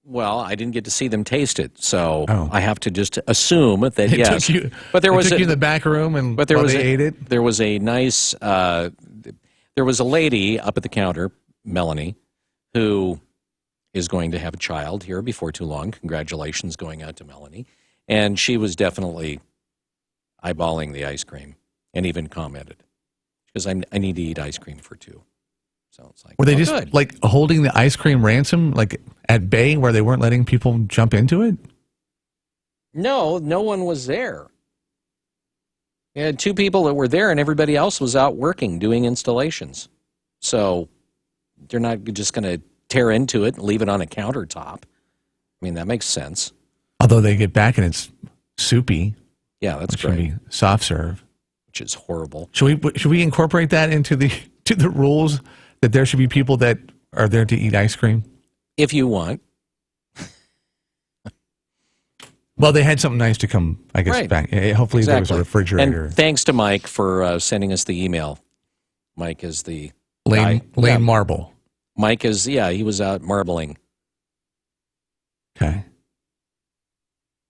Well, I didn't get to see them taste it, so Oh. I have to just assume that It yes. took you, but there it was took you in the back room and but there while was they ate it? There was a nice. There was a lady up at the counter, Melanie, who is going to have a child here before too long. Congratulations going out to Melanie, and she was definitely eyeballing the ice cream and even commented because I need to eat ice cream for two. So it's like, Were they oh, just good. like holding the ice cream ransom like at bay where they weren't letting people jump into it? No one was there. You had two people that were there, and everybody else was out working, doing installations. So they're not just going to tear into it and leave it on a countertop. I mean, that makes sense. Although they get back and it's soupy. Yeah, that's Which should great. be soft serve. Which is horrible. Should we incorporate that into the rules that there should be people that are there to eat ice cream? If you want. Well, they had something nice to come, I guess, Right. back. Hopefully there was a refrigerator. And thanks to Mike for sending us the email. Mike is the Lane Marble. Mike is, he was out marbling. Okay.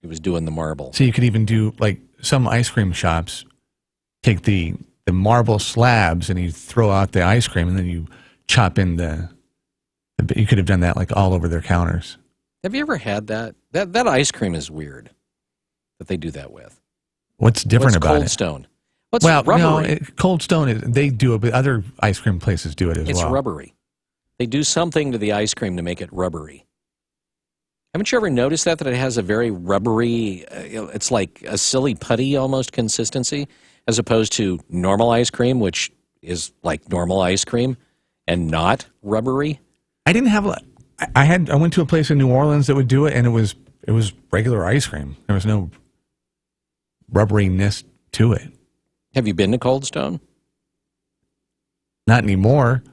He was doing the marble. So you could even do, like, some ice cream shops take the marble slabs and you throw out the ice cream and then you chop in you could have done that, like, all over their counters. Have you ever had that? That ice cream is weird that they do that with. What's different about Cold it? Stone. Rubbery? Cold Stone, they do it, but other ice cream places do it as well. It's rubbery. They do something to the ice cream to make it rubbery. Haven't you ever noticed that it has a very rubbery, it's like a silly putty almost consistency, as opposed to normal ice cream, which is like normal ice cream and not rubbery? I didn't have I went to a place in New Orleans that would do it, and it was regular ice cream. There was no rubberiness to it. Have you been to Cold Stone? Not anymore.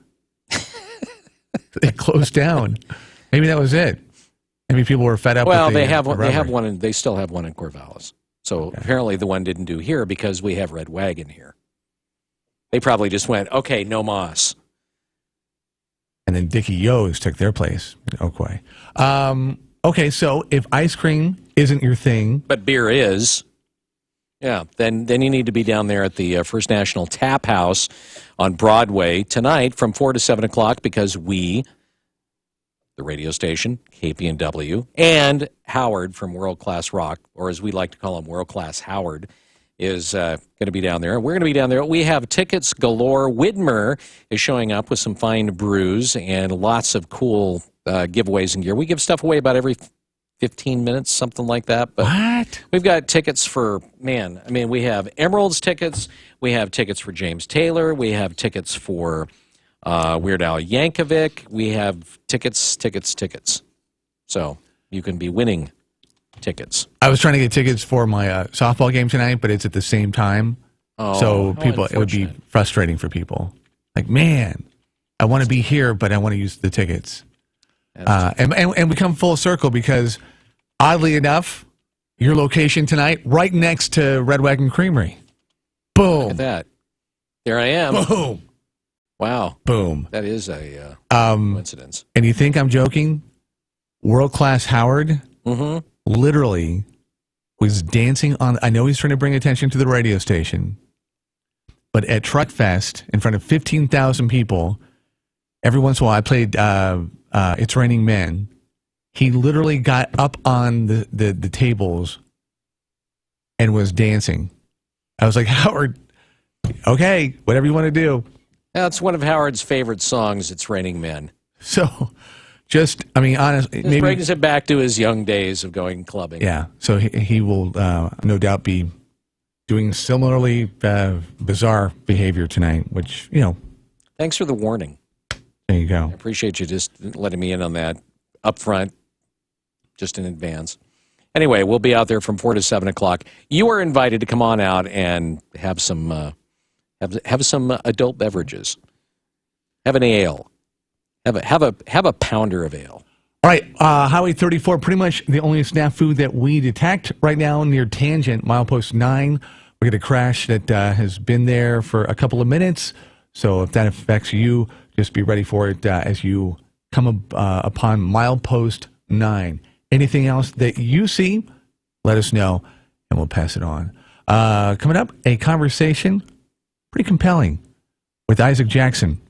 They closed down. Maybe that was it. Maybe people were fed up. Well, with they have rubbery. one. They still have one in Corvallis. So apparently the one didn't do here because we have Red Wagon here. They probably just went, okay, no mas. And then Dickie Yo's took their place in Oakway. Okay, so if ice cream isn't your thing, but beer is, then you need to be down there at the First National Tap House on Broadway tonight from 4 to 7 o'clock because we, the radio station, KPNW, and Howard from World Class Rock, or as we like to call him, World Class Howard, is going to be down there. We're going to be down there. We have tickets galore. Widmer is showing up with some fine brews and lots of cool giveaways and gear. We give stuff away about every 15 minutes, something like that. But what? We've got tickets for, we have Emeralds tickets. We have tickets for James Taylor. We have tickets for Weird Al Yankovic. We have tickets. So you can be winning tickets. I was trying to get tickets for my softball game tonight, but it's at the same time. So it would be frustrating for people. Like, man, I want to be here, but I want to use the tickets. And we come full circle because, oddly enough, your location tonight, right next to Red Wagon Creamery. Boom. Look at that. There I am. Boom. Wow. Boom. That is a coincidence. And you think I'm joking? World Class Howard literally was dancing on. I know he's trying to bring attention to the radio station, but at Truck Fest in front of 15,000 people, every once in a while I played It's Raining Men. He literally got up on the tables and was dancing. I was like, Howard, okay, whatever you want to do. That's one of Howard's favorite songs, It's Raining Men. So honestly, This brings it back to his young days of going clubbing. Yeah, so he will no doubt be doing similarly bizarre behavior tonight, which, Thanks for the warning. There you go. I appreciate you just letting me in on that up front, just in advance. Anyway, we'll be out there from 4 to 7 o'clock. You are invited to come on out and have some adult beverages. Have an ale. Have a pounder of ale. All right, Highway 34, pretty much the only snafu that we detect right now near Tangent, milepost 9. We get a crash that has been there for a couple of minutes. So if that affects you, just be ready for it as you come upon milepost 9. Anything else that you see, let us know, and we'll pass it on. Coming up, a conversation, pretty compelling, with Isaac Jackson.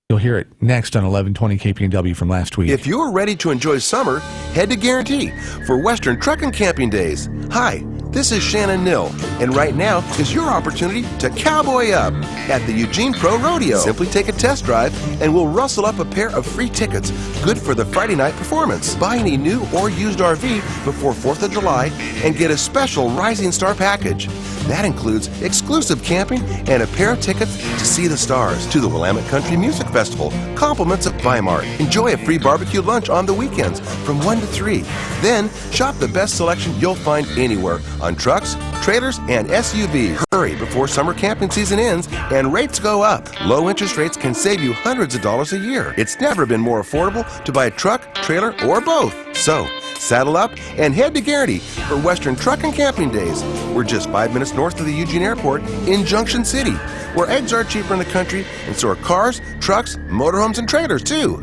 You'll hear it next on 1120 KPNW from last week. If you're ready to enjoy summer, head to Guarantee for Western Truck and Camping Days. Hi, this is Shannon Nill, and right now is your opportunity to cowboy up at the Eugene Pro Rodeo. Simply take a test drive and we'll rustle up a pair of free tickets, good for the Friday night performance. Buy any new or used RV before 4th of July and get a special Rising Star package. That includes exclusive camping and a pair of tickets to see the stars, to the Willamette Country Music Festival, compliments of Weimar. Enjoy a free barbecue lunch on the weekends from 1 to 3. Then shop the best selection you'll find anywhere on trucks, trailers, and SUVs. Hurry before summer camping season ends and rates go up. Low interest rates can save you hundreds of dollars a year. It's never been more affordable to buy a truck, trailer, or both. So, saddle up and head to Guarantee for Western Truck and Camping Days. We're just 5 minutes north of the Eugene Airport in Junction City, where eggs are cheaper in the country, and so are cars, trucks, motorhomes, and trailers, too.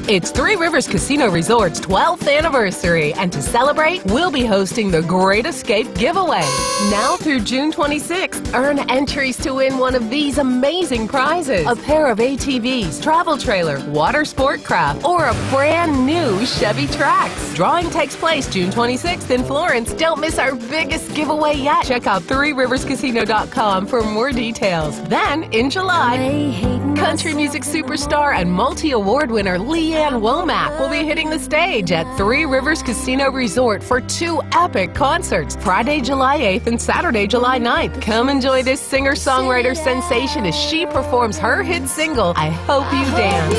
It's Three Rivers Casino Resort's 12th anniversary, and to celebrate, we'll be hosting the Great Escape giveaway. Now through June 26th, earn entries to win one of these amazing prizes: a pair of ATVs, travel trailer, water sport craft, or a brand new Chevy Trax. Drawing takes place June 26th in Florence. Don't miss our biggest giveaway yet. Check out threeriverscasino.com for more details. Then, in July, country music superstar and multi-award winner Leanne Womack will be hitting the stage at Three Rivers Casino Resort for 2 epic concerts, Friday, July 8th and Saturday, July 9th. Come enjoy this singer-songwriter sensation as she performs her hit single, I Hope You Dance.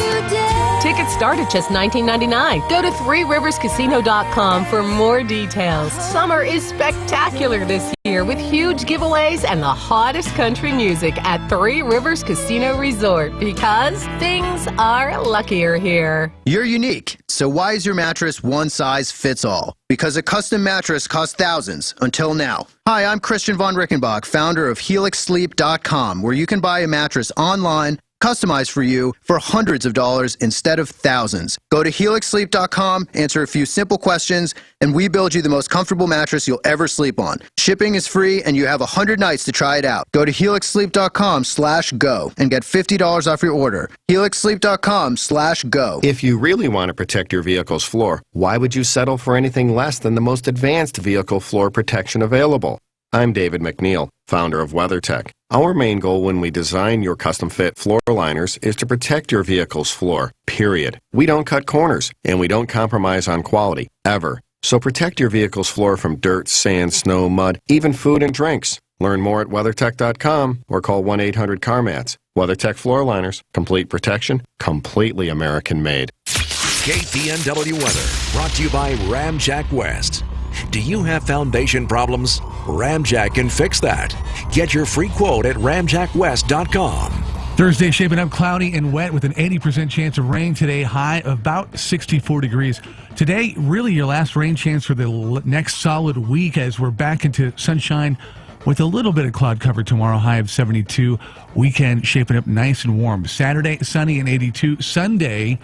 Tickets start at just $19.99. Go to threeriverscasino.com for more details. Summer is spectacular this year with huge giveaways and the hottest country music at Three Rivers Casino Resort, because things are luckier here. You're unique, so why is your mattress one size fits all? Because a custom mattress costs thousands, until now. Hi, I'm Christian von Rickenbach, founder of HelixSleep.com, where you can buy a mattress online, customized for you, for hundreds of dollars instead of thousands. Go to HelixSleep.com, answer a few simple questions, and we build you the most comfortable mattress you'll ever sleep on. Shipping is free, and you have 100 nights to try it out. Go to HelixSleep.com/go and get $50 off your order. HelixSleep.com/go. If you really want to protect your vehicle's floor, why would you settle for anything less than the most advanced vehicle floor protection available? I'm David McNeil, founder of WeatherTech. Our main goal when we design your custom-fit floor liners is to protect your vehicle's floor, period. We don't cut corners, and we don't compromise on quality, ever. So protect your vehicle's floor from dirt, sand, snow, mud, even food and drinks. Learn more at WeatherTech.com or call 1-800-CarMats. WeatherTech Floor Liners, complete protection, completely American-made. KPNW weather, brought to you by Ramjack West. Do you have foundation problems? Ramjack can fix that. Get your free quote at ramjackwest.com. Thursday shaping up cloudy and wet with an 80% chance of rain today, high of about 64 degrees. Today, really your last rain chance for the next solid week as we're back into sunshine with a little bit of cloud cover tomorrow, high of 72. Weekend shaping up nice and warm. Saturday, sunny and 82. Sunday,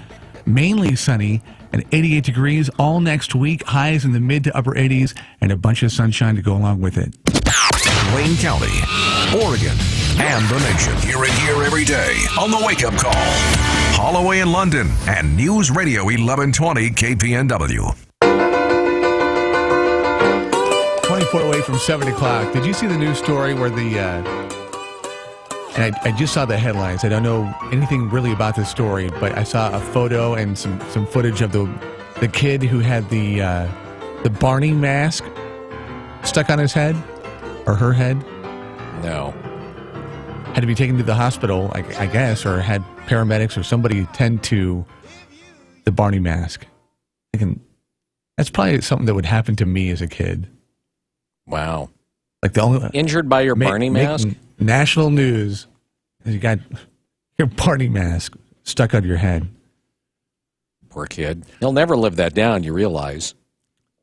mainly sunny and 88 degrees. All next week, highs in the mid to upper 80s and a bunch of sunshine to go along with it. Wayne County, Oregon, and the nation. Hear it here every day on the Wake Up Call. Holloway in London and News Radio 1120 KPNW. 24 away from 7 o'clock. Did you see the news story where and I just saw the headlines. I don't know anything really about this story, but I saw a photo and some footage of the kid who had the Barney mask stuck on his head or her head. No. Had to be taken to the hospital, I guess, or had paramedics or somebody tend to the Barney mask. That's probably something that would happen to me as a kid. Wow. Like the only Injured by your Barney mask? National news. You got your Barney mask stuck on your head. Poor kid. He'll never live that down, you realize.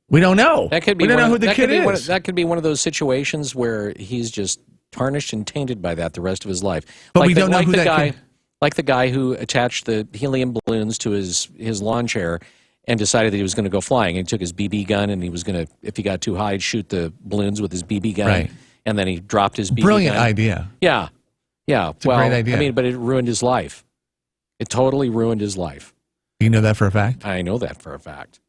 We don't know. That could be we don't know who the kid is. That could be one of those situations where he's just tarnished and tainted by that the rest of his life. But we don't know who that kid. Like the guy who attached the helium balloons to his lawn chair and decided that he was going to go flying. He took his BB gun, and he was going to, if he got too high, shoot the balloons with his BB gun. Right. And then he dropped his BB Brilliant gun. idea. Yeah. Yeah. It's a great idea. I mean, but it ruined his life. It totally ruined his life. You know that for a fact? I know that for a fact.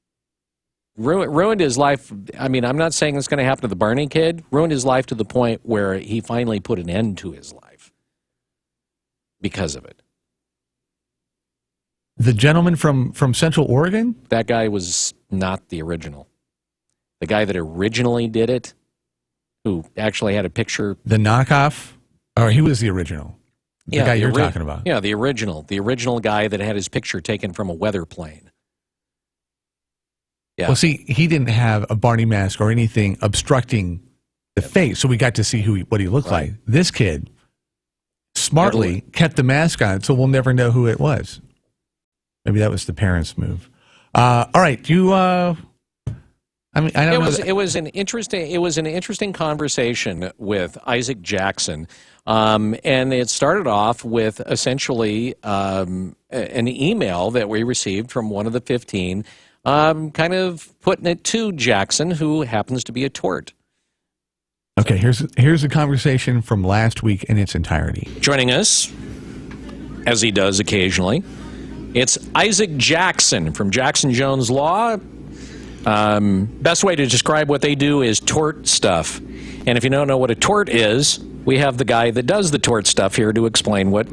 Ruined his life. I mean, I'm not saying it's going to happen to the Barney kid. Ruined his life to the point where he finally put an end to his life because of it. The gentleman from Central Oregon? That guy was not the original. The guy that originally did it, who actually had a picture. The knockoff? Or he was the original? The guy you're talking about? Yeah, the original. The original guy that had his picture taken from a weather plane. Yeah. Well, see, he didn't have a Barney mask or anything obstructing the face, so we got to see what he looked like. This kid smartly kept the mask on, so we'll never know who it was. Maybe that was the parents' move. All right, you. I mean, I don't know. It was an interesting conversation with Isaac Jackson, and it started off with essentially an email that we received from one of the 15. Kind of putting it to Jackson, who happens to be a tort. Okay, here's a conversation from last week in its entirety. Joining us, as he does occasionally, it's Isaac Jackson from Jackson Jones Law. Best way to describe what they do is tort stuff. And if you don't know what a tort is, we have the guy that does the tort stuff here to explain what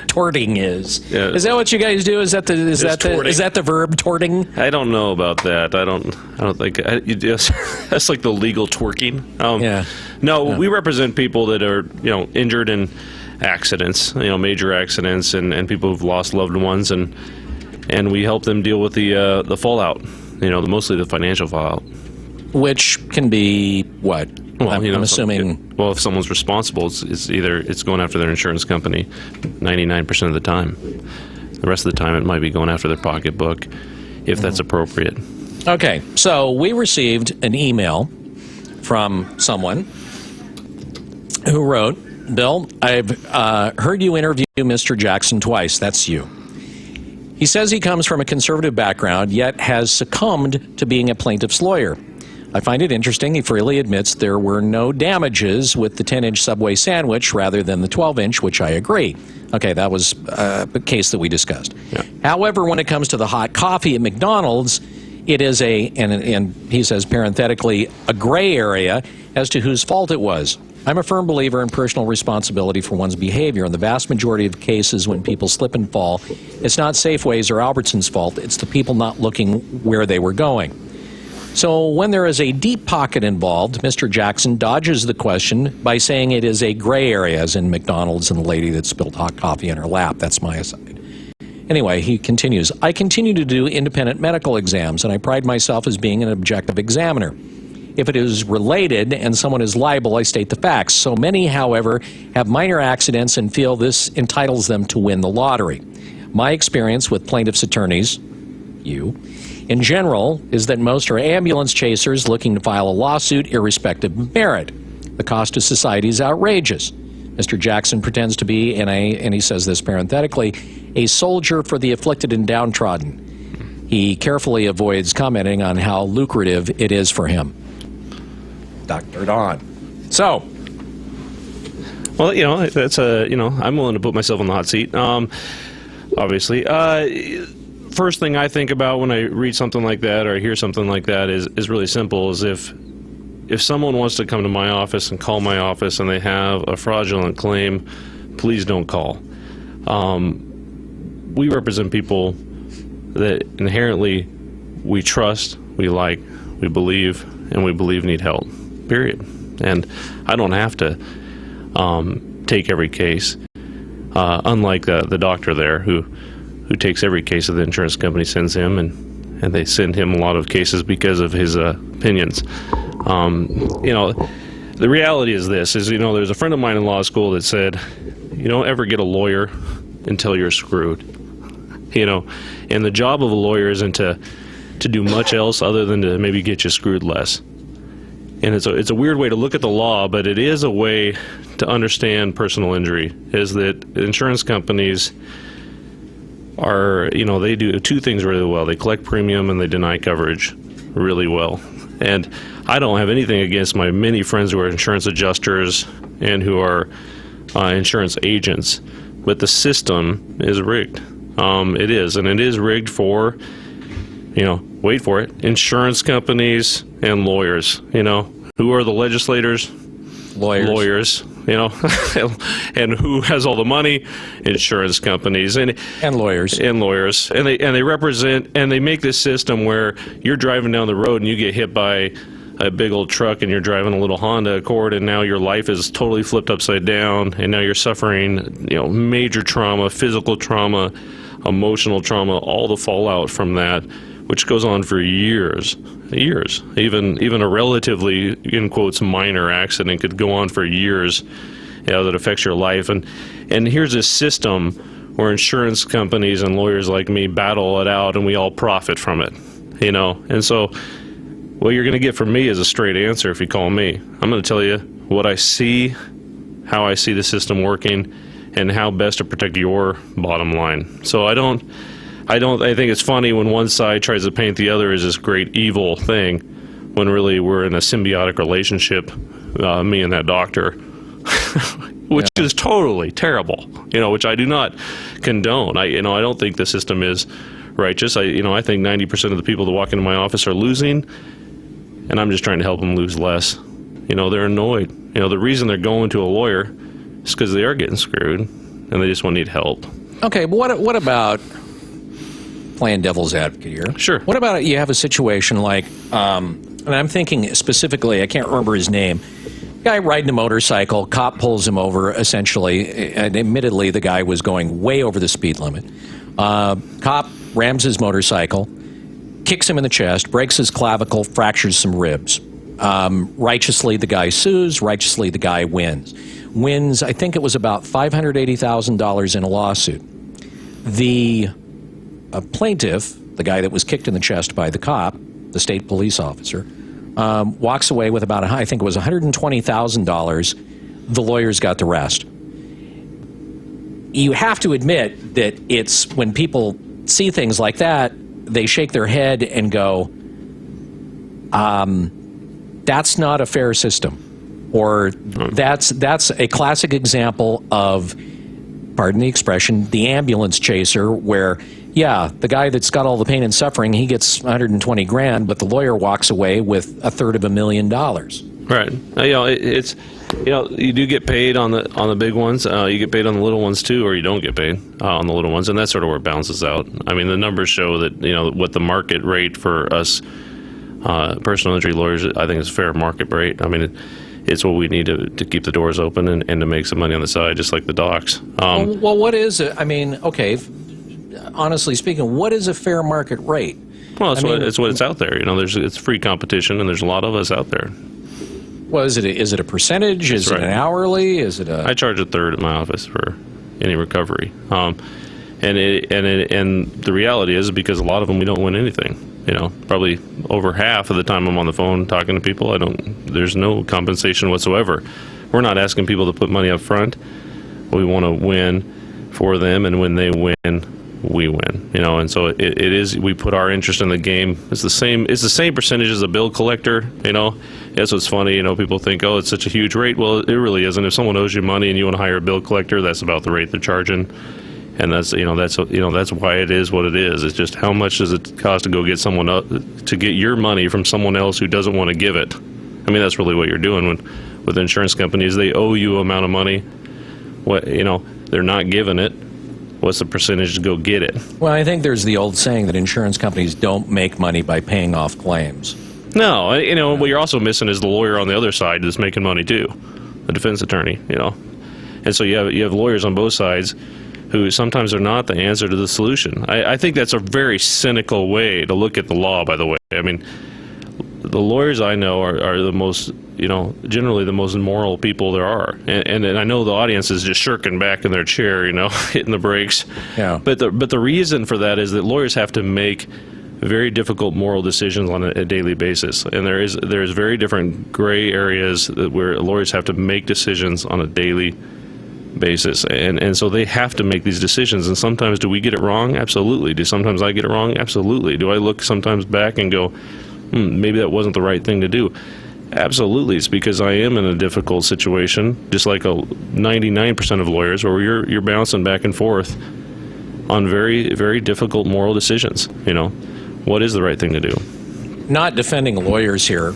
torting is. Yeah. Is that what you guys do? Is that the verb torting? I don't know about that. I don't think that's like the legal twerking. Yeah. No, we represent people that are injured in accidents, major accidents, and people who've lost loved ones, and we help them deal with the fallout. Mostly the financial fallout. Which can be what? Well, I'm assuming. Well, if someone's responsible, it's either going after their insurance company 99% of the time. The rest of the time, it might be going after their pocketbook, if that's appropriate. Okay, so we received an email from someone who wrote, Bill, I've heard you interview Mr. Jackson twice. That's you. He says he comes from a conservative background, yet has succumbed to being a plaintiff's lawyer. I find it interesting he freely admits there were no damages with the 10-inch Subway sandwich rather than the 12-inch, which I agree. Okay, that was a case that we discussed. Yeah. However, when it comes to the hot coffee at McDonald's, it is and he says parenthetically, a gray area as to whose fault it was. I'm a firm believer in personal responsibility for one's behavior. In the vast majority of cases when people slip and fall, it's not Safeway's or Albertson's fault. It's the people not looking where they were going. So when there is a deep pocket involved, Mr. Jackson dodges the question by saying it is a gray area, as in McDonald's and the lady that spilled hot coffee in her lap. That's my aside. Anyway, he continues, I continue to do independent medical exams, and I pride myself as being an objective examiner. If it is related and someone is liable, I state the facts. So many, however, have minor accidents and feel this entitles them to win the lottery. My experience with plaintiffs' attorneys, you, in general, is that most are ambulance chasers looking to file a lawsuit irrespective of merit. The cost to society is outrageous. Mr. Jackson pretends to be, and he says this parenthetically, a soldier for the afflicted and downtrodden. He carefully avoids commenting on how lucrative it is for him. Dr. Don. So. Well, that's I'm willing to put myself on the hot seat. Obviously. First thing I think about when I read something like that or I hear something like that is really simple. Is if someone wants to come to my office and call my office and they have a fraudulent claim, please don't call. We represent people that inherently we trust, we like, we believe, and we believe need help. Period. And I don't have to take every case, unlike the doctor there who takes every case that the insurance company sends him, and they send him a lot of cases because of his opinions. The reality is this, there's a friend of mine in law school that said, you don't ever get a lawyer until you're screwed. And the job of a lawyer isn't to do much else other than to maybe get you screwed less. And it's a weird way to look at the law, but it is a way to understand personal injury, is that insurance companies they do two things really well. They collect premium and they deny coverage really well. And I don't have anything against my many friends who are insurance adjusters and who are insurance agents, but the system is rigged. It is, and it is rigged for, wait for it, insurance companies and lawyers. Who are the legislators? Lawyers. And who has all the money? Insurance companies and lawyers and they represent, and they make this system where you're driving down the road and you get hit by a big old truck and you're driving a little Honda Accord, and now your life is totally flipped upside down, and now you're suffering major trauma, physical trauma, emotional trauma, all the fallout from that, which goes on for years. Even a relatively, in quotes, minor accident could go on for years, that affects your life. And here's a system where insurance companies and lawyers like me battle it out, and we all profit from it, And so what you're going to get from me is a straight answer if you call me. I'm going to tell you what I see, how I see the system working, and how best to protect your bottom line. So I think it's funny when one side tries to paint the other as this great evil thing, when really we're in a symbiotic relationship, me and that doctor, which is totally terrible, which I do not condone. I don't think the system is righteous. I think 90% of the people that walk into my office are losing, and I'm just trying to help them lose less. They're annoyed. The reason they're going to a lawyer is because they are getting screwed, and they just want to need help. Okay, but what about playing devil's advocate here? Sure. What about you have a situation like, and I'm thinking specifically, I can't remember his name, guy riding a motorcycle, cop pulls him over, essentially, and admittedly the guy was going way over the speed limit. Cop rams his motorcycle, kicks him in the chest, breaks his clavicle, fractures some ribs. Righteously, the guy sues. Righteously, the guy wins. Wins, I think it was about $580,000 in a lawsuit. The plaintiff, the guy that was kicked in the chest by the cop, the state police officer, walks away with about, I think it was $120,000. The lawyers got the rest. You have to admit that it's when people see things like that, they shake their head and go, that's not a fair system. Or that's a classic example of, pardon the expression, the ambulance chaser, where, the guy that's got all the pain and suffering, he gets $120,000, but the lawyer walks away with $350,000. Right. It's you do get paid on the big ones. You get paid on the little ones too, or you don't get paid on the little ones, and that's sort of where it balances out. I mean, the numbers show that what the market rate for us personal injury lawyers, I think, is a fair market rate. I mean, it's what we need to keep the doors open and to make some money on the side, just like the docs. Well, what is it? I mean, okay, honestly speaking, what is a fair market rate? Well, it's what's out there. It's free competition, and there's a lot of us out there. Well, is it a percentage? Is it an hourly? Is it a? I charge a third at my office for any recovery, and the reality is, because a lot of them we don't win anything. Probably over half of the time I'm on the phone talking to people, there's no compensation whatsoever. We're not asking people to put money up front. We want to win for them, and when they win, we win. And so it is, we put our interest in the game. It's the same percentage as a bill collector. That's what's funny. People think, oh, it's such a huge rate. Well, it really isn't. If someone owes you money and you want to hire a bill collector, that's about the rate they're charging. And that's why it is what it is. It's just, how much does it cost to go get to get your money from someone else who doesn't want to give it? I mean, that's really what you're doing with insurance companies. They owe you an amount of money. They're not giving it. What's the percentage to go get it? Well, I think there's the old saying that insurance companies don't make money by paying off claims. No, what you're also missing is the lawyer on the other side that's making money too, the defense attorney. And so you have lawyers on both sides who sometimes are not the answer to the solution. I think that's a very cynical way to look at the law, by the way. I mean, the lawyers I know are the most, generally the most moral people there are. And I know the audience is just shirking back in their chair, hitting the brakes. Yeah. But the reason for that is that lawyers have to make very difficult moral decisions on a daily basis. And there's very different gray areas where lawyers have to make decisions on a daily basis, and so they have to make these decisions. And sometimes, do we get it wrong? Absolutely. Do sometimes I get it wrong? Absolutely. Do I look sometimes back and go, maybe that wasn't the right thing to do? Absolutely. It's because I am in a difficult situation, just like 99% of lawyers, where you're bouncing back and forth on very, very difficult moral decisions. What is the right thing to do? Not defending lawyers here,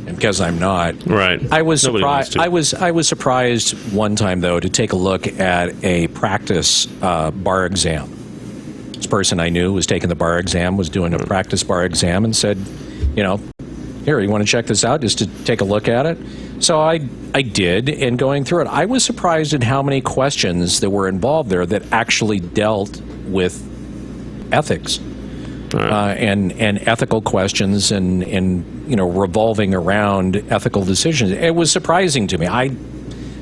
because I'm not. Right. I was Nobody wants surprised. to. I was surprised one time though to take a look at a practice bar exam. This person I knew was taking the bar exam, was doing a practice bar exam, and said, here, you want to check this out just to take a look at it? So I did, and going through it, I was surprised at how many questions that were involved there that actually dealt with ethics. And ethical questions and revolving around ethical decisions. It was surprising to me.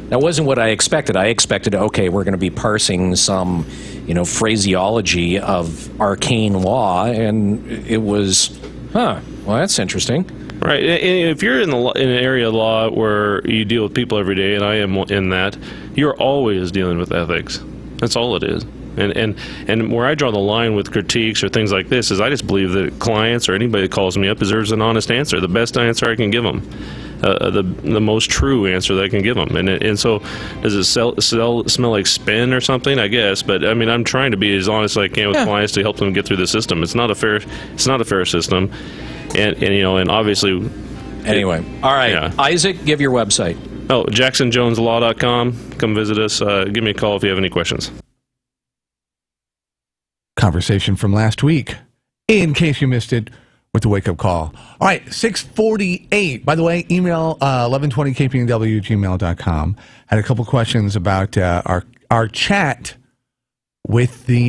That wasn't what I expected. I expected, okay, we're going to be parsing some, phraseology of arcane law, and it was, well, that's interesting. Right. If you're in an area of law where you deal with people every day, and I am in that, you're always dealing with ethics. That's all it is. And where I draw the line with critiques or things like this is I just believe that clients or anybody that calls me up deserves an honest answer, the best answer I can give them, the most true answer that I can give them. And so does it smell like spin or something? I guess, but I'm trying to be as honest as I can with clients to help them get through the system. It's not a fair system, and obviously. Anyway, all right, yeah. Isaac, give your website. Oh, JacksonJonesLaw.com. Come visit us. Give me a call if you have any questions. Conversation from last week, in case you missed it, with the wake-up call. All right, 6:48. By the way, email 1120kpnw@gmail.com. Had a couple questions about our chat with the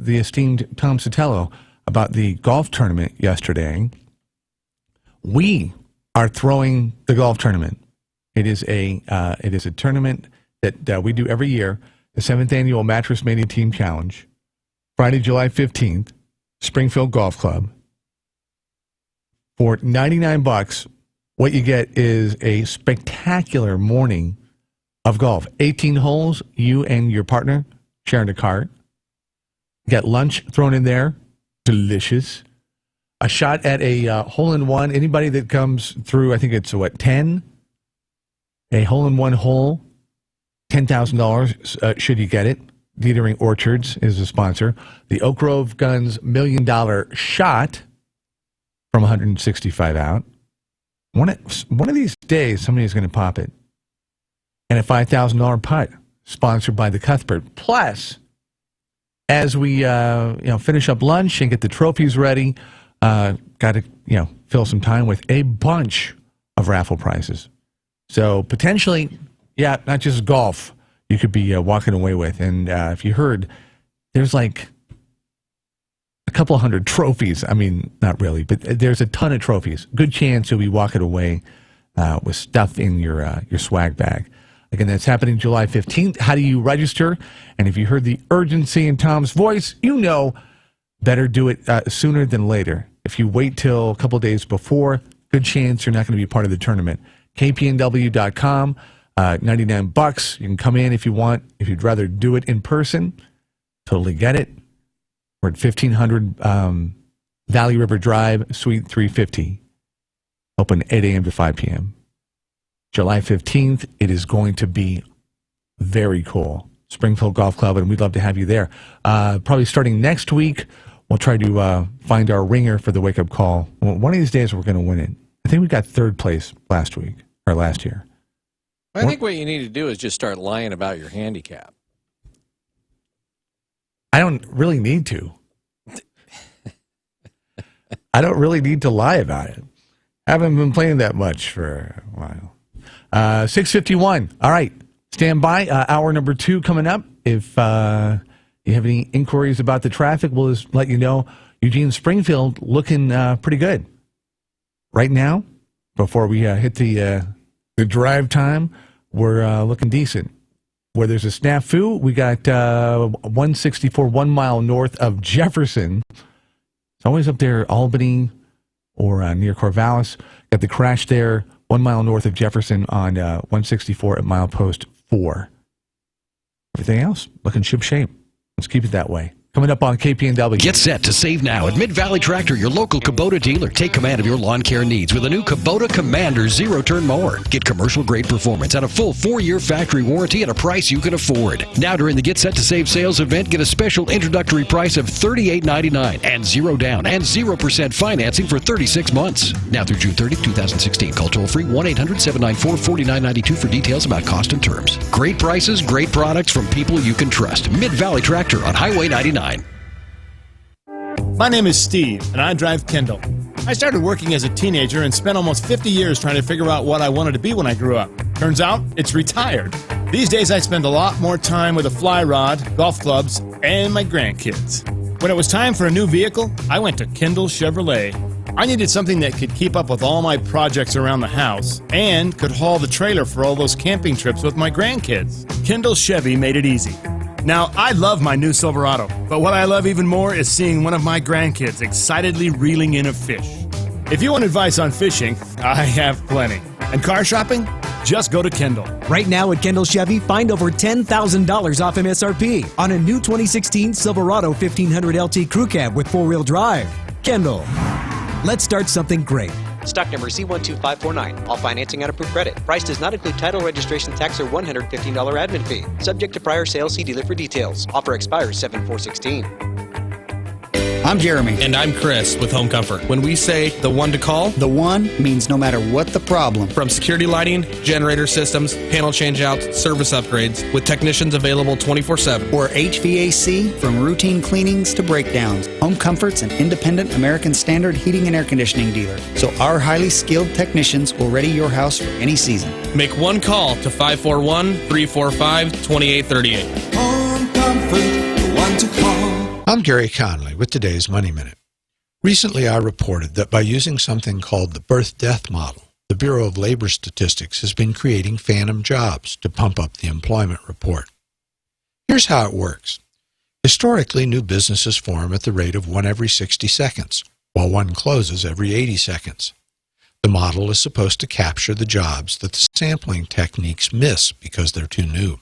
esteemed Tom Sotelo about the golf tournament yesterday. We are throwing the golf tournament. It is a tournament that we do every year. The 7th Annual Mattress Mania Team Challenge, Friday, July 15th, Springfield Golf Club. For $99, what you get is a spectacular morning of golf. 18 holes, you and your partner sharing a cart. Get lunch thrown in there, delicious. A shot at a hole-in-one. Anybody that comes through, I think it's 10? A hole-in-one hole. $10,000 should you get it. Dietering Orchards is a sponsor. The Oak Grove Guns $1 million shot from 165 out. One of these days, somebody's going to pop it. And a $5,000 putt sponsored by the Cuthbert. Plus, as we finish up lunch and get the trophies ready, got to fill some time with a bunch of raffle prizes. So potentially. Yeah, not just golf you could be walking away with. And if you heard, there's like a couple hundred trophies. Not really, but there's a ton of trophies. Good chance you'll be walking away with stuff in your swag bag. Again, that's happening July 15th. How do you register? And if you heard the urgency in Tom's voice, better do it sooner than later. If you wait till a couple days before, good chance you're not going to be part of the tournament. KPNW.com. $99. You can come in if you want. If you'd rather do it in person, totally get it. We're at 1500 Valley River Drive, Suite 350. Open 8 a.m. to 5 p.m. July 15th, it is going to be very cool. Springfield Golf Club, and we'd love to have you there. Probably starting next week, we'll try to find our ringer for the wake-up call. One of these days, we're going to win it. I think we got third place last year. I think what you need to do is just start lying about your handicap. I don't really need to. I don't really need to lie about it. I haven't been playing that much for a while. 6:51. All right. Stand by. Hour number 2 coming up. If you have any inquiries about the traffic, we'll just let you know. Eugene Springfield looking pretty good. Right now, before we hit the drive time, we're looking decent. Where there's a snafu, we got 164 1 mile north of Jefferson. It's always up there, Albany or near Corvallis. Got the crash there 1 mile north of Jefferson on 164 at milepost 4. Everything else looking ship shape. Let's keep it that way. Coming up on KPNW. Get set to save now at Mid-Valley Tractor, your local Kubota dealer. Take command of your lawn care needs with a new Kubota Commander zero-turn mower. Get commercial-grade performance and a full 4-year factory warranty at a price you can afford. Now during the Get Set to Save sales event, get a special introductory price of $38.99 and 0 down and 0% financing for 36 months. Now through June 30, 2016. Call toll-free 1-800-794-4992 for details about cost and terms. Great prices, great products from people you can trust. Mid-Valley Tractor on Highway 99. My name is Steve, and I drive Kendall. I started working as a teenager and spent almost 50 years trying to figure out what I wanted to be when I grew up. Turns out, it's retired. These days, I spend a lot more time with a fly rod, golf clubs, and my grandkids. When it was time for a new vehicle, I went to Kendall Chevrolet. I needed something that could keep up with all my projects around the house and could haul the trailer for all those camping trips with my grandkids. Kendall Chevy made it easy. Now, I love my new Silverado, but what I love even more is seeing one of my grandkids excitedly reeling in a fish. If you want advice on fishing, I have plenty. And car shopping? Just go to Kendall. Right now at Kendall Chevy, find over $10,000 off MSRP on a new 2016 Silverado 1500 LT Crew Cab with 4-wheel drive. Kendall. Let's start something great. Stock number C12549. All financing on approved credit. Price does not include title, registration, tax, or $115 admin fee. Subject to prior sale. See dealer for details. Offer expires 7/4/16. I'm Jeremy. And I'm Chris with Home Comfort. When we say the one to call, the one means no matter what the problem. From security lighting, generator systems, panel changeouts, service upgrades, with technicians available 24/7. Or HVAC, from routine cleanings to breakdowns. Home Comfort's an independent American Standard heating and air conditioning dealer. So our highly skilled technicians will ready your house for any season. Make one call to 541-345-2838. Home Comfort, the one to call. I'm Gary Conley with today's Money Minute. Recently, I reported that by using something called the birth-death model, the Bureau of Labor Statistics has been creating phantom jobs to pump up the employment report. Here's how it works. Historically, new businesses form at the rate of 1 every 60 seconds, while one closes every 80 seconds. The model is supposed to capture the jobs that the sampling techniques miss because they're too new.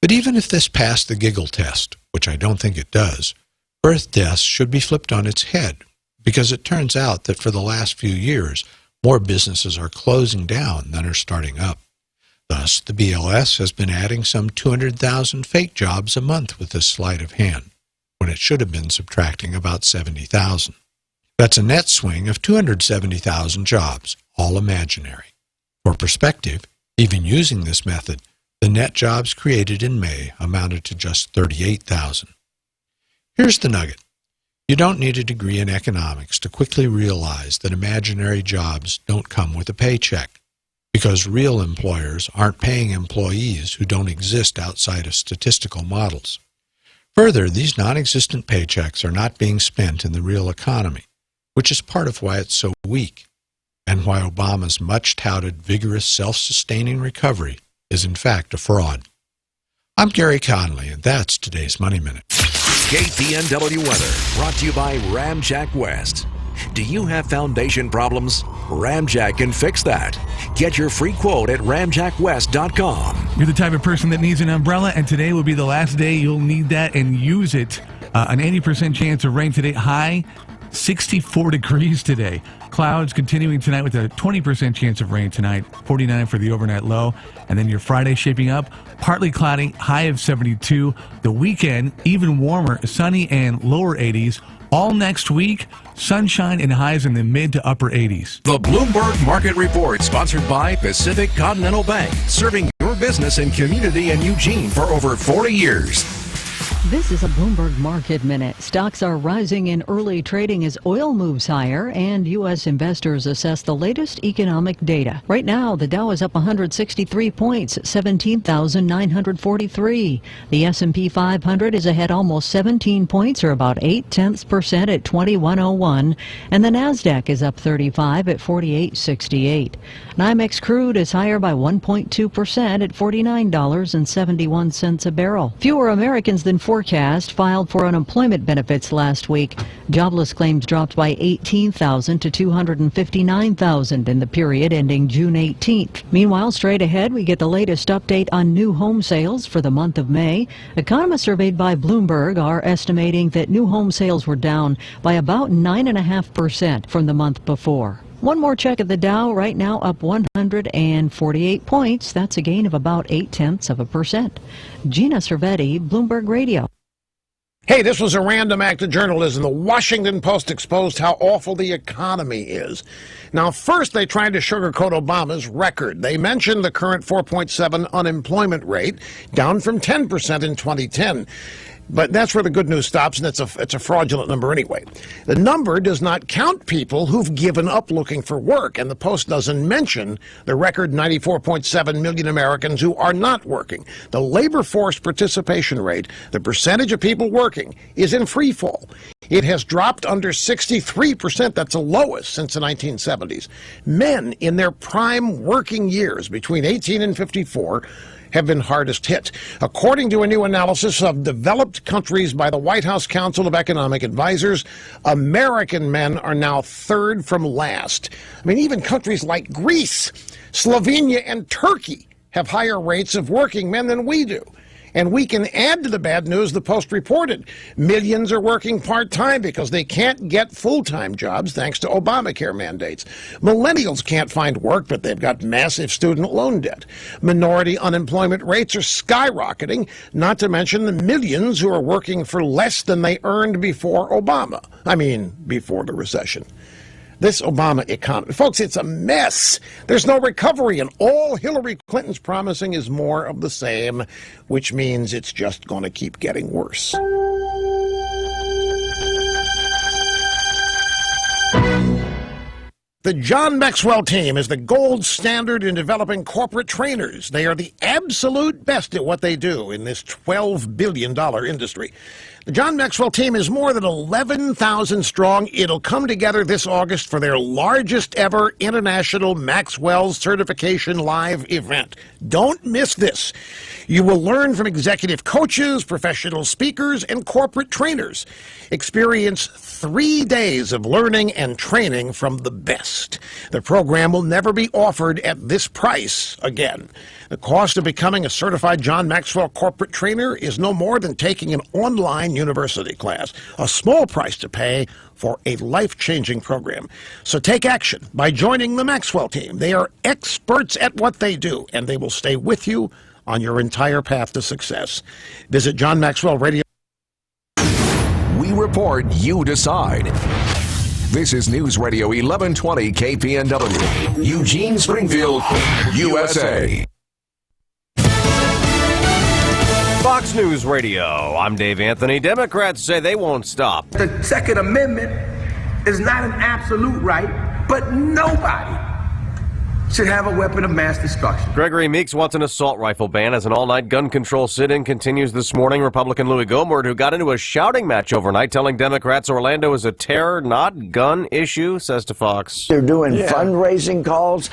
But even if this passed the giggle test, which I don't think it does, birth deaths should be flipped on its head, because it turns out that for the last few years, more businesses are closing down than are starting up. Thus, the BLS has been adding some 200,000 fake jobs a month with this sleight of hand, when it should have been subtracting about 70,000. That's a net swing of 270,000 jobs, all imaginary. For perspective, even using this method, the net jobs created in May amounted to just 38,000. Here's the nugget. You don't need a degree in economics to quickly realize that imaginary jobs don't come with a paycheck, because real employers aren't paying employees who don't exist outside of statistical models. Further, these non-existent paychecks are not being spent in the real economy, which is part of why it's so weak, and why Obama's much-touted vigorous self-sustaining recovery is in fact a fraud. I'm Gary Conley, and that's today's Money Minute. KPNW weather brought to you by Ramjack West. Do you have foundation problems? Ramjack can fix that. Get your free quote at ramjackwest.com. You're the type of person that needs an umbrella, and today will be the last day you'll need that and use it. An 80% chance of rain today. High 64 degrees today. Clouds continuing tonight with a 20% chance of rain tonight. 49 for the overnight low. And then your Friday shaping up. Partly cloudy, high of 72. The weekend, even warmer, sunny and lower 80s. All next week, sunshine and highs in the mid to upper 80s. The Bloomberg Market Report, sponsored by Pacific Continental Bank, serving your business and community in Eugene for over 40 years. This is a Bloomberg Market Minute. Stocks are rising in early trading as oil moves higher and U.S. investors assess the latest economic data. Right now, the Dow is up 163 points, 17,943. The S&P 500 is ahead almost 17 points, or about 0.8% at 2101. And the Nasdaq is up 35 at 4868. NYMEX crude is higher by 1.2% at $49.71 a barrel. Fewer Americans than forecast filed for unemployment benefits last week. Jobless claims dropped by 18,000 to 259,000 in the period ending June 18th. Meanwhile, straight ahead, we get the latest update on new home sales for the month of May. Economists surveyed by Bloomberg are estimating that new home sales were down by about 9.5% from the month before. One more check of the Dow, right now up 148 points. That's a gain of about 0.8%. Gina Cervetti, Bloomberg Radio. Hey, this was a random act of journalism. The Washington Post exposed how awful the economy is. Now, first they tried to sugarcoat Obama's record. They mentioned the current 4.7 unemployment rate, down from 10% in 2010. But that's where the good news stops, and it's a fraudulent number anyway. The number does not count people who've given up looking for work, and the Post doesn't mention the record 94.7 million Americans who are not working. The labor force participation rate, the percentage of people working, is in free fall. It has dropped under 63%. That's the lowest since the 1970s. Men in their prime working years, between 18 and 54, have been hardest hit. According to a new analysis of developed countries by the White House Council of Economic Advisors, American men are now third from last. I mean, even countries like Greece, Slovenia, and Turkey have higher rates of working men than we do. And we can add to the bad news the Post reported. Millions are working part-time because they can't get full-time jobs thanks to Obamacare mandates. Millennials can't find work, but they've got massive student loan debt. Minority unemployment rates are skyrocketing, not to mention the millions who are working for less than they earned before Obama. I mean, before the recession. This Obama economy, folks, it's a mess. There's no recovery, and all Hillary Clinton's promising is more of the same, which means it's just going to keep getting worse. The John Maxwell team is the gold standard in developing corporate trainers. They are the absolute best at what they do in this $12 billion industry. The John Maxwell team is more than 11,000 strong. It'll come together this August for their largest ever International Maxwell Certification Live event. Don't miss this. You will learn from executive coaches, professional speakers, and corporate trainers. Experience 3 days of learning and training from the best. The program will never be offered at this price again. The cost of becoming a certified John Maxwell corporate trainer is no more than taking an online university class, a small price to pay for a life-changing program. So take action by joining the Maxwell team. They are experts at what they do, and they will stay with you on your entire path to success. Visit John Maxwell Radio. We report, you decide. This is News Radio 1120 KPNW, Eugene, Springfield, USA. Fox News Radio. I'm Dave Anthony. Democrats say they won't stop. The Second Amendment is not an absolute right, but nobody should have a weapon of mass destruction. Gregory Meeks wants an assault rifle ban as an all-night gun control sit-in continues this morning. Republican Louis Gohmert, who got into a shouting match overnight, telling Democrats Orlando is a terror, not gun issue, says to Fox. They're doing fundraising calls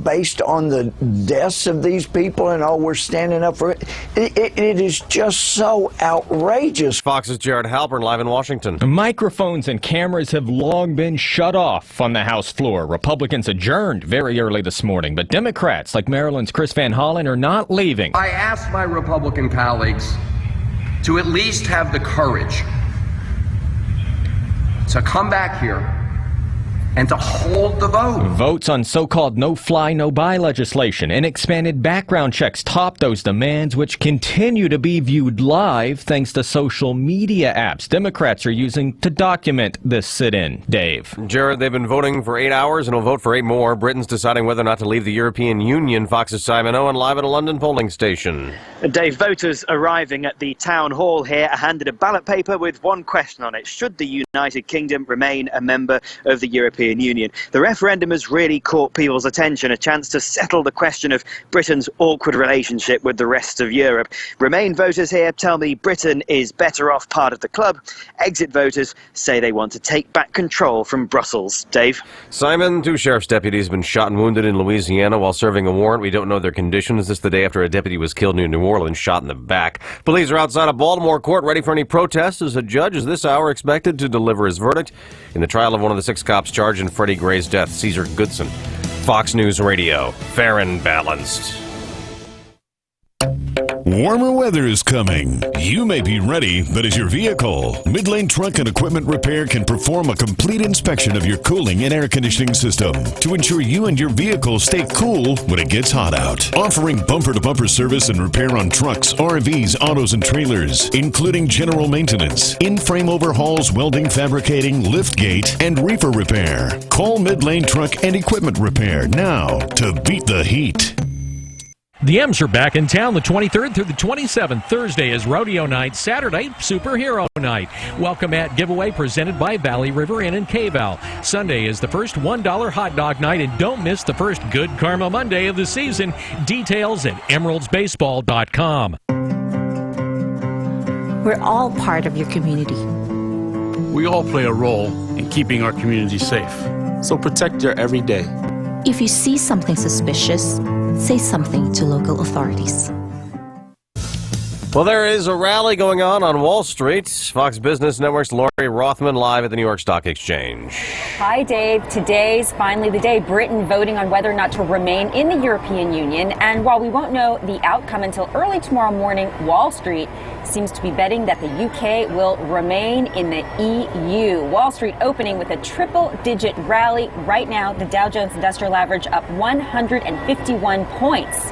based on the deaths of these people, and we're standing up for it. It is just so outrageous. Fox's Jared Halpern live in Washington. Microphones and cameras have long been shut off on the House floor. Republicans adjourned very early this morning, but Democrats like Maryland's Chris Van Hollen are not leaving. I asked my Republican colleagues to at least have the courage to come back here and to hold the vote. Votes on so-called no-fly, no-buy legislation and expanded background checks top those demands, which continue to be viewed live thanks to social media apps Democrats are using to document this sit-in. Dave. Jared, they've been voting for 8 hours and will vote for 8 more. Britain's deciding whether or not to leave the European Union. Fox's Simon Owen live at a London polling station. Dave, voters arriving at the town hall here are handed a ballot paper with one question on it. Should the United Kingdom remain a member of the European European Union. The referendum has really caught people's attention, a chance to settle the question of Britain's awkward relationship with the rest of Europe. Remain voters here tell me Britain is better off part of the club. Exit voters say they want to take back control from Brussels. Dave? Simon, 2 sheriff's deputies have been shot and wounded in Louisiana while serving a warrant. We don't know their conditions. This the day after a deputy was killed near New Orleans, shot in the back. Police are outside a Baltimore court ready for any protests as a judge is this hour expected to deliver his verdict in the trial of one of the 6 cops charged in Freddie Gray's death, Caesar Goodson. Fox News Radio. Fair and balanced. Warmer weather is coming. You may be ready, but is your vehicle? Midlane Truck and Equipment Repair can perform a complete inspection of your cooling and air conditioning system to ensure you and your vehicle stay cool when it gets hot out. Offering bumper-to-bumper service and repair on trucks, RVs, autos, and trailers, including general maintenance, in-frame overhauls, welding, fabricating, liftgate, and reefer repair. Call Midlane Truck and Equipment Repair now to beat the heat. The M's are back in town the 23rd through the 27th. Thursday is rodeo night. Saturday, superhero night. Welcome at giveaway presented by Valley River Inn in K-Val. Sunday is the first $1 hot dog night, and don't miss the first Good Karma Monday of the season. Details at emeraldsbaseball.com. We're all part of your community. We all play a role in keeping our community safe. So protect your every day. If you see something suspicious, say something to local authorities. Well, there is a rally going on Wall Street. Fox Business Network's Lori Rothman live at the New York Stock Exchange. Hi, Dave. Today's finally the day. Britain voting on whether or not to remain in the European Union. And while we won't know the outcome until early tomorrow morning, Wall Street seems to be betting that the UK will remain in the EU. Wall Street opening with a triple-digit rally. Right now, the Dow Jones Industrial Average up 151 points.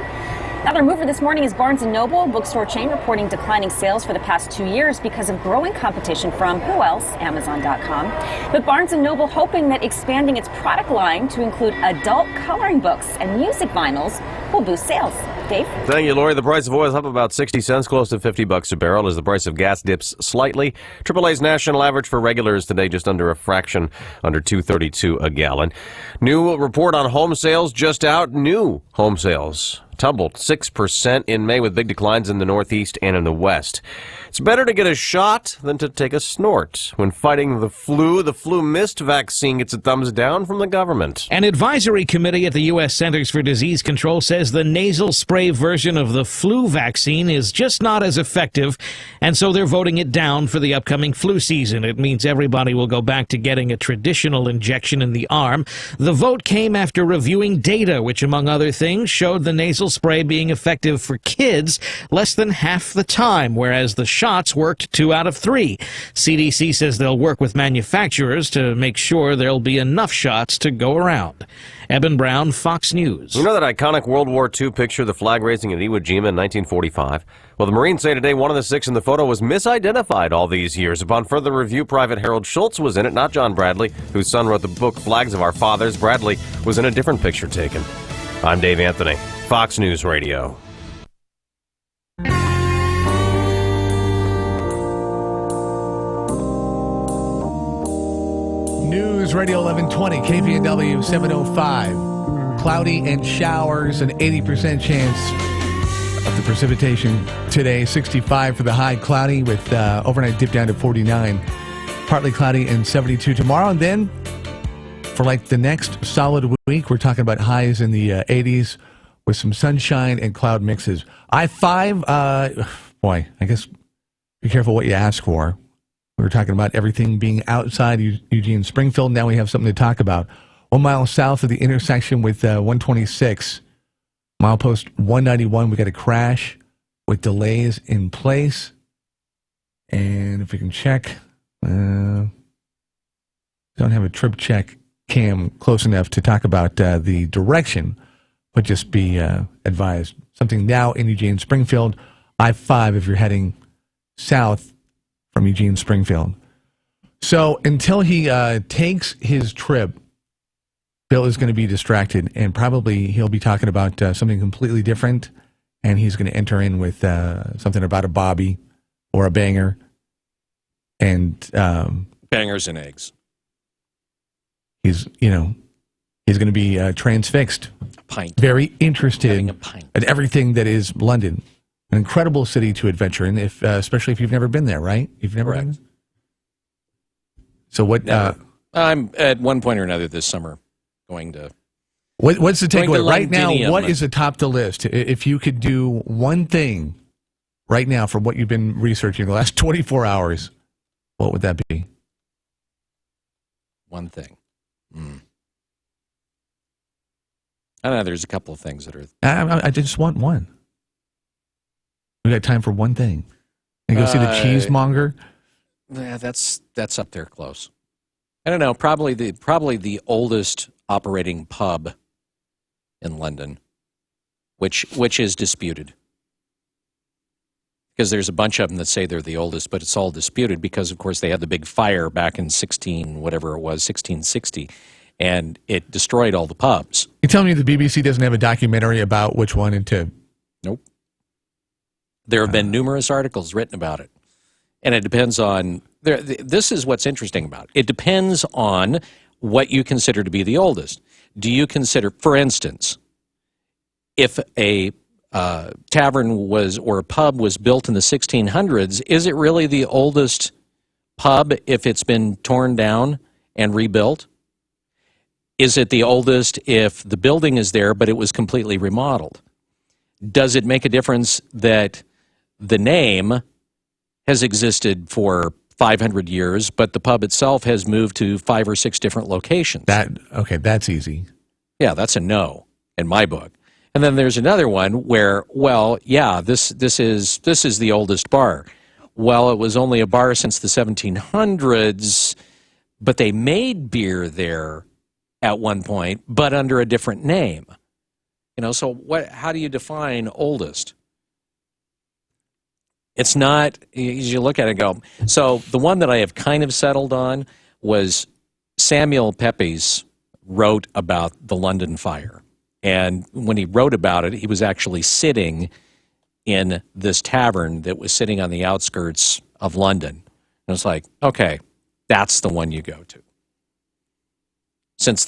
Another mover this morning is Barnes & Noble, bookstore chain, reporting declining sales for the past 2 years because of growing competition from, who else, Amazon.com. But Barnes & Noble hoping that expanding its product line to include adult coloring books and music vinyls will boost sales. Dave? Thank you, Lori. The price of oil is up about 60 cents, close to $50 a barrel, as the price of gas dips slightly. AAA's national average for regulars today just under a fraction under $2.32 a gallon. New report on home sales just out. New home sales tumbled 6% in May, with big declines in the Northeast and in the West. It's better to get a shot than to take a snort. When fighting the flu mist vaccine gets a thumbs down from the government. An advisory committee at the U.S. Centers for Disease Control says the nasal spray version of the flu vaccine is just not as effective, and so they're voting it down for the upcoming flu season. It means everybody will go back to getting a traditional injection in the arm. The vote came after reviewing data, which, among other things, showed the nasal spray being effective for kids less than half the time, whereas the shots worked 2 out of 3. CDC says they'll work with manufacturers to make sure there'll be enough shots to go around. Eben Brown, Fox News. You know that iconic World War II picture, the flag raising at Iwo Jima in 1945? Well, the Marines say today one of the 6 in the photo was misidentified all these years. Upon further review, Private Harold Schultz was in it, not John Bradley, whose son wrote the book Flags of Our Fathers. Bradley was in a different picture taken. I'm Dave Anthony, Fox News Radio. News Radio 1120, KPNW 705. Cloudy and showers, an 80% chance of the precipitation today. 65 for the high, cloudy with overnight dip down to 49. Partly cloudy and 72 tomorrow. And then for like the next solid week, we're talking about highs in the 80s with some sunshine and cloud mixes. I-5, boy, I guess be careful what you ask for. We were talking about everything being outside Eugene Springfield. Now we have something to talk about. 1 mile south of the intersection with 126, milepost 191, we got a crash with delays in place. And if we can check, don't have a trip check cam close enough to talk about the direction, but just be advised. Something now in Eugene Springfield, I-5 if you're heading south from Eugene Springfield. So until he takes his trip, Bill is going to be distracted, and probably he'll be talking about something completely different, and he's going to enter in with something about a bobby or a banger. And bangers and eggs. He's going to be transfixed. Pint. Very interested in everything that is London. An incredible city to adventure in, especially if you've never been there, right? You've never been there? So what? I'm at one point or another this summer going to. What's the takeaway right now? Londinium. What is atop the list? If you could do one thing right now from what you've been researching the last 24 hours, what would that be? One thing. I don't know. There's a couple of things that are. I just want one. We got time for one thing. And go see the cheesemonger. Yeah, that's up there close. I don't know. Probably the oldest operating pub in London, which is disputed. Because there's a bunch of them that say they're the oldest, but it's all disputed because, of course, they had the big fire back in 1660, and it destroyed all the pubs. You telling me the BBC doesn't have a documentary about which one and two? Nope. There have been numerous articles written about it, and it depends on. This is what's interesting about it. It depends on what you consider to be the oldest. Do you consider, for instance, if a tavern or a pub was built in the 1600s, is it really the oldest pub if it's been torn down and rebuilt? Is it the oldest if the building is there but it was completely remodeled? Does it make a difference that the name has existed for 500 years, but the pub itself has moved to 5 or 6 different locations? That's easy. Yeah, that's a no in my book. And then there's another one where, well, yeah, this is the oldest bar. Well, it was only a bar since the 1700s, but they made beer there at one point, but under a different name. So how do you define oldest? It's not, you look at it and go, so the one that I have kind of settled on was Samuel Pepys wrote about the London fire. And when he wrote about it, he was actually sitting in this tavern that was sitting on the outskirts of London. And it's like, okay, that's the one you go to. Since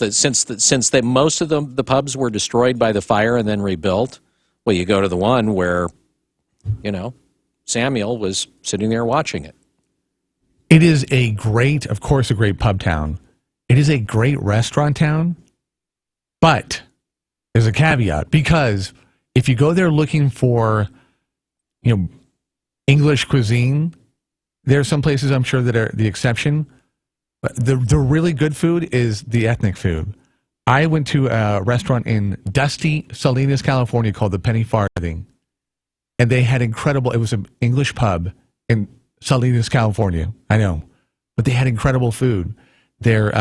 most of the pubs were destroyed by the fire and then rebuilt, well, you go to the one where, Samuel was sitting there watching it. It is a great pub town. It is a great restaurant town, but there's a caveat, because if you go there looking for, English cuisine, there are some places I'm sure that are the exception. But the really good food is the ethnic food. I went to a restaurant in dusty Salinas, California called the Penny Farthing. And they had it was an English pub in Salinas, California. I know. But they had incredible food. Their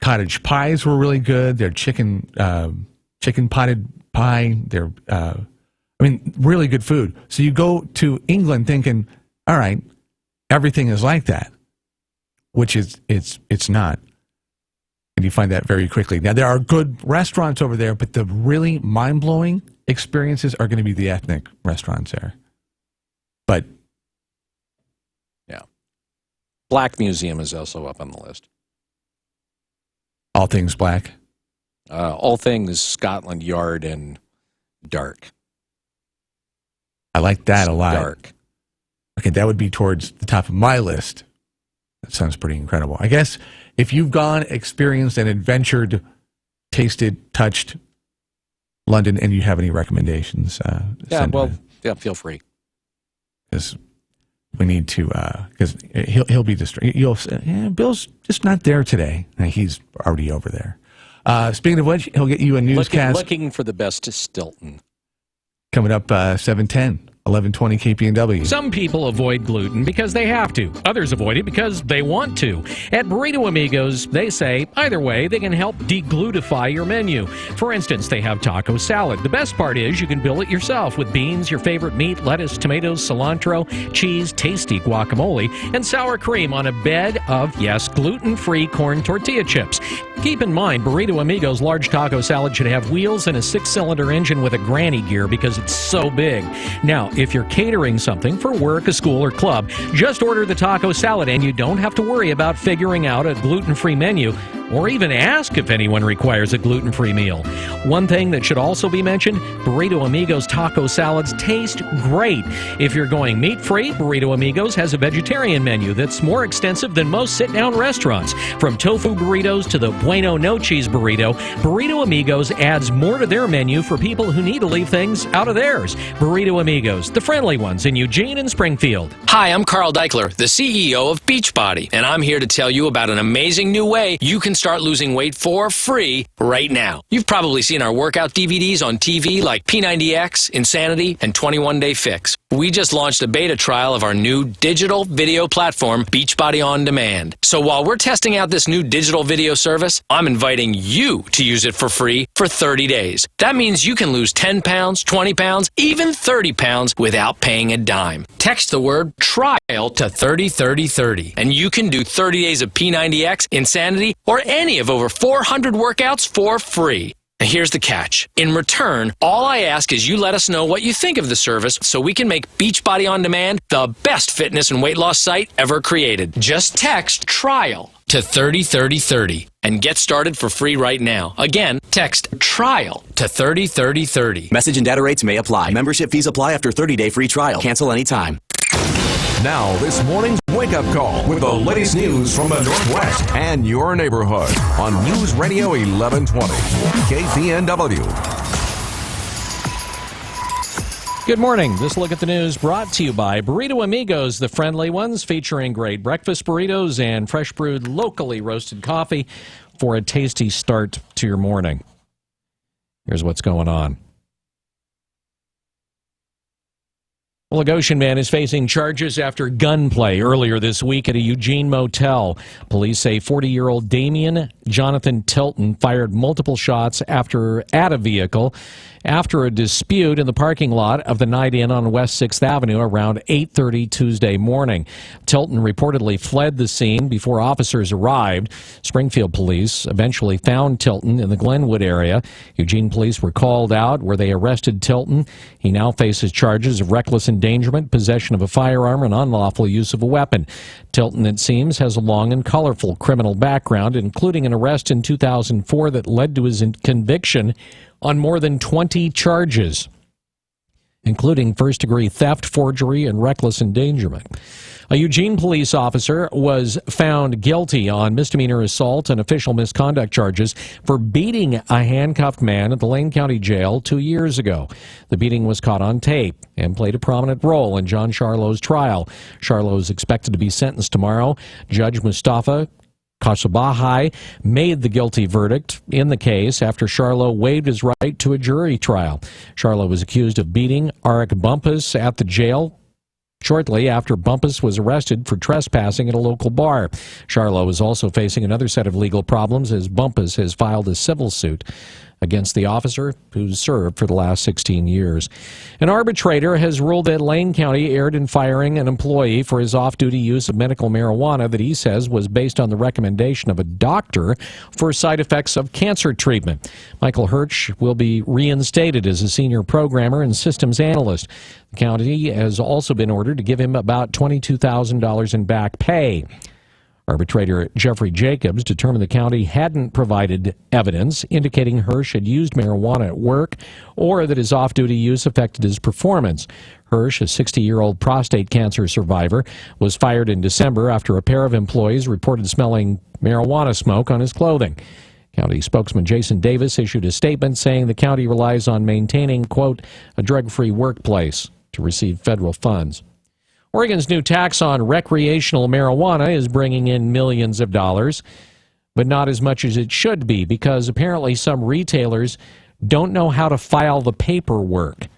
cottage pies were really good. Their chicken potted pie. Their, really good food. So you go to England thinking, all right, everything is like that. Which it's not. And you find that very quickly. Now, there are good restaurants over there, but the really mind-blowing experiences are going to be the ethnic restaurants there. But yeah, Black Museum is also up on the list. All things black? All things Scotland Yard and dark. I like that a lot. Dark. Okay, that would be towards the top of my list. That sounds pretty incredible. I guess if you've gone, experienced, and adventured, tasted, touched London, and you have any recommendations, feel free. Because we need to, because he'll be distracted. You'll say, Bill's just not there today. And he's already over there. Speaking of which, he'll get you a newscast. Looking for the best Stilton. Coming up 7:10. 1120 KPNW. Some people avoid gluten because they have to. Others avoid it because they want to. At Burrito Amigos, they say either way, they can help deglutify your menu. For instance, they have taco salad. The best part is you can build it yourself with beans, your favorite meat, lettuce, tomatoes, cilantro, cheese, tasty guacamole, and sour cream on a bed of, yes, gluten-free corn tortilla chips. Keep in mind, Burrito Amigos large taco salad should have wheels and a 6-cylinder engine with a granny gear because it's so big. Now, if you're catering something for work, a school, or club, just order the taco salad and you don't have to worry about figuring out a gluten-free menu. or even ask if anyone requires a gluten-free meal. One thing that should also be mentioned, Burrito Amigos taco salads taste great. If you're going meat-free, Burrito Amigos has a vegetarian menu that's more extensive than most sit-down restaurants. From tofu burritos to the bueno no cheese burrito, Burrito Amigos adds more to their menu for people who need to leave things out of theirs. Burrito Amigos, the friendly ones in Eugene and Springfield. Hi, I'm Carl Deichler, the CEO of Beachbody, and I'm here to tell you about an amazing new way you can start losing weight for free right now. You've probably seen our workout DVDs on TV like P90X, Insanity, and 21 Day Fix. We just launched a beta trial of our new digital video platform, Beachbody On Demand. So while we're testing out this new digital video service, I'm inviting you to use it for free for 30 days. That means you can lose 10 pounds, 20 pounds, even 30 pounds without paying a dime. Text the word TRIAL to 303030, and you can do 30 days of P90X, Insanity, or any of over 400 workouts for free. Now here's the catch. In return, all I ask is you let us know what you think of the service so we can make Beachbody On Demand the best fitness and weight loss site ever created. Just text TRIAL to 303030 and get started for free right now. Again, text TRIAL to 303030. Message and data rates may apply. Membership fees apply after 30-day free trial. Cancel anytime. Now, this morning's wake-up call with the latest news from the Northwest and your neighborhood on News Radio 1120, KPNW. Good morning. This look at the news brought to you by Burrito Amigos, the friendly ones, featuring great breakfast burritos and fresh brewed locally roasted coffee for a tasty start to your morning. Here's what's going on. Well, a Goshen man is facing charges after gunplay earlier this week at a Eugene motel. Police say 40-year-old Damian Jonathan Tilton fired multiple shots at a vehicle after a dispute in the parking lot of the Night Inn on West 6th Avenue around 8:30 Tuesday morning. Tilton reportedly fled the scene before officers arrived. Springfield police eventually found Tilton in the Glenwood area. Eugene police were called out where they arrested Tilton. He now faces charges of reckless endangerment, possession of a firearm, and unlawful use of a weapon. Tilton, it seems, has a long and colorful criminal background, including an arrest in 2004 that led to his conviction on more than 20 charges, including first-degree theft, forgery, and reckless endangerment. A Eugene police officer was found guilty on misdemeanor assault and official misconduct charges for beating a handcuffed man at the Lane County Jail 2 years ago. The beating was caught on tape and played a prominent role in John Charlot's trial. Charlot is expected to be sentenced tomorrow. Judge Mustafa Kasabahai made the guilty verdict in the case after Charlot waived his right to a jury trial. Charlot was accused of beating Arik Bumpus at the jail shortly after Bumpus was arrested for trespassing at a local bar. Charlot is also facing another set of legal problems as Bumpus has filed a civil suit against the officer who's served for the last 16 years. An arbitrator has ruled that Lane County erred in firing an employee for his off-duty use of medical marijuana that he says was based on the recommendation of a doctor for side effects of cancer treatment. Michael Hirsch will be reinstated as a senior programmer and systems analyst. The county has also been ordered to give him about $22,000 in back pay. Arbitrator Jeffrey Jacobs determined the county hadn't provided evidence indicating Hirsch had used marijuana at work or that his off-duty use affected his performance. Hirsch, a 60-year-old prostate cancer survivor, was fired in December after a pair of employees reported smelling marijuana smoke on his clothing. County spokesman Jason Davis issued a statement saying the county relies on maintaining, quote, a drug-free workplace to receive federal funds. Oregon's new tax on recreational marijuana is bringing in millions of dollars, but not as much as it should be because apparently some retailers don't know how to file the paperwork.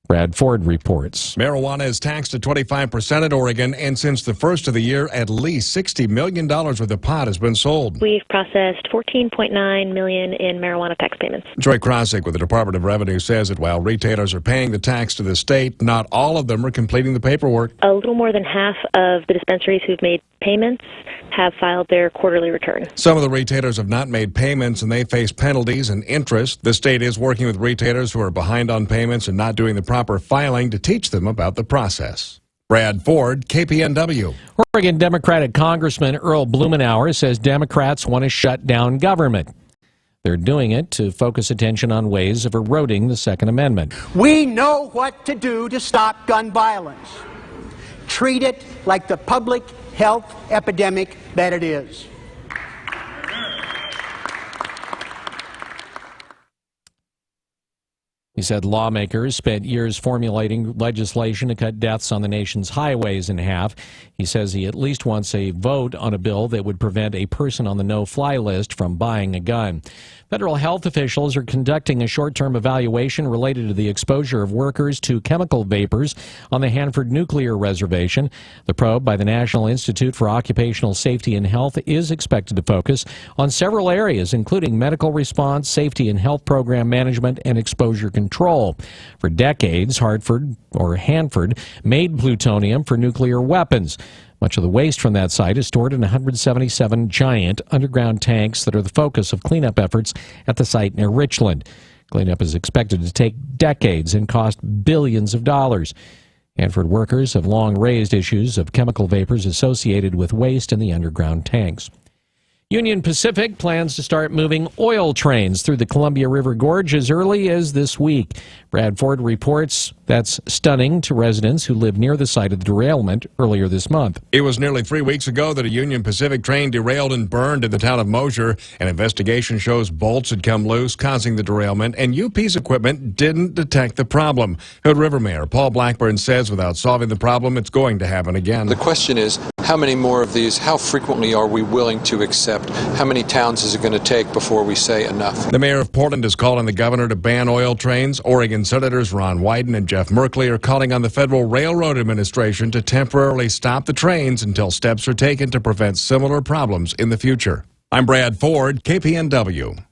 Brad Ford reports. Marijuana is taxed at 25% in Oregon, and since the first of the year, at least $60 million worth of pot has been sold. We've processed $14.9 million in marijuana tax payments. Troy Krosick with the Department of Revenue says that while retailers are paying the tax to the state, not all of them are completing the paperwork. A little more than half of the dispensaries who've made payments have filed their quarterly return. Some of the retailers have not made payments, and they face penalties and interest. The state is working with retailers who are behind on payments and not doing the proper filing to teach them about the process. Brad Ford, KPNW. Oregon Democratic Congressman Earl Blumenauer says Democrats want to shut down government. They're doing it to focus attention on ways of eroding the Second Amendment. We know what to do to stop gun violence. Treat it like the public health epidemic that it is. He said lawmakers spent years formulating legislation to cut deaths on the nation's highways in half. He says he at least wants a vote on a bill that would prevent a person on the no-fly list from buying a gun. Federal health officials are conducting a short-term evaluation related to the exposure of workers to chemical vapors on the Hanford Nuclear Reservation. The probe by the National Institute for Occupational Safety and Health is expected to focus on several areas, including medical response, safety and health program management, and exposure control. For decades, Hanford made plutonium for nuclear weapons. Much of the waste from that site is stored in 177 giant underground tanks that are the focus of cleanup efforts at the site near Richland. Cleanup is expected to take decades and cost billions of dollars. Hanford workers have long raised issues of chemical vapors associated with waste in the underground tanks. Union Pacific plans to start moving oil trains through the Columbia River Gorge as early as this week. Brad Ford reports that's stunning to residents who live near the site of the derailment earlier this month. It was nearly 3 weeks ago that a Union Pacific train derailed and burned in the town of Mosier. An investigation shows bolts had come loose, causing the derailment, and UP's equipment didn't detect the problem. Hood River Mayor Paul Blackburn says without solving the problem, it's going to happen again. The question is, how many more of these, how frequently are we willing to accept? How many towns is it going to take before we say enough? The mayor of Portland is calling the governor to ban oil trains. Oregon Senators Ron Wyden and Jeff Merkley are calling on the Federal Railroad Administration to temporarily stop the trains until steps are taken to prevent similar problems in the future. I'm Brad Ford, KPNW.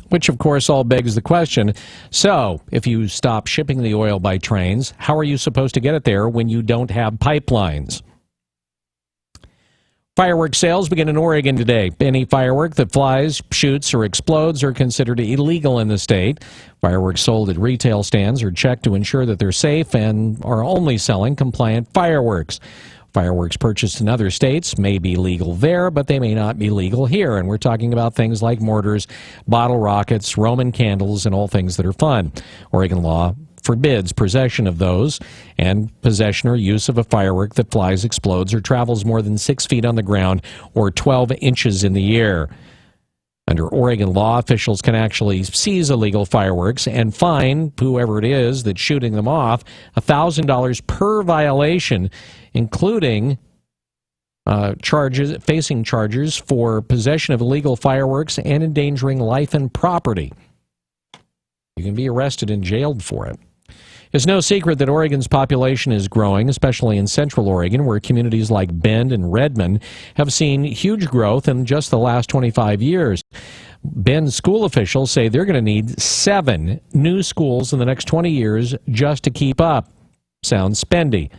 Which, of course, all begs the question, so if you stop shipping the oil by trains, how are you supposed to get it there when you don't have pipelines? Fireworks sales begin in Oregon today. Any firework that flies, shoots, or explodes are considered illegal in the state. Fireworks sold at retail stands are checked to ensure that they're safe and are only selling compliant fireworks. Fireworks purchased in other states may be legal there, but they may not be legal here. And we're talking about things like mortars, bottle rockets, Roman candles, and all things that are fun. Oregon law forbids possession of those, and possession or use of a firework that flies, explodes, or travels more than 6 feet on the ground or 12 inches in the air. Under Oregon law, officials can actually seize illegal fireworks and fine whoever it is that's shooting them off $1,000 per violation, including facing charges for possession of illegal fireworks and endangering life and property. You can be arrested and jailed for it. It's no secret that Oregon's population is growing, especially in Central Oregon, where communities like Bend and Redmond have seen huge growth in just the last 25 years. Bend school officials say they're going to need 7 new schools in the next 20 years just to keep up. Sounds spendy.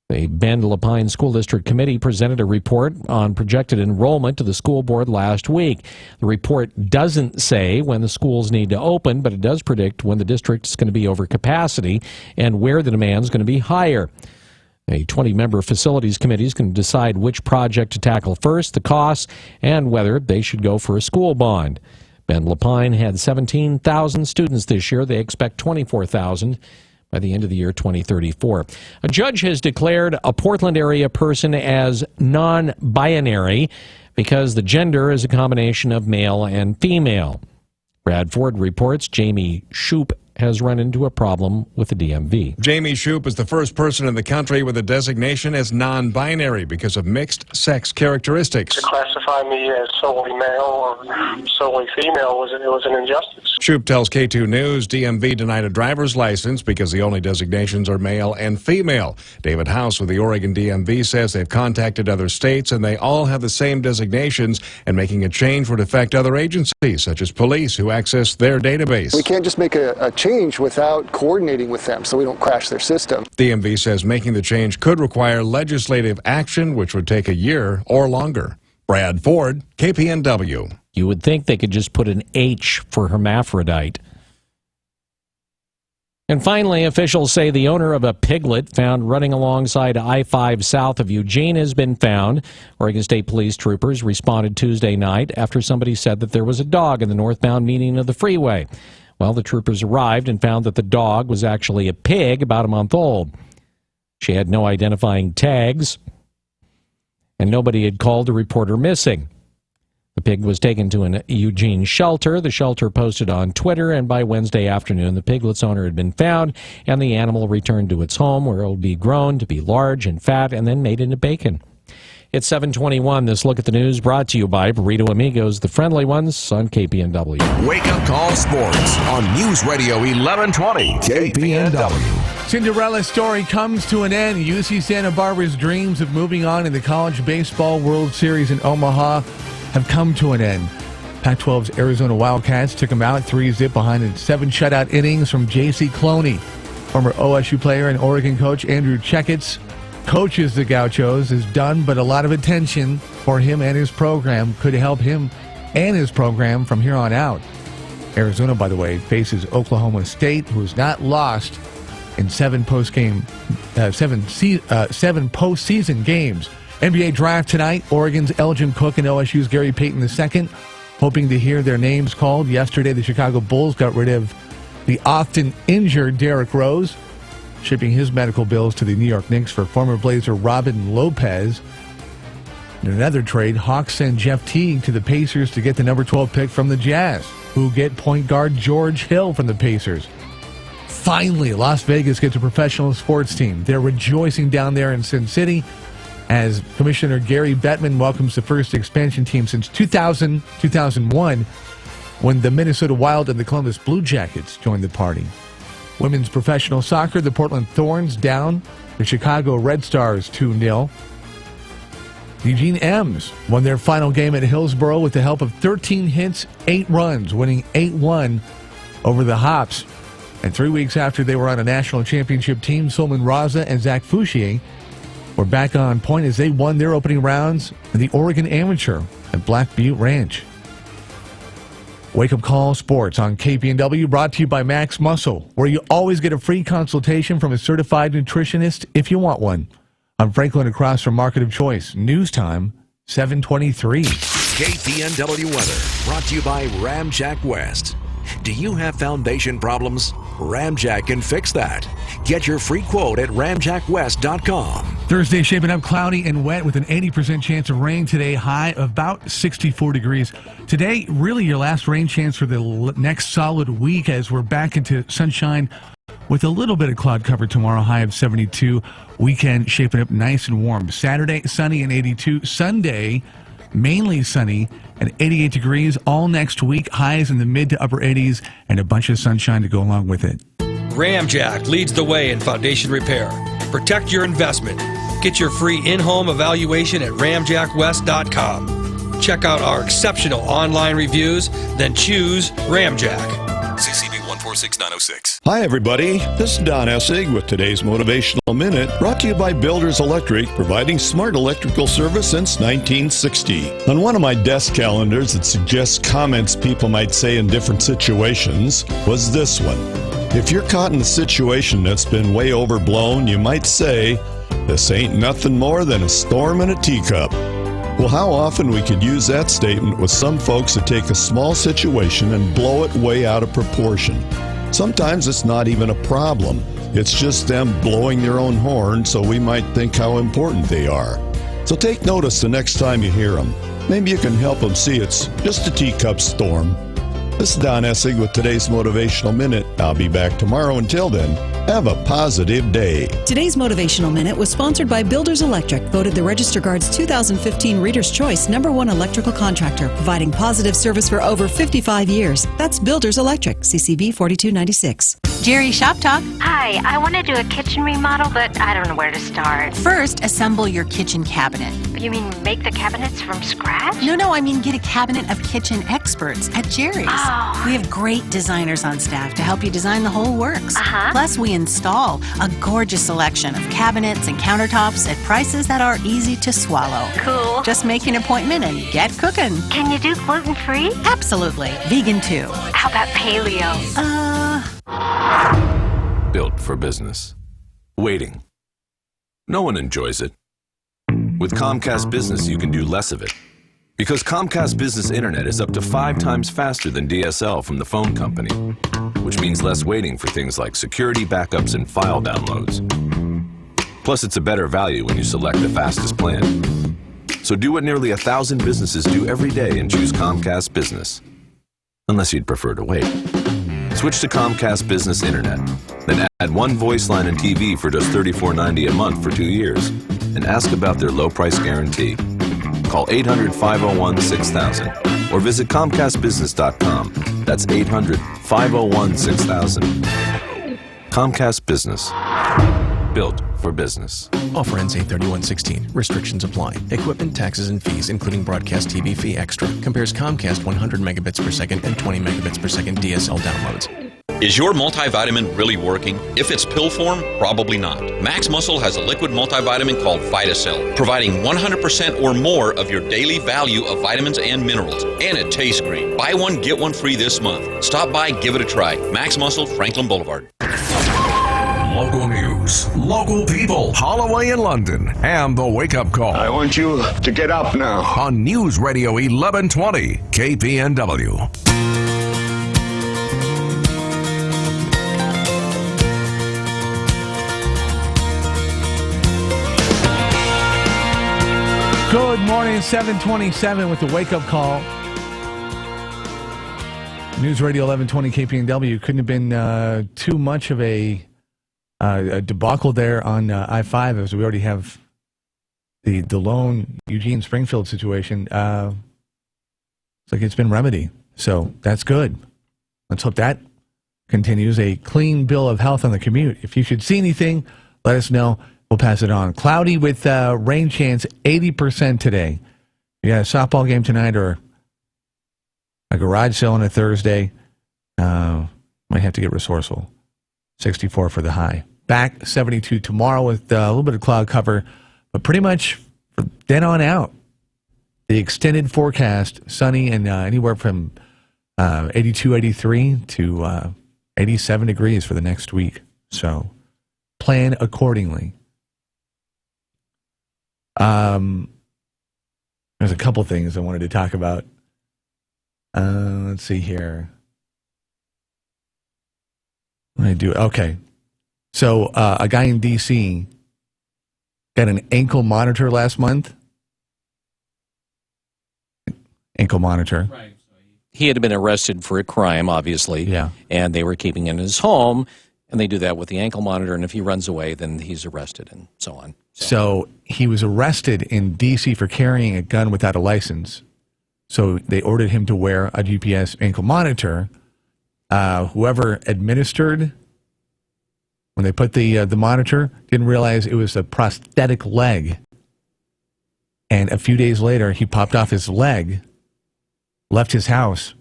The Bend Lapine School District Committee presented a report on projected enrollment to the school board last week. The report doesn't say when the schools need to open, but it does predict when the district is going to be over capacity and where the demand is going to be higher. A 20-member facilities committee is going to decide which project to tackle first, the costs, and whether they should go for a school bond. Bend Lapine had 17,000 students this year. They expect 24,000 by the end of the year 2034. A judge has declared a Portland area person as non-binary because the gender is a combination of male and female. Brad Ford reports Jamie Shoup has run into a problem with the DMV. Jamie Shoup is the first person in the country with a designation as non-binary because of mixed-sex characteristics. To classify me as solely male or solely female was an injustice. Shoup tells K2 News DMV denied a driver's license because the only designations are male and female. David House with the Oregon DMV says they've contacted other states and they all have the same designations, and making a change would affect other agencies, such as police, who access their database. We can't just make a change without coordinating with them so we don't crash their system. DMV says making the change could require legislative action, which would take a year or longer. Brad Ford, KPNW. You would think they could just put an H for hermaphrodite. And finally, officials say the owner of a piglet found running alongside I-5 south of Eugene has been found. Oregon State Police troopers responded Tuesday night after somebody said that there was a dog in the northbound median of the freeway. Well, the troopers arrived and found that the dog was actually a pig about a month old. She had no identifying tags, and nobody had called to report her missing. The pig was taken to an Eugene shelter. The shelter posted on Twitter, and by Wednesday afternoon, the piglet's owner had been found, and the animal returned to its home, where it will be grown to be large and fat and then made into bacon. It's 7:21. This Look at the News brought to you by Burrito Amigos, the friendly ones, on KPNW. Wake Up Call Sports on News Radio 1120 KPNW. Cinderella's story comes to an end. UC Santa Barbara's dreams of moving on in the College Baseball World Series in Omaha have come to an end. Pac-12's Arizona Wildcats took them out 3-0 behind 7 shutout innings from J.C. Cloney. Former OSU player and Oregon coach Andrew Checketts coaches the Gauchos is done, but a lot of attention for him and his program could help him and his program from here on out. Arizona, by the way, faces Oklahoma State, who has not lost in 7 postseason games. NBA draft tonight. Oregon's Elgin Cook and OSU's Gary Payton II hoping to hear their names called. Yesterday, the Chicago Bulls got rid of the often injured Derrick Rose, shipping his medical bills to the New York Knicks for former Blazer Robin Lopez. In another trade, Hawks send Jeff Teague to the Pacers to get the number 12 pick from the Jazz, who get point guard George Hill from the Pacers. Finally, Las Vegas gets a professional sports team. They're rejoicing down there in Sin City as Commissioner Gary Bettman welcomes the first expansion team since 2001, when the Minnesota Wild and the Columbus Blue Jackets joined the party. Women's professional soccer, the Portland Thorns down the Chicago Red Stars 2-0. Eugene M's won their final game at Hillsborough with the help of 13 hits, 8 runs, winning 8-1 over the Hops. And 3 weeks after they were on a national championship team, Solomon Raza and Zach Fouchier were back on point as they won their opening rounds in the Oregon Amateur at Black Butte Ranch. Wake Up Call Sports on KPNW, brought to you by Max Muscle, where you always get a free consultation from a certified nutritionist if you want one. I'm Franklin, across from Market of Choice. News time, 7:23. KPNW weather brought to you by Ramjack West. Do you have foundation problems? Ramjack can fix that. Get your free quote at ramjackwest.com. Thursday shaping up cloudy and wet with an 80% chance of rain today, high about 64 degrees. Today, really your last rain chance for the next solid week as we're back into sunshine with a little bit of cloud cover tomorrow, high of 72. Weekend shaping up nice and warm. Saturday, sunny and 82. Sunday, mainly sunny and 88 degrees. All next week, highs in the mid to upper 80s and a bunch of sunshine to go along with it. Ramjack leads the way in foundation repair. Protect your investment. Get your free in-home evaluation at ramjackwest.com. Check out our exceptional online reviews, then choose Ramjack. CCB 146906. Hi, everybody. This is Don Essig with today's Motivational Minute, brought to you by Builders Electric, providing smart electrical service since 1960. On one of my desk calendars that suggests comments people might say in different situations was this one. If you're caught in a situation that's been way overblown, you might say, "This ain't nothing more than a storm in a teacup." Well, how often we could use that statement with some folks that take a small situation and blow it way out of proportion. Sometimes it's not even a problem. It's just them blowing their own horn, so we might think how important they are. So take notice the next time you hear them. Maybe you can help them see it's just a teacup storm. This is Don Essig with today's Motivational Minute. I'll be back tomorrow. Until then, have a positive day. Today's Motivational Minute was sponsored by Builders Electric, voted the Register Guard's 2015 Reader's Choice #1 electrical contractor, providing positive service for over 55 years. That's Builders Electric, CCB 4296. Jerry, Shop Talk. Hi, I want to do a kitchen remodel, but I don't know where to start. First, assemble your kitchen cabinet. You mean make the cabinets from scratch? No, I mean get a cabinet of kitchen experts at Jerry's. Oh. We have great designers on staff to help you design the whole works. Uh-huh. Plus, we install a gorgeous selection of cabinets and countertops at prices that are easy to swallow. Cool. Just make an appointment and get cooking. Can you do gluten-free? Absolutely. Vegan too. How about paleo? built for business. Waiting. No one enjoys it. With Comcast Business, you can do less of it. Because Comcast Business Internet is up to 5 times faster than DSL from the phone company, which means less waiting for things like security backups and file downloads. Plus, it's a better value when you select the fastest plan. So do what nearly 1,000 businesses do every day and choose Comcast Business. Unless you'd prefer to wait. Switch to Comcast Business Internet. Then add 1 voice line and TV for just $34.90 a month for 2 years. And ask about their low price guarantee. Call 800-501-6000 or visit ComcastBusiness.com. That's 800-501-6000. Comcast Business. Built for business. Offer ends 8/31/16. Restrictions apply. Equipment, taxes, and fees, including broadcast TV fee extra. Compares Comcast 100 megabits per second and 20 megabits per second DSL downloads. Is your multivitamin really working? If it's pill form, probably not. Max Muscle has a liquid multivitamin called VitaCell, providing 100% or more of your daily value of vitamins and minerals. And it tastes great. Buy one, get one free this month. Stop by, give it a try. Max Muscle, Franklin Boulevard. Local news, local people, Holloway in London, and the Wake Up Call. I want you to get up now. On News Radio 1120, KPNW. Good morning, 727 with the wake-up call. News Radio 1120 KPNW. Couldn't have been too much of a debacle there on I-5, as we already have the lone Eugene Springfield situation. It's like it's been remedied, so that's good. Let's hope that continues. A clean bill of health on the commute. If you should see anything, let us know. We'll pass it on. Cloudy with rain chance, 80% today. You got a softball game tonight or a garage sale on a Thursday. Might have to get resourceful. 64 for the high. Back 72 tomorrow with a little bit of cloud cover, but pretty much from then on out, the extended forecast, sunny and anywhere from 82, 83 to 87 degrees for the next week. So plan accordingly. There's a couple things I wanted to talk about. Let's see here. What did I do? Okay. So a guy in D.C. got an ankle monitor last month. Ankle monitor. Right. He had been arrested for a crime, obviously. Yeah. And they were keeping him in his home. And they do that with the ankle monitor. And if he runs away, then he's arrested and so on. So he was arrested in D.C. for carrying a gun without a license. So they ordered him to wear a GPS ankle monitor. Whoever administered, when they put the monitor, didn't realize it was a prosthetic leg. And a few days later, he popped off his leg, left his house,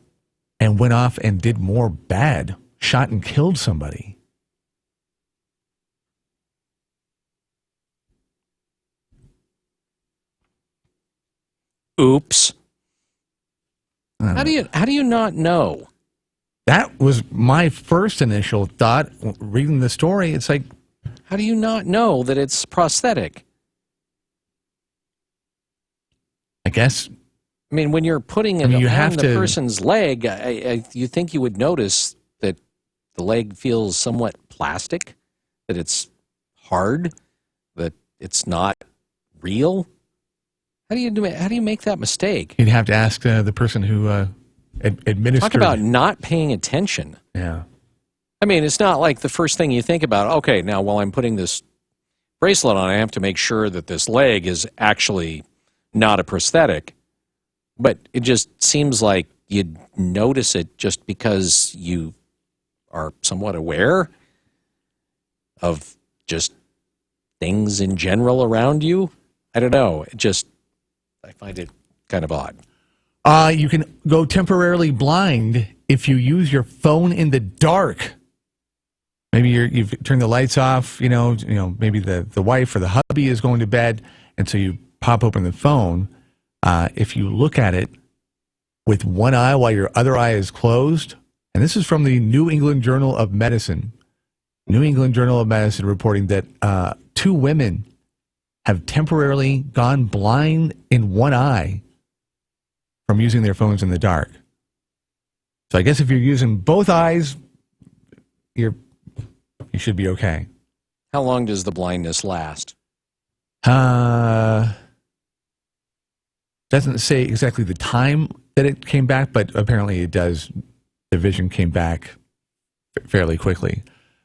and went off and did more bad, shot and killed somebody. Oops. How do you not know? That was my first initial thought reading the story. It's like, how do you not know that it's prosthetic? I guess. I mean, when you're putting it on the person's leg, you think you would notice that the leg feels somewhat plastic, that it's hard, that it's not real. How do you make that mistake? You'd have to ask the person who administered. Talk about not paying attention. Yeah. I mean, it's not like the first thing you think about, okay, now while I'm putting this bracelet on, I have to make sure that this leg is actually not a prosthetic. But it just seems like you'd notice it just because you are somewhat aware of just things in general around you. I don't know. I find it kind of odd. You can go temporarily blind if you use your phone in the dark. Maybe you've turned the lights off, maybe the wife or the hubby is going to bed, and so you pop open the phone. If you look at it with one eye while your other eye is closed, and this is from the New England Journal of Medicine, New England Journal of Medicine reporting that 2 women have temporarily gone blind in one eye from using their phones in the dark. So I guess if you're using both eyes, you should be okay. How long does the blindness last? Doesn't say exactly the time that it came back, but apparently it does. The vision came back fairly quickly.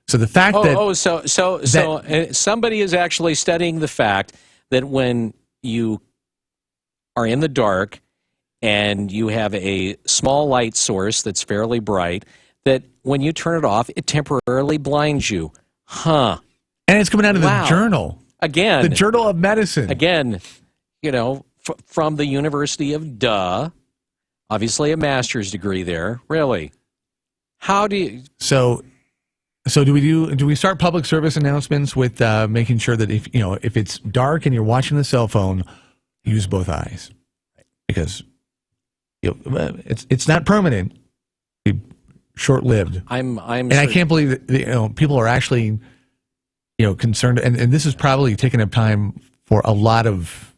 So the fact that somebody is actually studying the fact that when you are in the dark and you have a small light source that's fairly bright, that when you turn it off, it temporarily blinds you. Huh. And it's coming out of the journal. Again. The Journal of Medicine. Again, from the University of Duh. Obviously a master's degree there. Really. How do you... So do we start public service announcements with making sure that if it's dark and you're watching the cell phone, use both eyes, because it's not permanent, short-lived. I can't believe that people are actually concerned, and this is probably taking up time for a lot of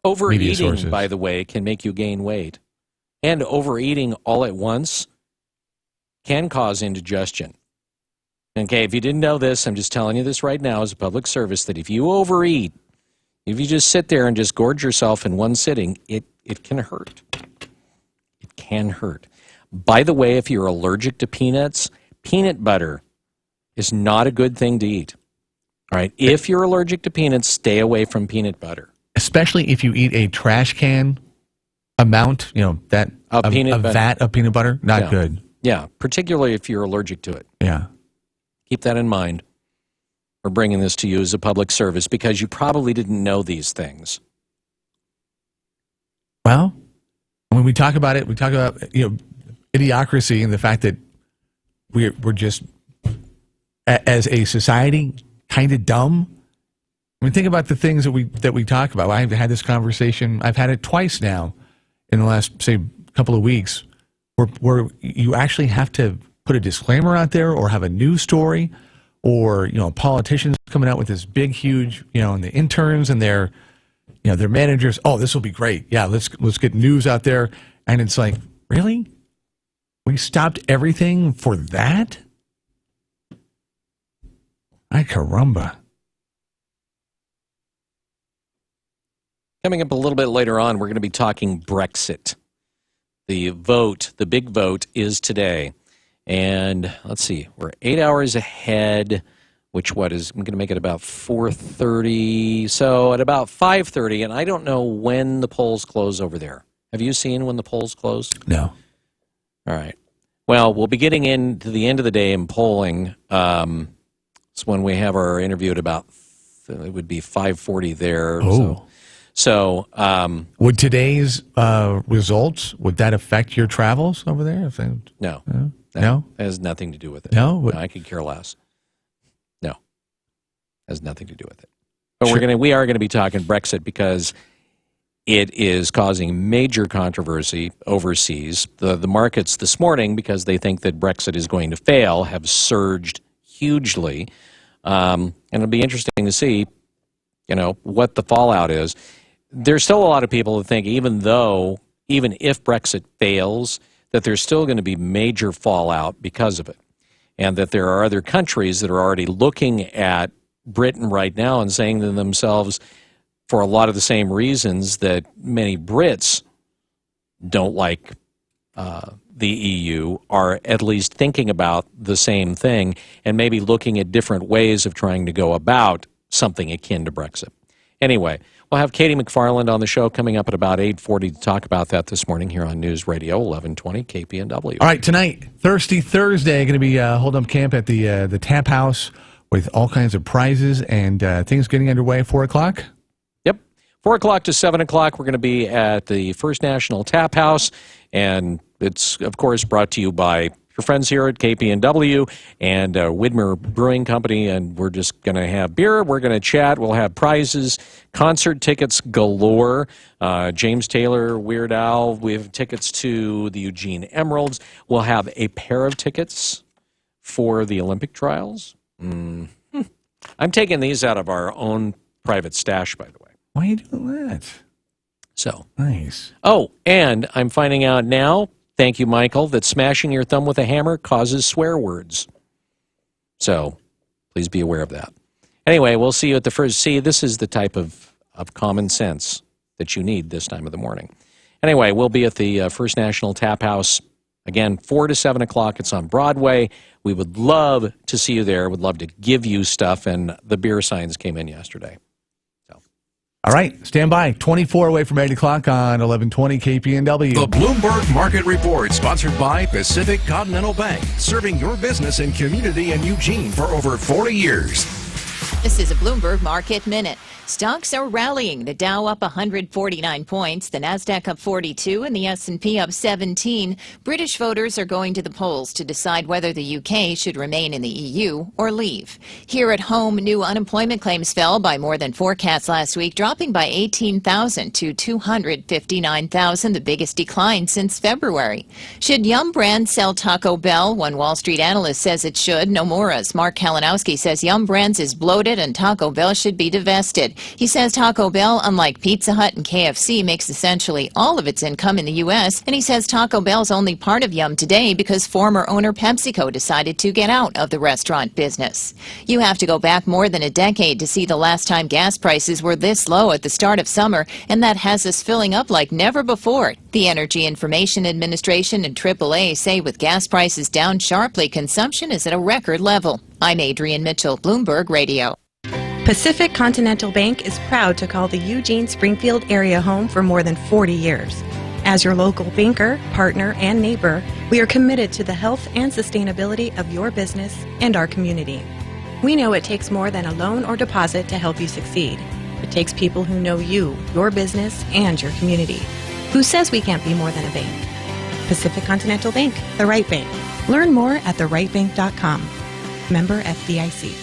media sources. Overeating, by the way, can make you gain weight, and overeating all at once can cause indigestion. Okay, if you didn't know this, I'm just telling you this right now as a public service, that if you overeat, if you just sit there and just gorge yourself in one sitting, it can hurt. It can hurt. By the way, if you're allergic to peanuts, peanut butter is not a good thing to eat. All right, if you're allergic to peanuts, stay away from peanut butter. Especially if you eat a trash can amount, that a vat of peanut butter, not good. Yeah, particularly if you're allergic to it. Yeah. Keep that in mind. We're bringing this to you as a public service because you probably didn't know these things. Well, when we talk about it, we talk about idiocracy and the fact that we're just, as a society, kind of dumb. I mean, think about the things that we talk about. I've had this conversation. I've had it twice now in the last, say, couple of weeks, where you actually have to put a disclaimer out there or have a news story, or politicians coming out with this big, huge, and the interns and their managers. Oh, this will be great. Yeah, let's get news out there. And it's like, really? We stopped everything for that? Ay caramba. Coming up a little bit later on, we're going to be talking Brexit. The big vote is today. And let's see, we're 8 hours ahead, which is I'm going to make it about 4:30. So at about 5:30, and I don't know when the polls close over there. Have you seen when the polls close? No. All right. Well, we'll be getting into the end of the day in polling. It's when we have our interview at about, it would be 5:40 there. Oh. So would today's results, would that affect your travels over there? No. No? That has nothing to do with it. No? I could care less. No. Has nothing to do with it. But we are going to be talking Brexit because it is causing major controversy overseas. The markets this morning, because they think that Brexit is going to fail, have surged hugely. And it'll be interesting to see, what the fallout is. There's still a lot of people that think even if Brexit fails, that there's still going to be major fallout because of it, and that there are other countries that are already looking at Britain right now and saying to themselves, for a lot of the same reasons that many Brits don't like the EU, are at least thinking about the same thing and maybe looking at different ways of trying to go about something akin to Brexit. Anyway, we'll have Katie McFarland on the show coming up at about 8:40 to talk about that this morning here on News Radio 1120 KPNW. All right, tonight, Thirsty Thursday, going to be hold up camp at the Tap House with all kinds of prizes and things getting underway at 4 o'clock. Yep, 4 o'clock to 7 o'clock. We're going to be at the First National Tap House, and it's, of course, brought to you by your friends here at KPNW and Widmer Brewing Company, and we're just going to have beer, we're going to chat, we'll have prizes, concert tickets galore, James Taylor, Weird Al, we have tickets to the Eugene Emeralds, we'll have a pair of tickets for the Olympic trials. I'm taking these out of our own private stash, by the way. Why are you doing that? So nice. Oh, and I'm finding out now, thank you, Michael, that smashing your thumb with a hammer causes swear words. So please be aware of that. Anyway, we'll see you at the first. See, this is the type of common sense that you need this time of the morning. Anyway, we'll be at the First National Tap House, again, 4 to 7 o'clock. It's on Broadway. We would love to see you there. Would love to give you stuff, and the beer signs came in yesterday. All right, stand by. 24 away from 8 o'clock on 1120 KPNW. The Bloomberg Market Report, sponsored by Pacific Continental Bank, serving your business and community in Eugene for over 40 years. This is a Bloomberg Market Minute. Stocks are rallying. The Dow up 149 points, the Nasdaq up 42, and the S&P up 17. British voters are going to the polls to decide whether the UK should remain in the EU or leave. Here at home, new unemployment claims fell by more than forecast last week, dropping by 18,000 to 259,000, the biggest decline since February. Should Yum Brands sell Taco Bell? One Wall Street analyst says it should. Nomura's Mark Kalinowski says Yum Brands is bloated and Taco Bell should be divested. He says Taco Bell, unlike Pizza Hut and KFC, makes essentially all of its income in the U.S., and he says Taco Bell's only part of Yum today because former owner PepsiCo decided to get out of the restaurant business. You have to go back more than a decade to see the last time gas prices were this low at the start of summer, and that has us filling up like never before. The Energy Information Administration and AAA say with gas prices down sharply, consumption is at a record level. I'm Adrienne Mitchell, Bloomberg Radio. Pacific Continental Bank is proud to call the Eugene-Springfield area home for more than 40 years. As your local banker, partner, and neighbor, we are committed to the health and sustainability of your business and our community. We know it takes more than a loan or deposit to help you succeed. It takes people who know you, your business, and your community. Who says we can't be more than a bank? Pacific Continental Bank, the right bank. Learn more at therightbank.com. Member FDIC.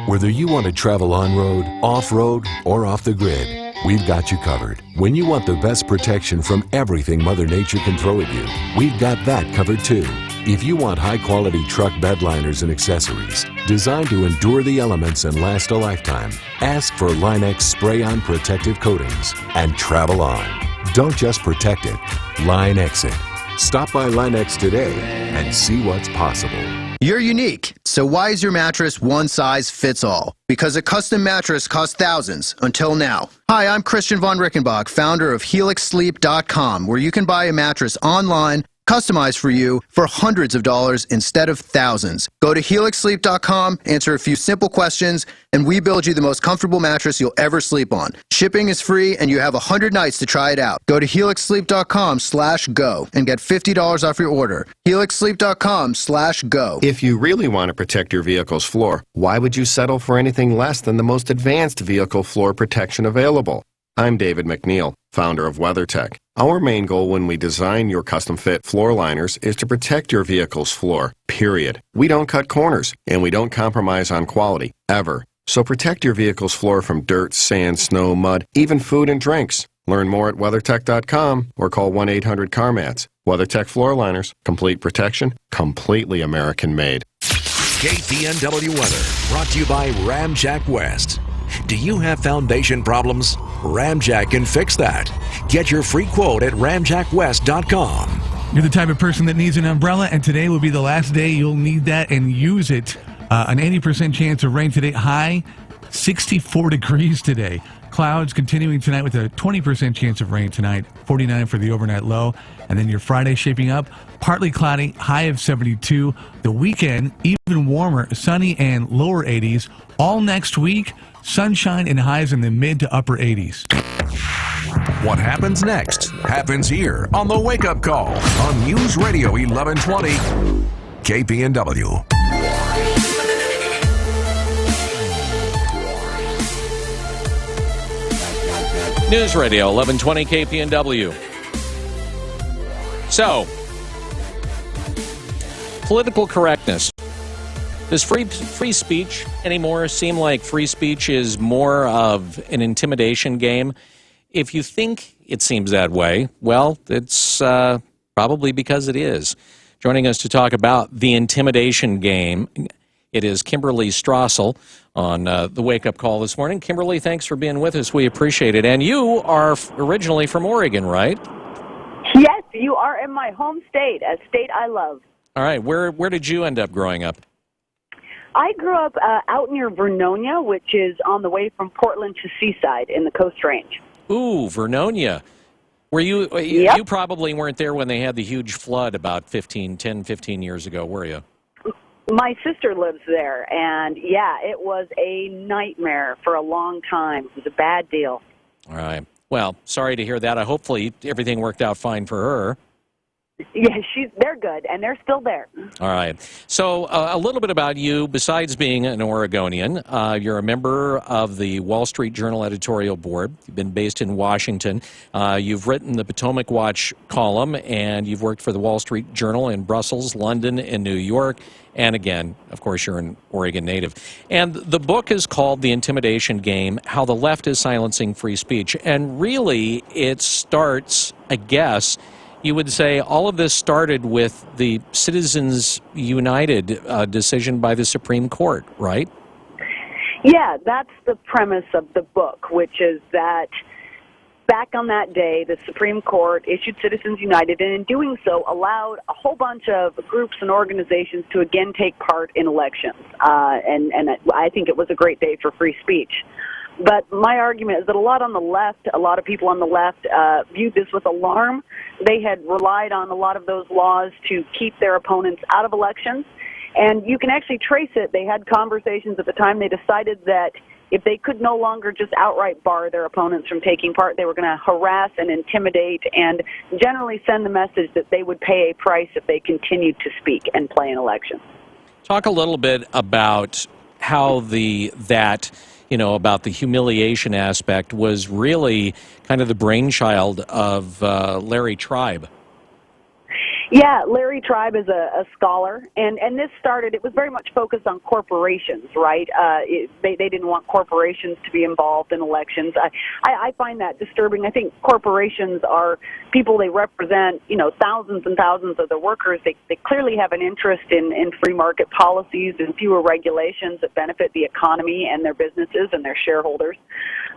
Whether you want to travel on-road, off-road, or off the grid, we've got you covered. When you want the best protection from everything Mother Nature can throw at you, we've got that covered too. If you want high-quality truck bed liners and accessories designed to endure the elements and last a lifetime, ask for Line-X spray-on protective coatings and travel on. Don't just protect it, Line-X it. Stop by Line-X today and see what's possible. You're unique, so why is your mattress one size fits all? Because a custom mattress costs thousands, until now. Hi, I'm Christian von Rickenbach, founder of HelixSleep.com, where you can buy a mattress online, customized for you, for hundreds of dollars instead of thousands. Go to HelixSleep.com, answer a few simple questions, and we build you the most comfortable mattress you'll ever sleep on. Shipping is free, and you have 100 nights to try it out. Go to HelixSleep.com/go and get $50 off your order. HelixSleep.com/go. If you really want to protect your vehicle's floor, why would you settle for anything less than the most advanced vehicle floor protection available? I'm David McNeil, founder of WeatherTech. Our main goal when we design your custom-fit floor liners is to protect your vehicle's floor, period. We don't cut corners, and we don't compromise on quality, ever. So protect your vehicle's floor from dirt, sand, snow, mud, even food and drinks. Learn more at WeatherTech.com or call 1-800-CarMats. WeatherTech Floor Liners, complete protection, completely American-made. KPNW Weather, brought to you by Ramjack West. Do you have foundation problems? Ramjack can fix that. Get your free quote at ramjackwest.com. You're the type of person that needs an umbrella, and today will be the last day you'll need that and use it. An 80% chance of rain today, high 64 degrees today. Clouds continuing tonight with a 20% chance of rain tonight, 49 for the overnight low. And then your Friday shaping up, partly cloudy, high of 72. The weekend, even warmer, sunny and lower 80s. All next week, sunshine and highs in the mid to upper 80s. What happens next happens here on the Wake Up Call on News Radio 1120 KPNW. News Radio 1120 KPNW. So, political correctness. Does free speech anymore seem like free speech is more of an intimidation game? If you think it seems that way, well, it's probably because it is. Joining us to talk about the intimidation game, it is Kimberly Strassel on the Wake Up Call this morning. Kimberly, thanks for being with us. We appreciate it. And you are originally from Oregon, right? Yes, you are in my home state, a state I love. All right. Where did you end up growing up? I grew up out near Vernonia, which is on the way from Portland to Seaside in the Coast Range. Ooh, Vernonia. Were you? Yep. You probably weren't there when they had the huge flood about 10, 15 years ago, were you? My sister lives there, and yeah, it was a nightmare for a long time. It was a bad deal. All right. Well, sorry to hear that. Hopefully everything worked out fine for her. Yeah, they're good, and they're still there. All right. So a little bit about you. Besides being an Oregonian, you're a member of the Wall Street Journal editorial board. You've been based in Washington. You've written the Potomac Watch column, and you've worked for the Wall Street Journal in Brussels, London, and New York. And again, of course, you're an Oregon native. And the book is called The Intimidation Game, How the Left is Silencing Free Speech. And really, it starts, I guess, you would say all of this started with the Citizens United decision by the Supreme Court, right? Yeah, that's the premise of the book, which is that back on that day, the Supreme Court issued Citizens United, and in doing so allowed a whole bunch of groups and organizations to again take part in elections. And I think it was a great day for free speech. But my argument is that a lot of people on the left viewed this with alarm. They had relied on a lot of those laws to keep their opponents out of elections. And you can actually trace it. They had conversations at the time. They decided that if they could no longer just outright bar their opponents from taking part, they were going to harass and intimidate and generally send the message that they would pay a price if they continued to speak and play an election. Talk a little bit about how about the humiliation aspect was really kind of the brainchild of Larry Tribe. Yeah, Larry Tribe is a scholar, and this started, it was very much focused on corporations, right? They didn't want corporations to be involved in elections. I find that disturbing. I think corporations are people, they represent, thousands and thousands of their workers. They clearly have an interest in free market policies and fewer regulations that benefit the economy and their businesses and their shareholders.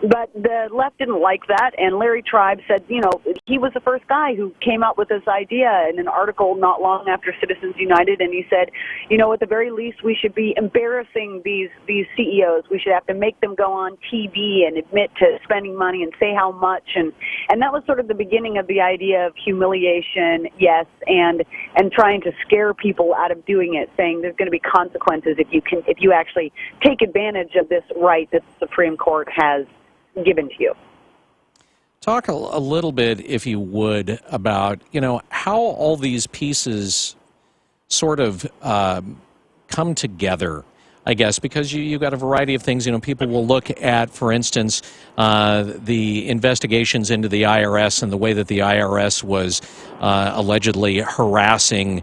But the left didn't like that, and Larry Tribe said, he was the first guy who came up with this idea in an article not long after Citizens United, and he said, at the very least, we should be embarrassing these CEOs. We should have to make them go on TV and admit to spending money and say how much, and that was sort of the beginning of the idea of humiliation, yes, and trying to scare people out of doing it, saying there's going to be consequences if you actually take advantage of this right that the Supreme Court has given to you. Talk a little bit, if you would, about, how all these pieces sort of come together, I guess, because you got a variety of things. People will look at, for instance, the investigations into the IRS and the way that the IRS was allegedly harassing,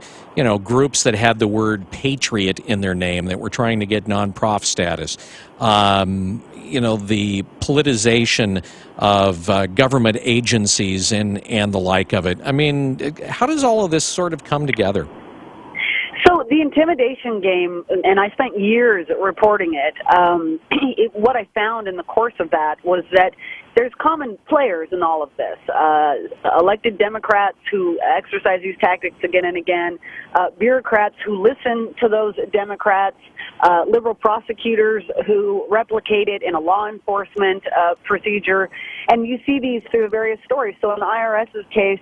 groups that had the word patriot in their name that were trying to get non-prof status. The politicization of government agencies and the like of it. I mean, how does all of this sort of come together? So the intimidation game, and I spent years reporting it, what I found in the course of that was that there's common players in all of this. Elected Democrats who exercise these tactics again and again, bureaucrats who listen to those Democrats, liberal prosecutors who replicate it in a law enforcement procedure. And you see these through various stories. So in the IRS's case,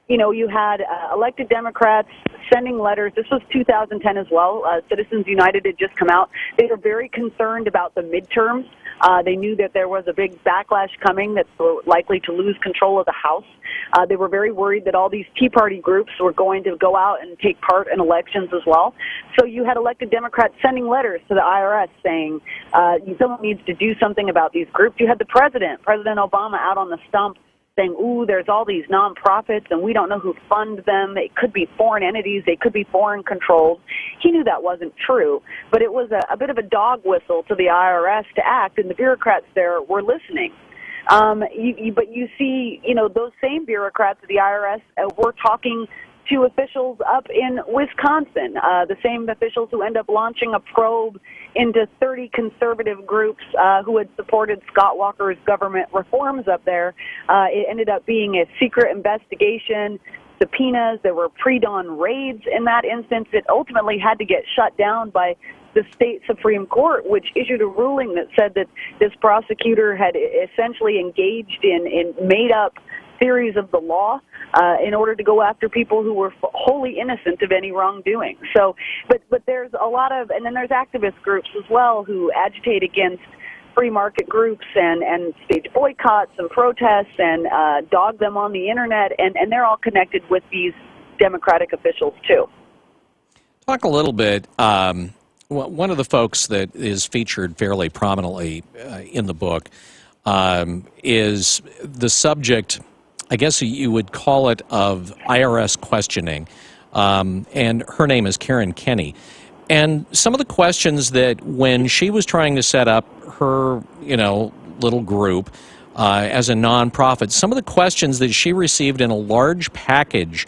you had elected Democrats sending letters. This was 2010 as well. Citizens United had just come out. They were very concerned about the midterms. They knew that there was a big backlash coming, that they were likely to lose control of the House. They were very worried that all these Tea Party groups were going to go out and take part in elections as well. So you had elected Democrats sending letters to the IRS saying, someone needs to do something about these groups. You had the President Obama, out on the stump saying, there's all these nonprofits and we don't know who fund them. They could be foreign entities. They could be foreign controlled. He knew that wasn't true, but it was a bit of a dog whistle to the IRS to act, and the bureaucrats there were listening. But you see, those same bureaucrats at the IRS were talking to officials up in Wisconsin, the same officials who end up launching a probe into 30 conservative groups who had supported Scott Walker's government reforms up there. It ended up being a secret investigation, subpoenas. There were pre-dawn raids in that instance. It ultimately had to get shut down by the state Supreme Court, which issued a ruling that said that this prosecutor had essentially engaged in made-up theories of the law in order to go after people who were wholly innocent of any wrongdoing. So, but there's a lot of, and then there's activist groups as well who agitate against free market groups and stage boycotts and protests and dog them on the internet, and they're all connected with these Democratic officials too. Talk a little bit. One of the folks that is featured fairly prominently in the book is the subject, I guess you would call it, of IRS questioning, and her name is Karen Kenney. And some of the questions that when she was trying to set up her, little group as a nonprofit, some of the questions that she received in a large package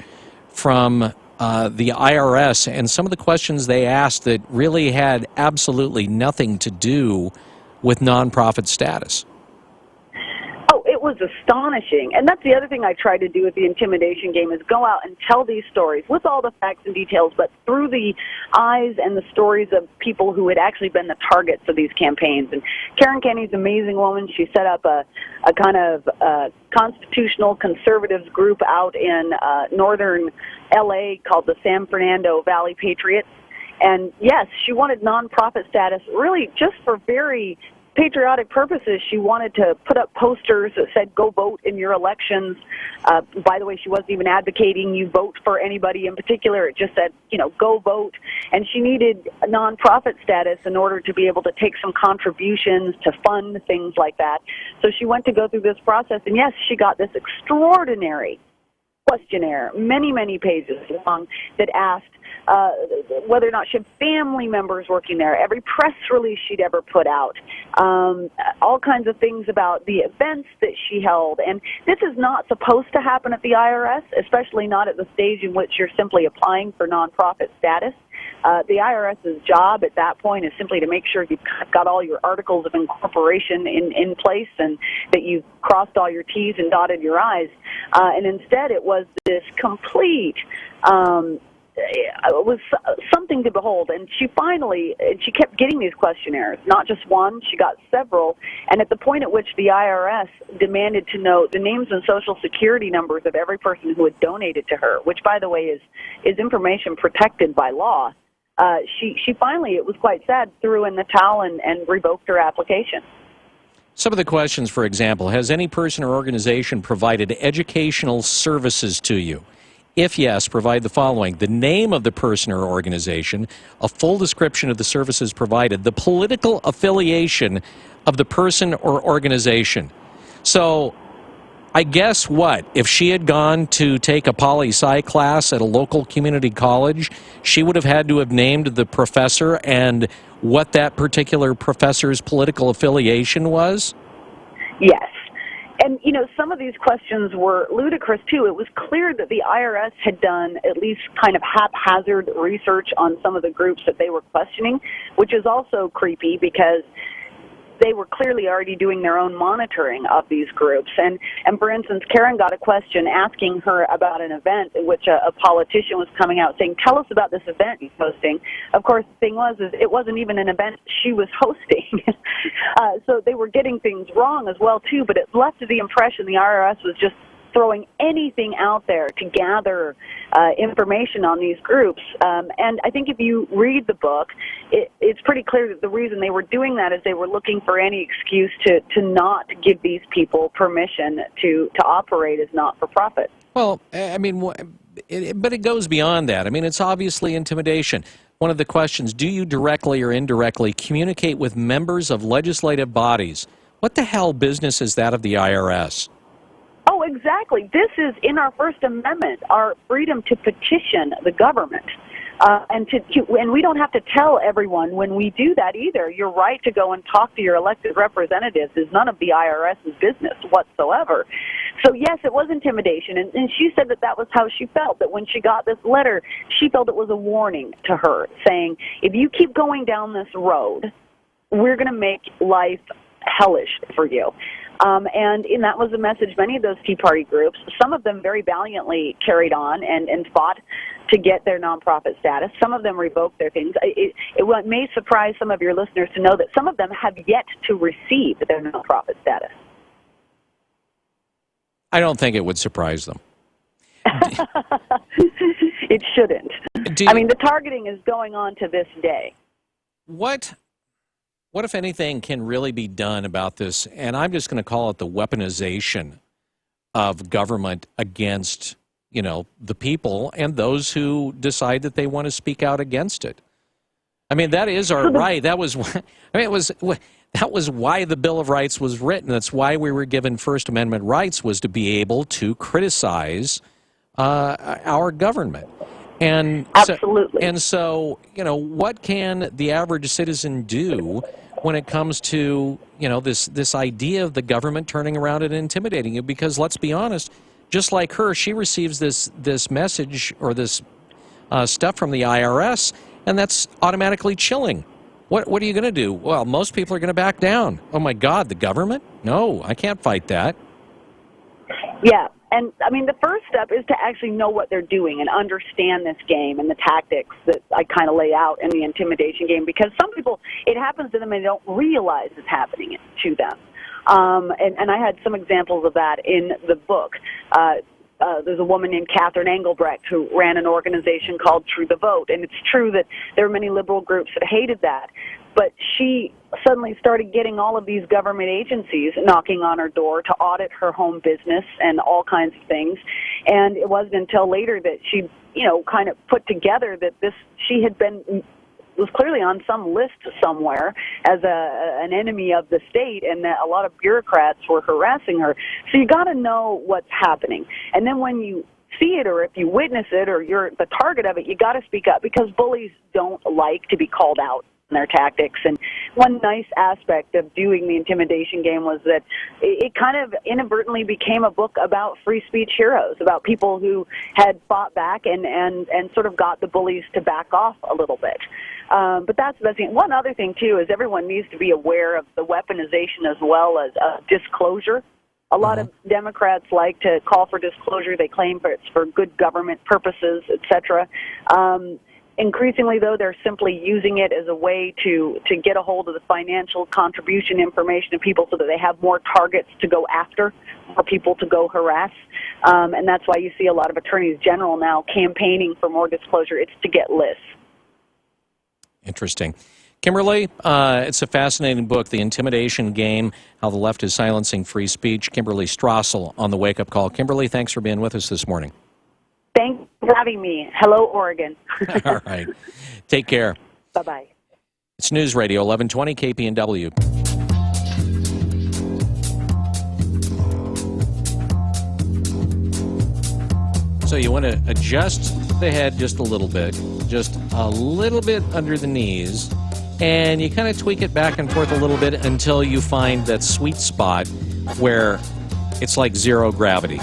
from the IRS, and some of the questions they asked that really had absolutely nothing to do with nonprofit status. Oh, it was astonishing. And that's the other thing I try to do with the intimidation game is go out and tell these stories with all the facts and details, but through the eyes and the stories of people who had actually been the targets of these campaigns. And Karen Kenney's an amazing woman. She set up a kind of constitutional conservatives group out in northern L.A. called the San Fernando Valley Patriots. And yes, she wanted nonprofit status really just for very patriotic purposes. She wanted to put up posters that said, go vote in your elections. By the way, she wasn't even advocating you vote for anybody in particular. It just said, go vote. And she needed a nonprofit status in order to be able to take some contributions to fund things like that. So she went to go through this process. And yes, she got this extraordinary questionnaire, many, many pages long, that asked whether or not she had family members working there, every press release she'd ever put out, all kinds of things about the events that she held. And this is not supposed to happen at the IRS, especially not at the stage in which you're simply applying for nonprofit status. The IRS's job at that point is simply to make sure you've got all your articles of incorporation in place and that you've crossed all your T's and dotted your I's. And instead it was this complete it was something to behold. And she kept getting these questionnaires, not just one, she got several. And at the point at which the IRS demanded to know the names and social security numbers of every person who had donated to her, which, by the way, is information protected by law, she finally, it was quite sad, threw in the towel and revoked her application. Some of the questions, for example, has any person or organization provided educational services to you? If yes, provide the following: the name of the person or organization, a full description of the services provided, the political affiliation of the person or organization. So I guess what? If she had gone to take a poli-sci class at a local community college, she would have had to have named the professor and what that particular professor's political affiliation was? Yes. And, some of these questions were ludicrous, too. It was clear that the IRS had done at least kind of haphazard research on some of the groups that they were questioning, which is also creepy because they were clearly already doing their own monitoring of these groups. And for instance, Karen got a question asking her about an event in which a politician was coming out saying, tell us about this event he's hosting. Of course, the thing was, it wasn't even an event she was hosting. So they were getting things wrong as well, too, but it left the impression the IRS was just throwing anything out there to gather information on these groups. And I think if you read the book, it's pretty clear that the reason they were doing that is they were looking for any excuse to not give these people permission to operate as not-for-profit. Well, I mean, but it goes beyond that. I mean, it's obviously intimidation. One of the questions, do you directly or indirectly communicate with members of legislative bodies? What the hell business is that of the IRS? Oh, exactly. This is in our First Amendment, our freedom to petition the government. And we don't have to tell everyone when we do that either. Your right to go and talk to your elected representatives is none of the IRS's business whatsoever. So yes, it was intimidation, and she said that was how she felt, that when she got this letter, she felt it was a warning to her, saying, if you keep going down this road, we're going to make life hellish for you. And that was a message many of those Tea Party groups, some of them very valiantly carried on and fought to get their nonprofit status. Some of them revoked their things. It may surprise some of your listeners to know that some of them have yet to receive their nonprofit status. I don't think it would surprise them. It shouldn't. I mean, the targeting is going on to this day. What, if anything, can really be done about this? And I'm just going to call it the weaponization of government against, the people and those who decide that they want to speak out against it. I mean, that is our right. That was, that was why the Bill of Rights was written. That's why we were given First Amendment rights, was to be able to criticize our government. And absolutely. So, what can the average citizen do when it comes to, this idea of the government turning around and intimidating you? Because let's be honest, just like her, she receives this message or this stuff from the IRS, and that's automatically chilling. What are you going to do? Well, most people are going to back down. Oh my God, the government? No, I can't fight that. Yeah. And, I mean, the first step is to actually know what they're doing and understand this game and the tactics that I kind of lay out in the intimidation game, because some people, it happens to them and they don't realize it's happening to them. And I had some examples of that in the book. There's a woman named Catherine Engelbrecht who ran an organization called True the Vote, and it's true that there were many liberal groups that hated that, but she suddenly started getting all of these government agencies knocking on her door to audit her home business and all kinds of things, and it wasn't until later that she, kind of put together that she had was clearly on some list somewhere as an enemy of the state, and that a lot of bureaucrats were harassing her. So you got to know what's happening. And then when you see it, or if you witness it, or you're the target of it, you got to speak up, because bullies don't like to be called out on their tactics. And one nice aspect of doing the intimidation game was that it kind of inadvertently became a book about free speech heroes, about people who had fought back and sort of got the bullies to back off a little bit. But that's the best thing. One other thing, too, is everyone needs to be aware of the weaponization as well as disclosure. A lot of Democrats like to call for disclosure. They claim it's for good government purposes, etc. Increasingly, though, they're simply using it as a way to get a hold of the financial contribution information of people so that they have more targets to go after, more people to go harass. And that's why you see a lot of attorneys general now campaigning for more disclosure. It's to get lists. Interesting. Kimberly, it's a fascinating book, The Intimidation Game, How the Left is Silencing Free Speech. Kimberly Strassel on the Wake Up Call. Kimberly, thanks for being with us this morning. Thanks for having me. Hello, Oregon. All right. Take care. Bye-bye. It's News Radio 1120 KPNW. So you want to adjust the head just a little bit under the knees, and you kind of tweak it back and forth a little bit until you find that sweet spot where it's like zero gravity.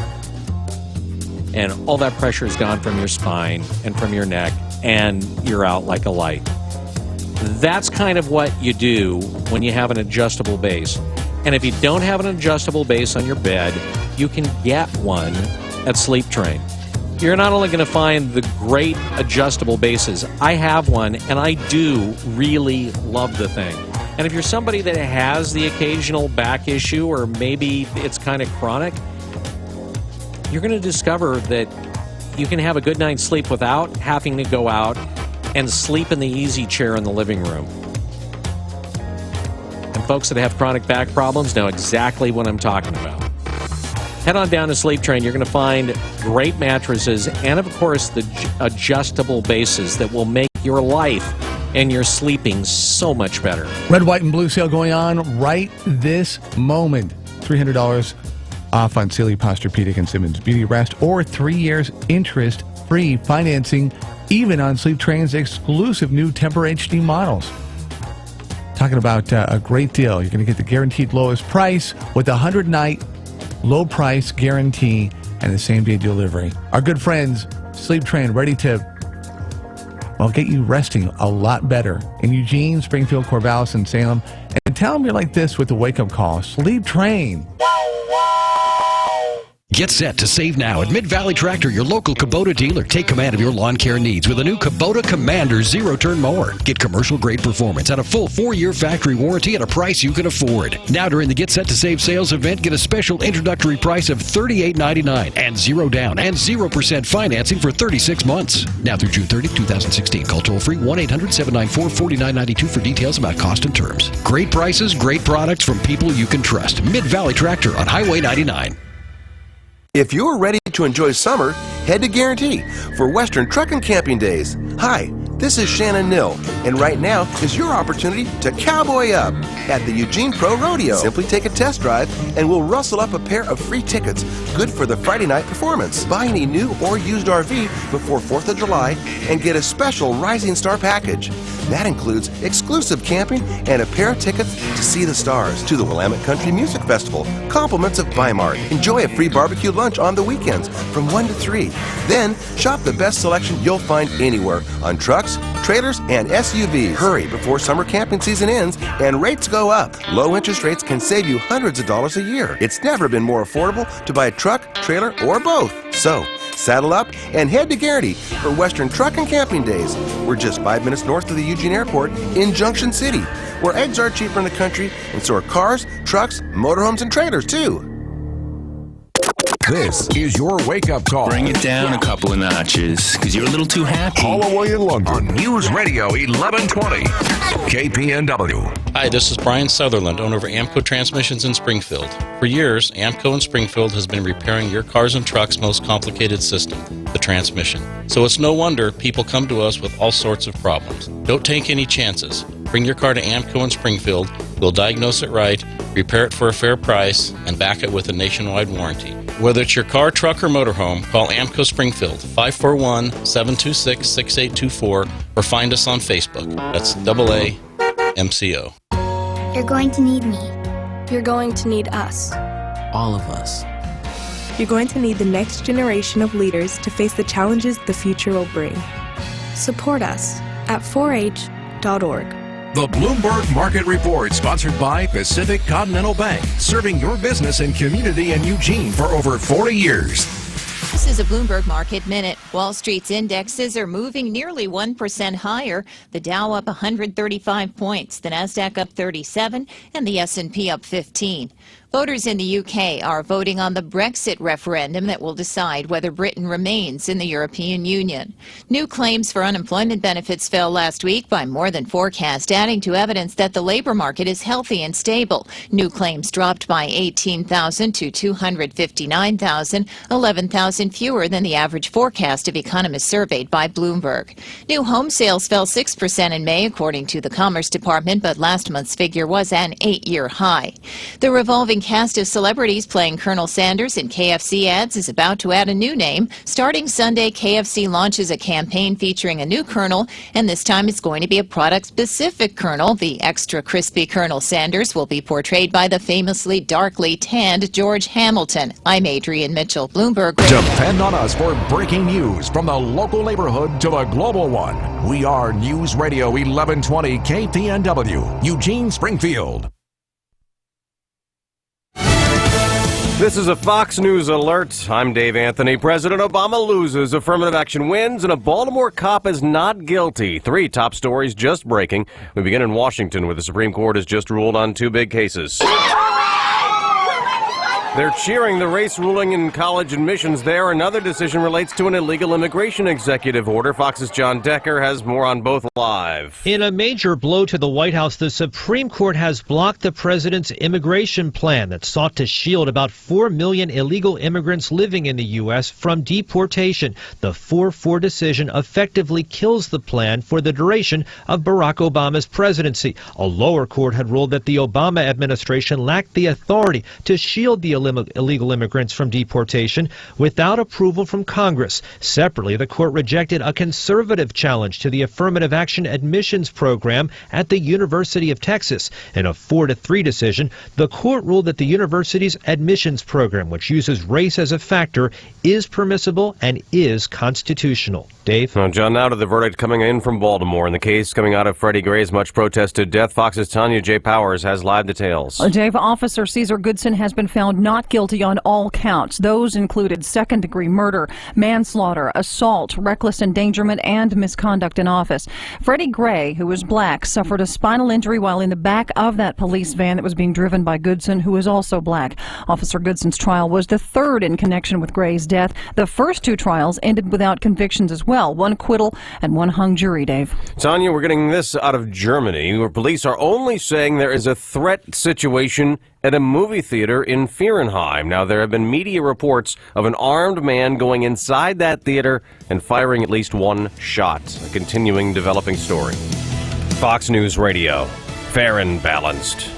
And all that pressure is gone from your spine and from your neck, and you're out like a light. That's kind of what you do when you have an adjustable base. And if you don't have an adjustable base on your bed, you can get one at Sleep Train. You're not only going to find the great adjustable bases. I have one, and I do really love the thing. And if you're somebody that has the occasional back issue, or maybe it's kind of chronic, you're going to discover that you can have a good night's sleep without having to go out and sleep in the easy chair in the living room. And folks that have chronic back problems know exactly what I'm talking about. Head on down to Sleep Train. You're going to find great mattresses and, of course, the adjustable bases that will make your life and your sleeping so much better. Red, white, and blue sale going on right this moment. $300 off on Sealy Posturepedic and Simmons Beauty Rest, or 3 years interest free financing, even on Sleep Train's exclusive new Temper HD models. Talking about a great deal. You're going to get the guaranteed lowest price with a 100-night low price guarantee and the same-day delivery. Our good friends, Sleep Train, ready to, well, get you resting a lot better in Eugene, Springfield, Corvallis, and Salem. And tell them you're like this with the wake-up call. Sleep Train. Get set to save now at Mid-Valley Tractor, your local Kubota dealer. Take command of your lawn care needs with a new Kubota Commander zero-turn mower. Get commercial-grade performance and a full 4-year factory warranty at a price you can afford. Now during the Get Set to Save sales event, get a special introductory price of $38.99 and 0 down and 0% financing for 36 months. Now through June 30, 2016. Call toll-free 1-800-794-4992 for details about cost and terms. Great prices, great products from people you can trust. Mid-Valley Tractor on Highway 99. If you're ready to enjoy summer, head to Guarantee for Western Truck and Camping Days. Hi, this is Shannon Nill, and right now is your opportunity to cowboy up at the Eugene Pro Rodeo. Simply take a test drive and we'll rustle up a pair of free tickets, good for the Friday night performance. Buy any new or used RV before 4th of July and get a special Rising Star package. That includes exclusive camping and a pair of tickets to see the stars, to the Willamette Country Music Festival, compliments of Weimar. Enjoy a free barbecue lunch on the weekends from 1 to 3. Then, shop the best selection you'll find anywhere on trucks, trailers, and SUVs. Hurry before summer camping season ends and rates go up. Low interest rates can save you hundreds of dollars a year. It's never been more affordable to buy a truck, trailer, or both. So, saddle up and head to Garrity for Western Truck and Camping Days. We're just 5 minutes north of the Eugene Airport in Junction City, where eggs are cheaper in the country, and so are cars, trucks, motorhomes, and trailers, too. This is your wake-up call. Bring it down a couple of notches, because you're a little too happy. Holloway in London on News Radio 1120, KPNW. Hi, this is Brian Sutherland, owner of Amco Transmissions in Springfield. For years, Amco in Springfield has been repairing your cars and trucks' most complicated system, the transmission. So it's no wonder people come to us with all sorts of problems. Don't take any chances. Bring your car to Amco in Springfield. We'll diagnose it right, repair it for a fair price, and back it with a nationwide warranty. Whether it's your car, truck, or motorhome, call Amco Springfield, 541-726-6824, or find us on Facebook. That's AAMCO. You're going to need me. You're going to need us. All of us. You're going to need the next generation of leaders to face the challenges the future will bring. Support us at 4h.org. The Bloomberg Market Report, sponsored by Pacific Continental Bank, serving your business and community in Eugene for over 40 years. This is a Bloomberg Market Minute. Wall Street's indexes are moving nearly 1% higher. The Dow up 135 points, the Nasdaq up 37, and the S&P up 15. Voters in the UK are voting on the Brexit referendum that will decide whether Britain remains in the European Union. New claims for unemployment benefits fell last week by more than forecast, adding to evidence that the labor market is healthy and stable. New claims dropped by 18,000 to 259,000, 11,000 fewer than the average forecast of economists surveyed by Bloomberg. New home sales fell 6% in May, according to the Commerce Department, but last month's figure was an 8-year high. The revolving cast of celebrities playing Colonel Sanders in KFC ads is about to add a new name. Starting Sunday, KFC launches a campaign featuring a new Colonel, and this time it's going to be a product-specific Colonel. The extra crispy Colonel Sanders will be portrayed by the famously darkly tanned George Hamilton. I'm Adrienne Mitchell, Bloomberg Radio. Depend on us for breaking news from the local neighborhood to the global one. We are News Radio 1120 KPNW, Eugene, Springfield. This is a Fox News alert. I'm Dave Anthony. President Obama loses, affirmative action wins, and a Baltimore cop is not guilty. 3 top stories just breaking. We begin in Washington, where the Supreme Court has just ruled on 2 big cases. They're cheering the race ruling in college admissions there. Another decision relates to an illegal immigration executive order. Fox's John Decker has more on both live. In a major blow to the White House, the Supreme Court has blocked the president's immigration plan that sought to shield about 4 million illegal immigrants living in the U.S. from deportation. The 4-4 decision effectively kills the plan for the duration of Barack Obama's presidency. A lower court had ruled that the Obama administration lacked the authority to shield the illegal immigrants from deportation without approval from Congress. Separately, the court rejected a conservative challenge to the affirmative action admissions program at the University of Texas. In a 4-3 decision, the court ruled that the university's admissions program, which uses race as a factor, is permissible and is constitutional. Dave? Now, John, now to the verdict coming in from Baltimore in the case coming out of Freddie Gray's much protested death. Fox's Tanya J. Powers has live details. Dave, Officer Caesar Goodson has been found not guilty on all counts. Those included second-degree murder, manslaughter, assault, reckless endangerment, and misconduct in office. Freddie Gray, who was black, suffered a spinal injury while in the back of that police van that was being driven by Goodson, who was also black. Officer Goodson's trial was the third in connection with Gray's death. The first two trials ended without convictions as well. One acquittal and one hung jury, Dave. Tanya, we're getting this out of Germany, where police are only saying there is a threat situation at a movie theater in Fahrenheit. Now, there have been media reports of an armed man going inside that theater and firing at least one shot. A continuing developing story. Fox News Radio. Fair and balanced.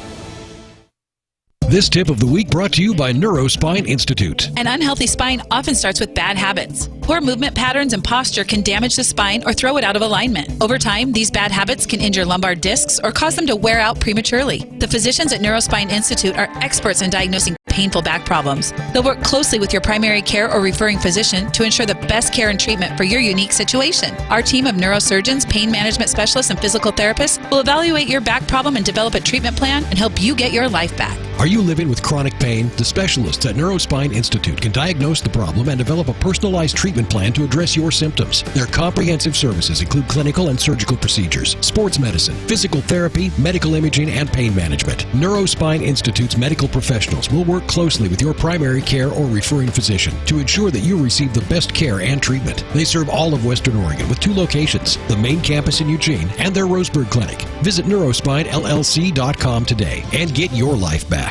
This tip of the week brought to you by Neurospine Institute. An unhealthy spine often starts with bad habits. Poor movement patterns and posture can damage the spine or throw it out of alignment. Over time, these bad habits can injure lumbar discs or cause them to wear out prematurely. The physicians at Neurospine Institute are experts in diagnosing painful back problems. They'll work closely with your primary care or referring physician to ensure the best care and treatment for your unique situation. Our team of neurosurgeons, pain management specialists, and physical therapists will evaluate your back problem and develop a treatment plan and help you get your life back. Are you living with chronic pain? The specialists at Neurospine Institute can diagnose the problem and develop a personalized treatment plan to address your symptoms. Their comprehensive services include clinical and surgical procedures, sports medicine, physical therapy, medical imaging, and pain management. Neurospine Institute's medical professionals will work closely with your primary care or referring physician to ensure that you receive the best care and treatment. They serve all of Western Oregon with 2 locations, the main campus in Eugene and their Roseburg clinic. Visit neurospinellc.com today and get your life back.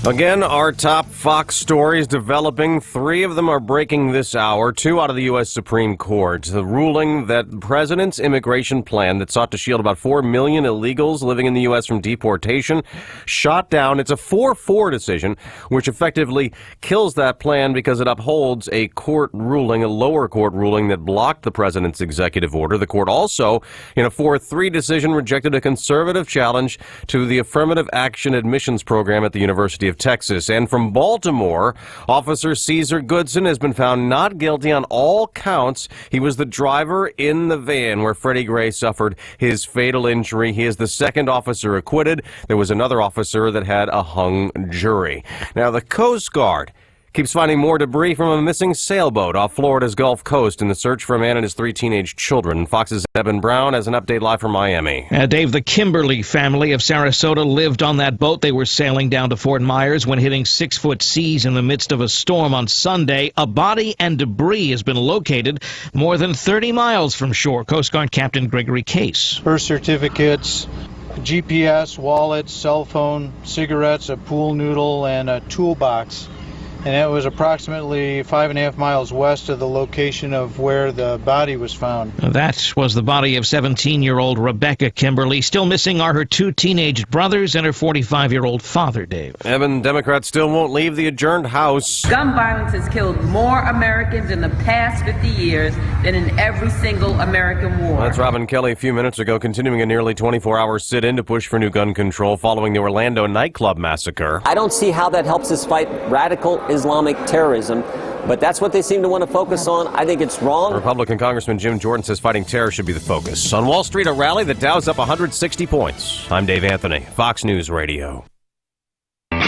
Again, our top Fox stories developing. 3 of them are breaking this hour. 2 out of the U.S. Supreme Court. The ruling that the president's immigration plan that sought to shield about 4 million illegals living in the U.S. from deportation shot down. It's a 4-4 decision, which effectively kills that plan because it upholds a court ruling, a lower court ruling that blocked the president's executive order. The court also, in a 4-3 decision, rejected a conservative challenge to the affirmative action admissions program at the University of Texas. And from Baltimore, Officer Caesar Goodson has been found not guilty on all counts. He was the driver in the van where Freddie Gray suffered his fatal injury. He is the second officer acquitted. There was another officer that had a hung jury. Now, the Coast Guard keeps finding more debris from a missing sailboat off Florida's Gulf Coast in the search for a man and his 3 teenage children. Fox's Evan Brown has an update live from Miami. Dave, the Kimberly family of Sarasota lived on that boat. They were sailing down to Fort Myers when hitting 6-foot seas in the midst of a storm on Sunday. A body and debris has been located more than 30 miles from shore. Coast Guard Captain Gregory Case. Birth certificates, GPS, wallet, cell phone, cigarettes, a pool noodle, and a toolbox. And it was approximately 5.5 miles west of the location of where the body was found. That was the body of 17-year-old Rebecca Kimberly. Still missing are her 2 teenage brothers and her 45-year-old father, Dave. Evan, Democrats still won't leave the adjourned House. Gun violence has killed more Americans in the past 50 years than in every single American war. That's Robin Kelly a few minutes ago, continuing a nearly 24-hour sit-in to push for new gun control following the Orlando nightclub massacre. I don't see how that helps us fight radical Islamic terrorism, but that's what they seem to want to focus on. I think it's wrong. Republican Congressman Jim Jordan says fighting terror should be the focus. On Wall Street, a rally that Dow's up 160 points. I'm Dave Anthony, Fox News Radio. News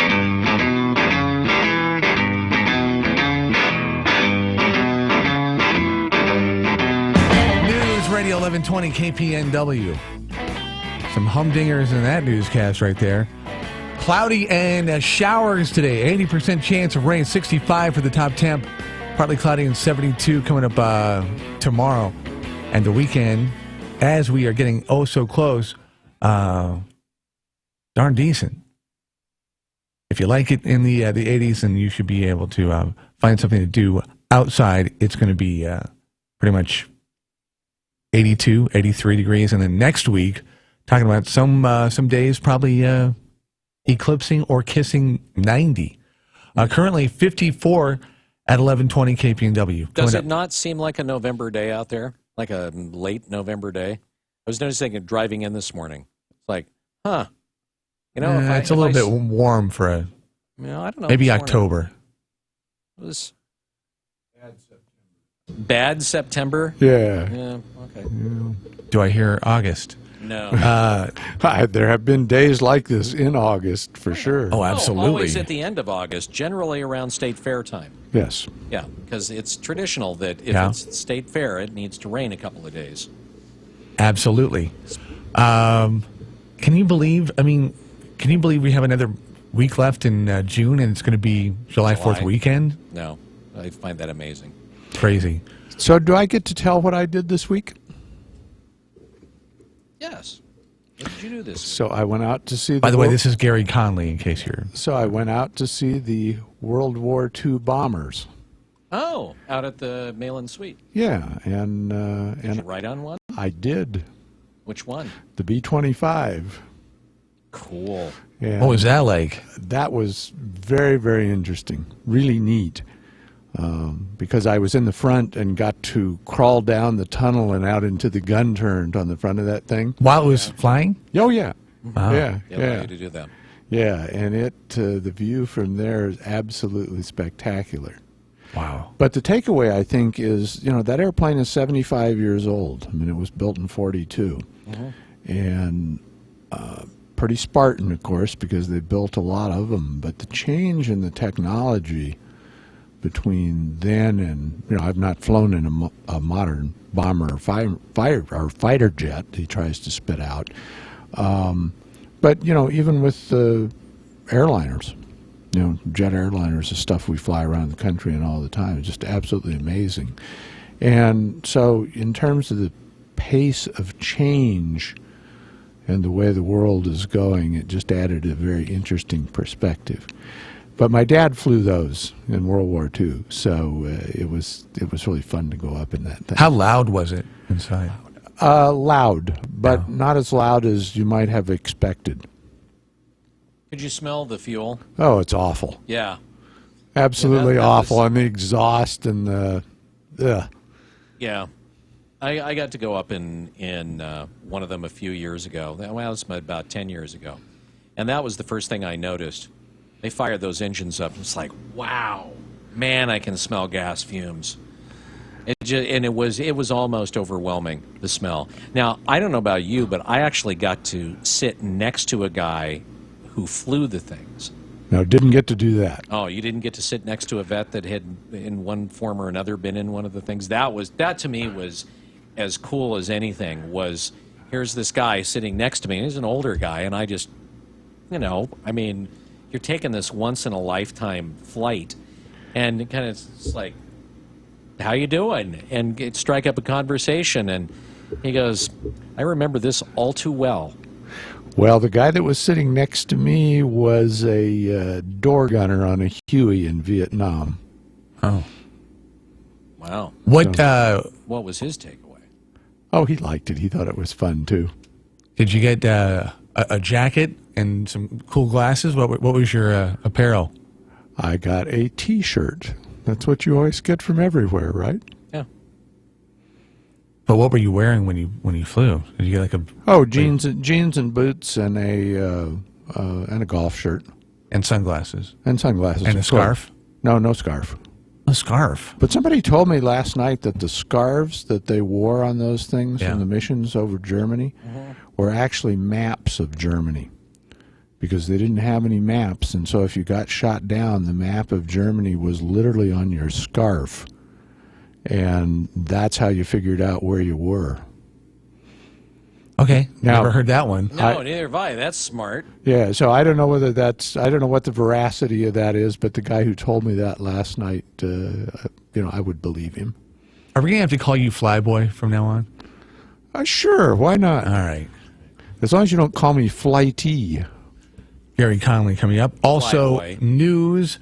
Radio 1120 KPNW. Some humdingers in that newscast right there. Cloudy and showers today. 80% chance of rain. 65 for the top temp. Partly cloudy and 72 coming up tomorrow. And the weekend, as we are getting oh so close, darn decent. If you like it in the 80s, then you should be able to find something to do outside. It's going to be pretty much 82, 83 degrees. And then next week, talking about some days probably eclipsing or kissing 90. Currently 54 at 11:20 KPNW. Does it not seem like a November day out there? Like a late November day? I was noticing it driving in this morning. It's like, huh. You know, it's a little bit warm for a... You know, I don't know. Maybe October. It was bad September? Yeah. Yeah, okay. Do I hear August? No. There have been days like this in August, for sure. Oh, absolutely. Always at the end of August, generally around State Fair time. Yes. Yeah, because it's traditional that if it's State Fair, it needs to rain a couple of days. Absolutely. Can you believe we have another week left in June and it's going to be July 4th weekend? No, I find that amazing. Crazy. So do I get to tell what I did this week? Yes. What did you do this week? So I went out to see... By the way, this is Gary Conley, in case you're... So I went out to see the World War II bombers. Oh, out at the Malin Suite. Yeah, and Did you ride on one? I did. Which one? The B-25. Cool. And what was that like? That was very, very interesting. Really neat. Because I was in the front and got to crawl down the tunnel and out into the gun turret on the front of that thing. While it was flying? Oh, yeah. Wow. Yeah, They allow you to do that. Yeah, and the view from there is absolutely spectacular. Wow. But the takeaway, I think, is, that airplane is 75 years old. I mean, it was built in 42. And pretty Spartan, of course, because they built a lot of them. But the change in the technology between then and, I've not flown in a modern bomber or fighter jet he tries to spit out. But, even with the airliners, jet airliners, the stuff we fly around the country and all the time, it's just absolutely amazing. And so in terms of the pace of change and the way the world is going, it just added a very interesting perspective. But my dad flew those in World War II, so it was really fun to go up in that thing. How loud was it inside? Loud, but not as loud as you might have expected. Could you smell the fuel? Oh, it's awful. Yeah. Absolutely that awful. And the exhaust and the... Yeah. I got to go up in one of them a few years ago. Well, it was about 10 years ago. And that was the first thing I noticed. They fired those engines up. It's like, wow, man, I can smell gas fumes. It was almost overwhelming, the smell. Now, I don't know about you, but I actually got to sit next to a guy who flew the things. No, didn't get to do that. Oh, you didn't get to sit next to a vet that had, in one form or another, been in one of the things? That to me was as cool as anything. Was here's this guy sitting next to me. He's an older guy, and I just, you're taking this once-in-a-lifetime flight, and kind of it's like, how you doing? And strike up a conversation, and he goes, I remember this all too well. Well, the guy that was sitting next to me was a door gunner on a Huey in Vietnam. Oh. Wow. What was his takeaway? Oh, he liked it. He thought it was fun, too. Did you get a jacket and some cool glasses? What was your apparel? I got a T-shirt. That's what you always get from everywhere, right? Yeah. But what were you wearing when you flew? Did you get jeans and boots and a golf shirt and sunglasses and a scarf? No scarf. A scarf. But somebody told me last night that the scarves that they wore on those things in the missions over Germany were actually maps of Germany, because they didn't have any maps, and so if you got shot down, the map of Germany was literally on your scarf, and that's how you figured out where you were. Okay, now, never heard that one. No, neither have I. That's smart. Yeah, so I don't know I don't know what the veracity of that is, but the guy who told me that last night, I would believe him. Are we going to have to call you Flyboy from now on? Sure, why not? All right. As long as you don't call me Flighty. Gary Conley coming up. Also, news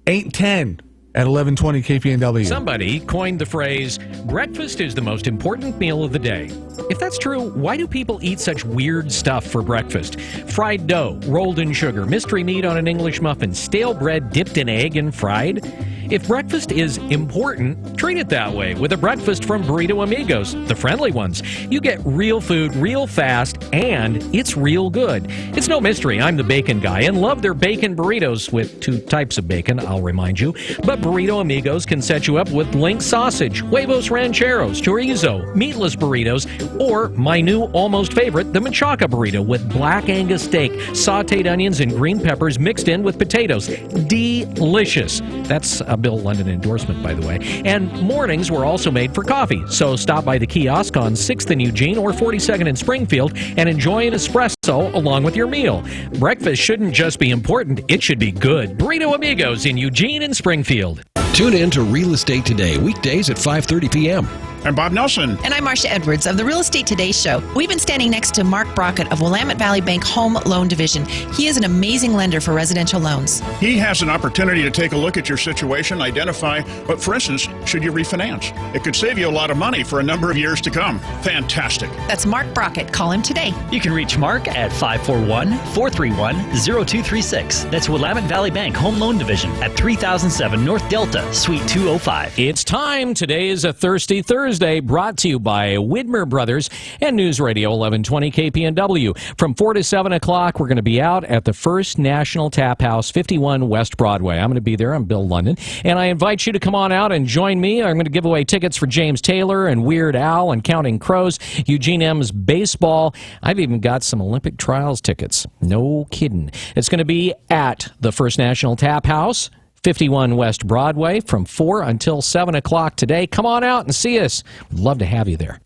8:10. at 1120 KPNW. Somebody coined the phrase, breakfast is the most important meal of the day. If that's true, why do people eat such weird stuff for breakfast? Fried dough, rolled in sugar, mystery meat on an English muffin, stale bread dipped in egg and fried? If breakfast is important, treat it that way with a breakfast from Burrito Amigos, the friendly ones. You get real food real fast, and it's real good. It's no mystery, I'm the bacon guy and love their bacon burritos with 2 types of bacon, I'll remind you. But Burrito Amigos can set you up with link sausage, huevos rancheros, chorizo, meatless burritos, or my new almost favorite, the machaca burrito with black Angus steak, sauteed onions, and green peppers mixed in with potatoes. Delicious. That's a Bill London endorsement, by the way. And mornings were also made for coffee, so stop by the kiosk on 6th in Eugene or 42nd in Springfield and enjoy an espresso along with your meal. Breakfast shouldn't just be important, it should be good. Burrito Amigos in Eugene and Springfield. Tune in to Real Estate Today, weekdays at 5:30 p.m. I'm Bob Nelson. And I'm Marcia Edwards of the Real Estate Today Show. We've been standing next to Mark Brockett of Willamette Valley Bank Home Loan Division. He is an amazing lender for residential loans. He has an opportunity to take a look at your situation, identify, but for instance, should you refinance? It could save you a lot of money for a number of years to come. Fantastic. That's Mark Brockett. Call him today. You can reach Mark at 541-431-0236. That's Willamette Valley Bank Home Loan Division at 3007 North Delta, Suite 205. It's time. Today is a Thirsty Thursday, brought to you by Widmer Brothers and News Radio 1120 KPNW. From 4 to 7 o'clock, we're going to be out at the First National Tap House, 51 West Broadway. I'm going to be there. I'm Bill London. And I invite you to come on out and join me. I'm going to give away tickets for James Taylor and Weird Al and Counting Crows, Eugene M's baseball. I've even got some Olympic trials tickets. No kidding. It's going to be at the First National Tap House, 51 West Broadway, from 4 until 7 o'clock today. Come on out and see us. We'd love to have you there.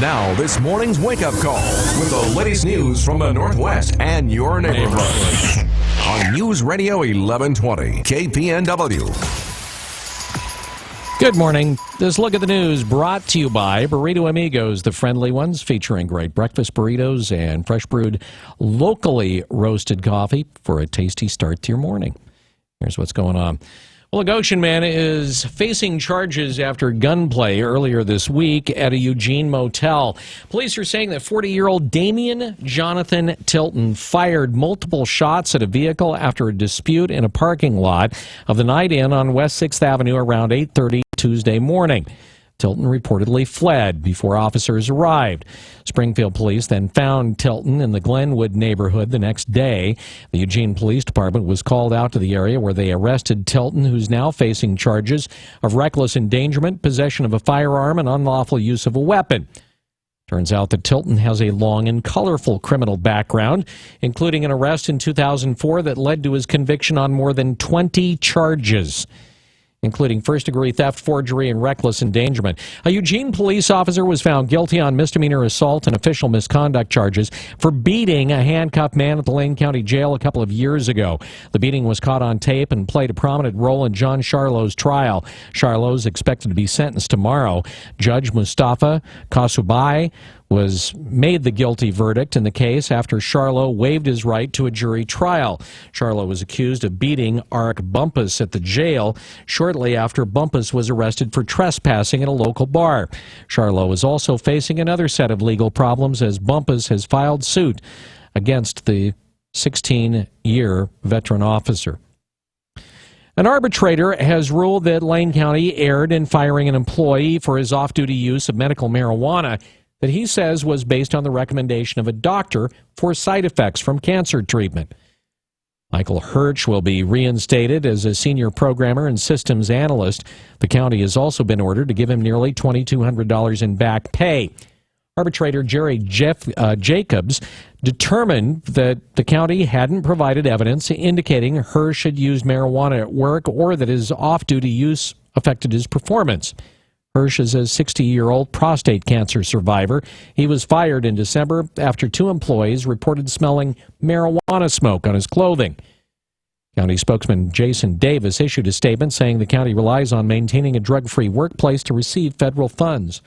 Now, this morning's wake-up call with the latest news from the Northwest and your neighborhood. On News Radio 1120, KPNW. Good morning. This look at the news brought to you by Burrito Amigos, the friendly ones, featuring great breakfast burritos and fresh brewed, locally roasted coffee for a tasty start to your morning. Here's what's going on. Well, a Goshen man is facing charges after gunplay earlier this week at a Eugene motel. Police are saying that 40-year-old Damian Jonathan Tilton fired multiple shots at a vehicle after a dispute in a parking lot of the Night Inn on West 6th Avenue around 8:30 Tuesday morning. Tilton reportedly fled before officers arrived. Springfield police then found Tilton in the Glenwood neighborhood the next day. The Eugene Police Department was called out to the area where they arrested Tilton, who's now facing charges of reckless endangerment, possession of a firearm, and unlawful use of a weapon. Turns out that Tilton has a long and colorful criminal background, including an arrest in 2004 that led to his conviction on more than 20 charges, including first-degree theft, forgery, and reckless endangerment. A Eugene police officer was found guilty on misdemeanor assault and official misconduct charges for beating a handcuffed man at the Lane County Jail a couple of years ago. The beating was caught on tape and played a prominent role in John Charlot's trial. Charlot's expected to be sentenced tomorrow. Judge Mustafa Kasubai was made the guilty verdict in the case after Charlot waived his right to a jury trial. Charlot was accused of beating Arik Bumpus at the jail shortly after Bumpus was arrested for trespassing at a local bar. Charlot is also facing another set of legal problems as Bumpus has filed suit against the 16-year veteran officer. An arbitrator has ruled that Lane County erred in firing an employee for his off-duty use of medical marijuana that he says was based on the recommendation of a doctor for side effects from cancer treatment. Michael Hirsch will be reinstated as a senior programmer and systems analyst. The county has also been ordered to give him nearly $2,200 in back pay. Arbitrator Jerry Jacobs determined that the county hadn't provided evidence indicating Hirsch had used marijuana at work or that his off-duty use affected his performance. Hirsch is a 60-year-old prostate cancer survivor. He was fired in December after 2 employees reported smelling marijuana smoke on his clothing. County spokesman Jason Davis issued a statement saying the county relies on maintaining a drug-free workplace to receive federal funds.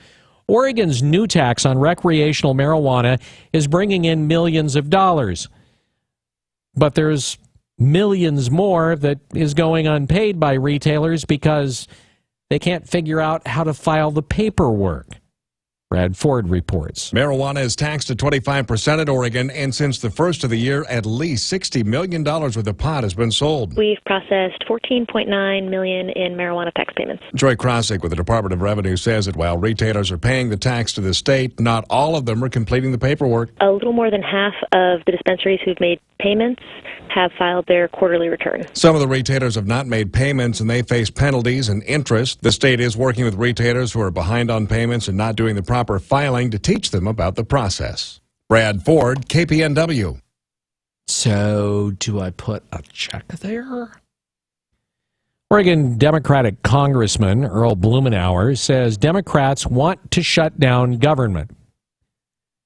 Oregon's new tax on recreational marijuana is bringing in millions of dollars. But there's millions more that is going unpaid by retailers because they can't figure out how to file the paperwork. Brad Ford reports. Marijuana is taxed at 25% in Oregon, and since the first of the year, at least $60 million worth of pot has been sold. We've processed $14.9 million in marijuana tax payments. Joy Krosick with the Department of Revenue says that while retailers are paying the tax to the state, not all of them are completing the paperwork. A little more than half of the dispensaries who've made payments have filed their quarterly return. Some of the retailers have not made payments, and they face penalties and interest. The state is working with retailers who are behind on payments and not doing the proper filing to teach them about the process. Brad Ford, KPNW. So, do I put a check there? Oregon Democratic Congressman Earl Blumenauer says Democrats want to shut down government.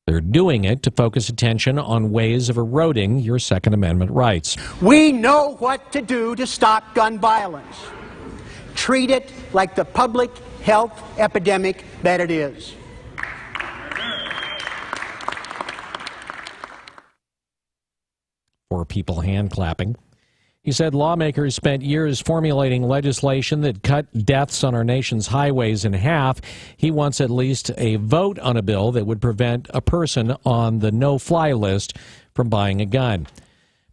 They're doing it to focus attention on ways of eroding your Second Amendment rights. We know what to do to stop gun violence. Treat it like the public health epidemic that it is. Four people hand clapping. He said lawmakers spent years formulating legislation that cut deaths on our nation's highways in half. He wants at least a vote on a bill that would prevent a person on the no-fly list from buying a gun.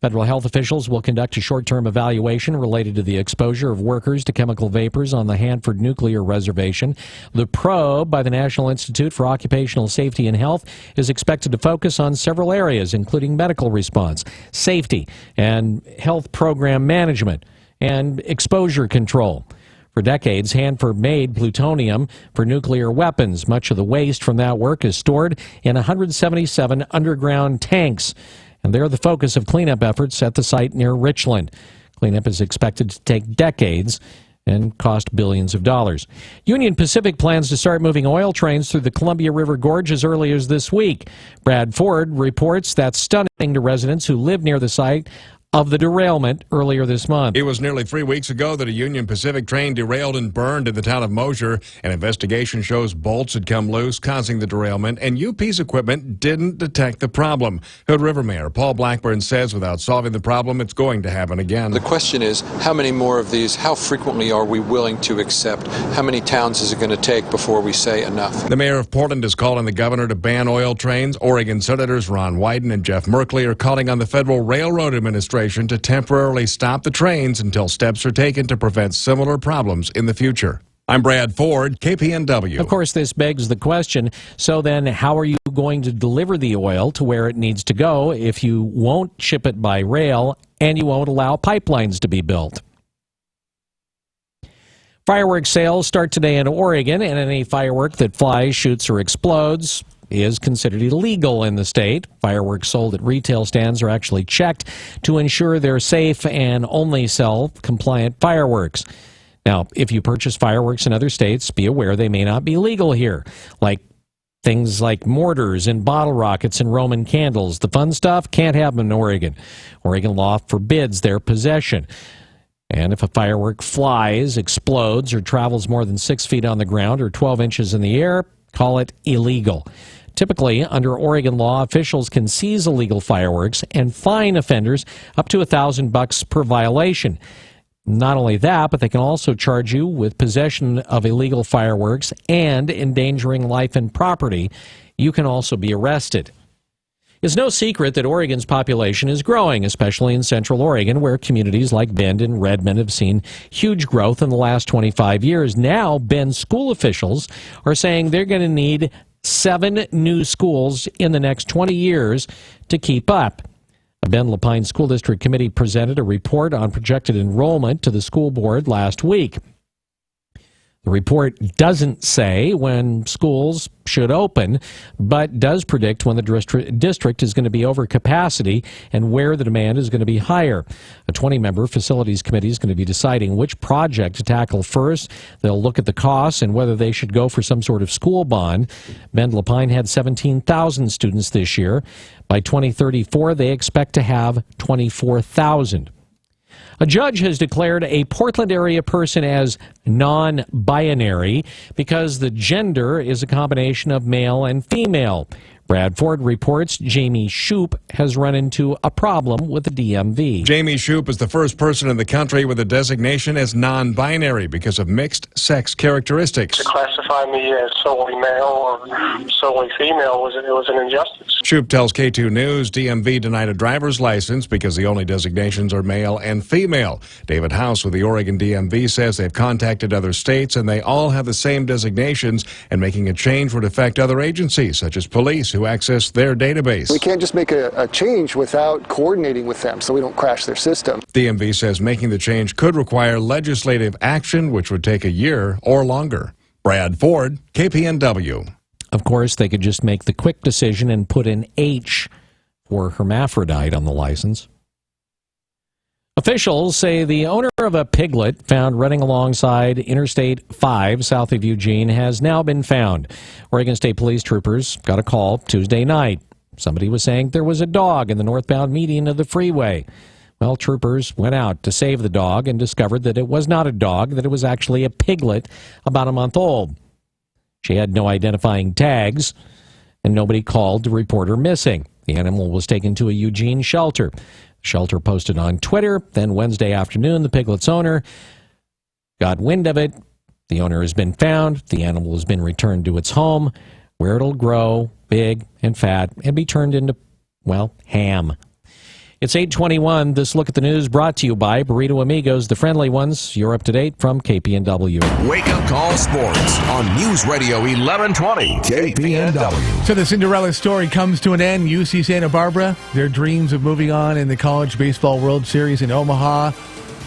Federal health officials will conduct a short-term evaluation related to the exposure of workers to chemical vapors on the Hanford Nuclear Reservation. The probe by the National Institute for Occupational Safety and Health is expected to focus on several areas, including medical response, safety, and health program management, and exposure control. For decades, Hanford made plutonium for nuclear weapons. Much of the waste from that work is stored in 177 underground tanks, and they're the focus of cleanup efforts at the site near Richland. Cleanup is expected to take decades and cost billions of dollars. Union Pacific plans to start moving oil trains through the Columbia River Gorge as early as this week. Brad Ford reports that's stunning to residents who live near the site of the derailment earlier this month. It was nearly 3 weeks ago that a Union Pacific train derailed and burned in the town of Mosier. An investigation shows bolts had come loose, causing the derailment, and UP's equipment didn't detect the problem. Hood River Mayor Paul Blackburn says without solving the problem, it's going to happen again. The question is, how many more of these, how frequently are we willing to accept? How many towns is it going to take before we say enough? The mayor of Portland is calling the governor to ban oil trains. Oregon Senators Ron Wyden and Jeff Merkley are calling on the Federal Railroad Administration to temporarily stop the trains until steps are taken to prevent similar problems in the future. I'm Brad Ford, KPNW. Of course, this begs the question, so then how are you going to deliver the oil to where it needs to go if you won't ship it by rail and you won't allow pipelines to be built? Fireworks sales start today in Oregon, and any firework that flies, shoots, or explodes is considered illegal in the state. Fireworks sold at retail stands are actually checked to ensure they're safe and only sell compliant fireworks. Now, if you purchase fireworks in other states, be aware they may not be legal here, like things like mortars and bottle rockets and Roman candles. The fun stuff can't have them in Oregon. Oregon law forbids their possession. And if a firework flies, explodes, or travels more than 6 feet on the ground or 12 inches in the air, call it illegal. Typically, under Oregon law, officials can seize illegal fireworks and fine offenders up to $1,000 per violation. Not only that, but they can also charge you with possession of illegal fireworks and endangering life and property. You can also be arrested. It's no secret that Oregon's population is growing, especially in Central Oregon, where communities like Bend and Redmond have seen huge growth in the last 25 years. Now, Bend school officials are saying they're going to need 7 new schools in the next 20 years to keep up. A Bend-Lapine School District Committee presented a report on projected enrollment to the school board last week. The report doesn't say when schools should open, but does predict when the district is going to be over capacity and where the demand is going to be higher. A 20-member facilities committee is going to be deciding which project to tackle first. They'll look at the costs and whether they should go for some sort of school bond. Bend-Lapine had 17,000 students this year. By 2034, they expect to have 24,000. A judge has declared a Portland area person as non-binary because the gender is a combination of male and female. Brad Ford reports Jamie Shoup has run into a problem with the DMV. Jamie Shoup is the first person in the country with a designation as non-binary because of mixed sex characteristics. To classify me as solely male or solely female was an injustice. Shoup tells K2 News DMV denied a driver's license because the only designations are male and female. David House with the Oregon DMV says they've contacted other states and they all have the same designations, and making a change would affect other agencies such as police who access their database. We can't just make a change without coordinating with them so we don't crash their system. DMV says making the change could require legislative action, which would take a year or longer. Brad Ford, KPNW. Of course, they could just make the quick decision and put an H for hermaphrodite on the license. Officials say the owner of a piglet found running alongside Interstate 5 south of Eugene has now been found. Oregon State Police troopers got a call Tuesday night. Somebody was saying there was a dog in the northbound median of the freeway. Well, troopers went out to save the dog and discovered that it was not a dog, that it was actually a piglet about a month old. She had no identifying tags, and nobody called to report her missing. The animal was taken to a Eugene shelter. Shelter posted on Twitter. Then Wednesday afternoon, the piglet's owner got wind of it. The owner has been found. The animal has been returned to its home, where it'll grow big and fat and be turned into, well, ham. It's 8:21. This look at the news brought to you by Burrito Amigos, the friendly ones. You're up to date from KPNW. Wake Up Call Sports on News Radio 1120 KPNW. So the Cinderella story comes to an end. UC Santa Barbara, their dreams of moving on in the College Baseball World Series in Omaha,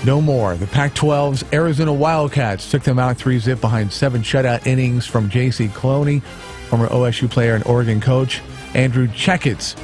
no more. The Pac-12's Arizona Wildcats took them out 3-0 behind 7 shutout innings from J.C. Cloney, former OSU player and Oregon coach. Andrew Checketts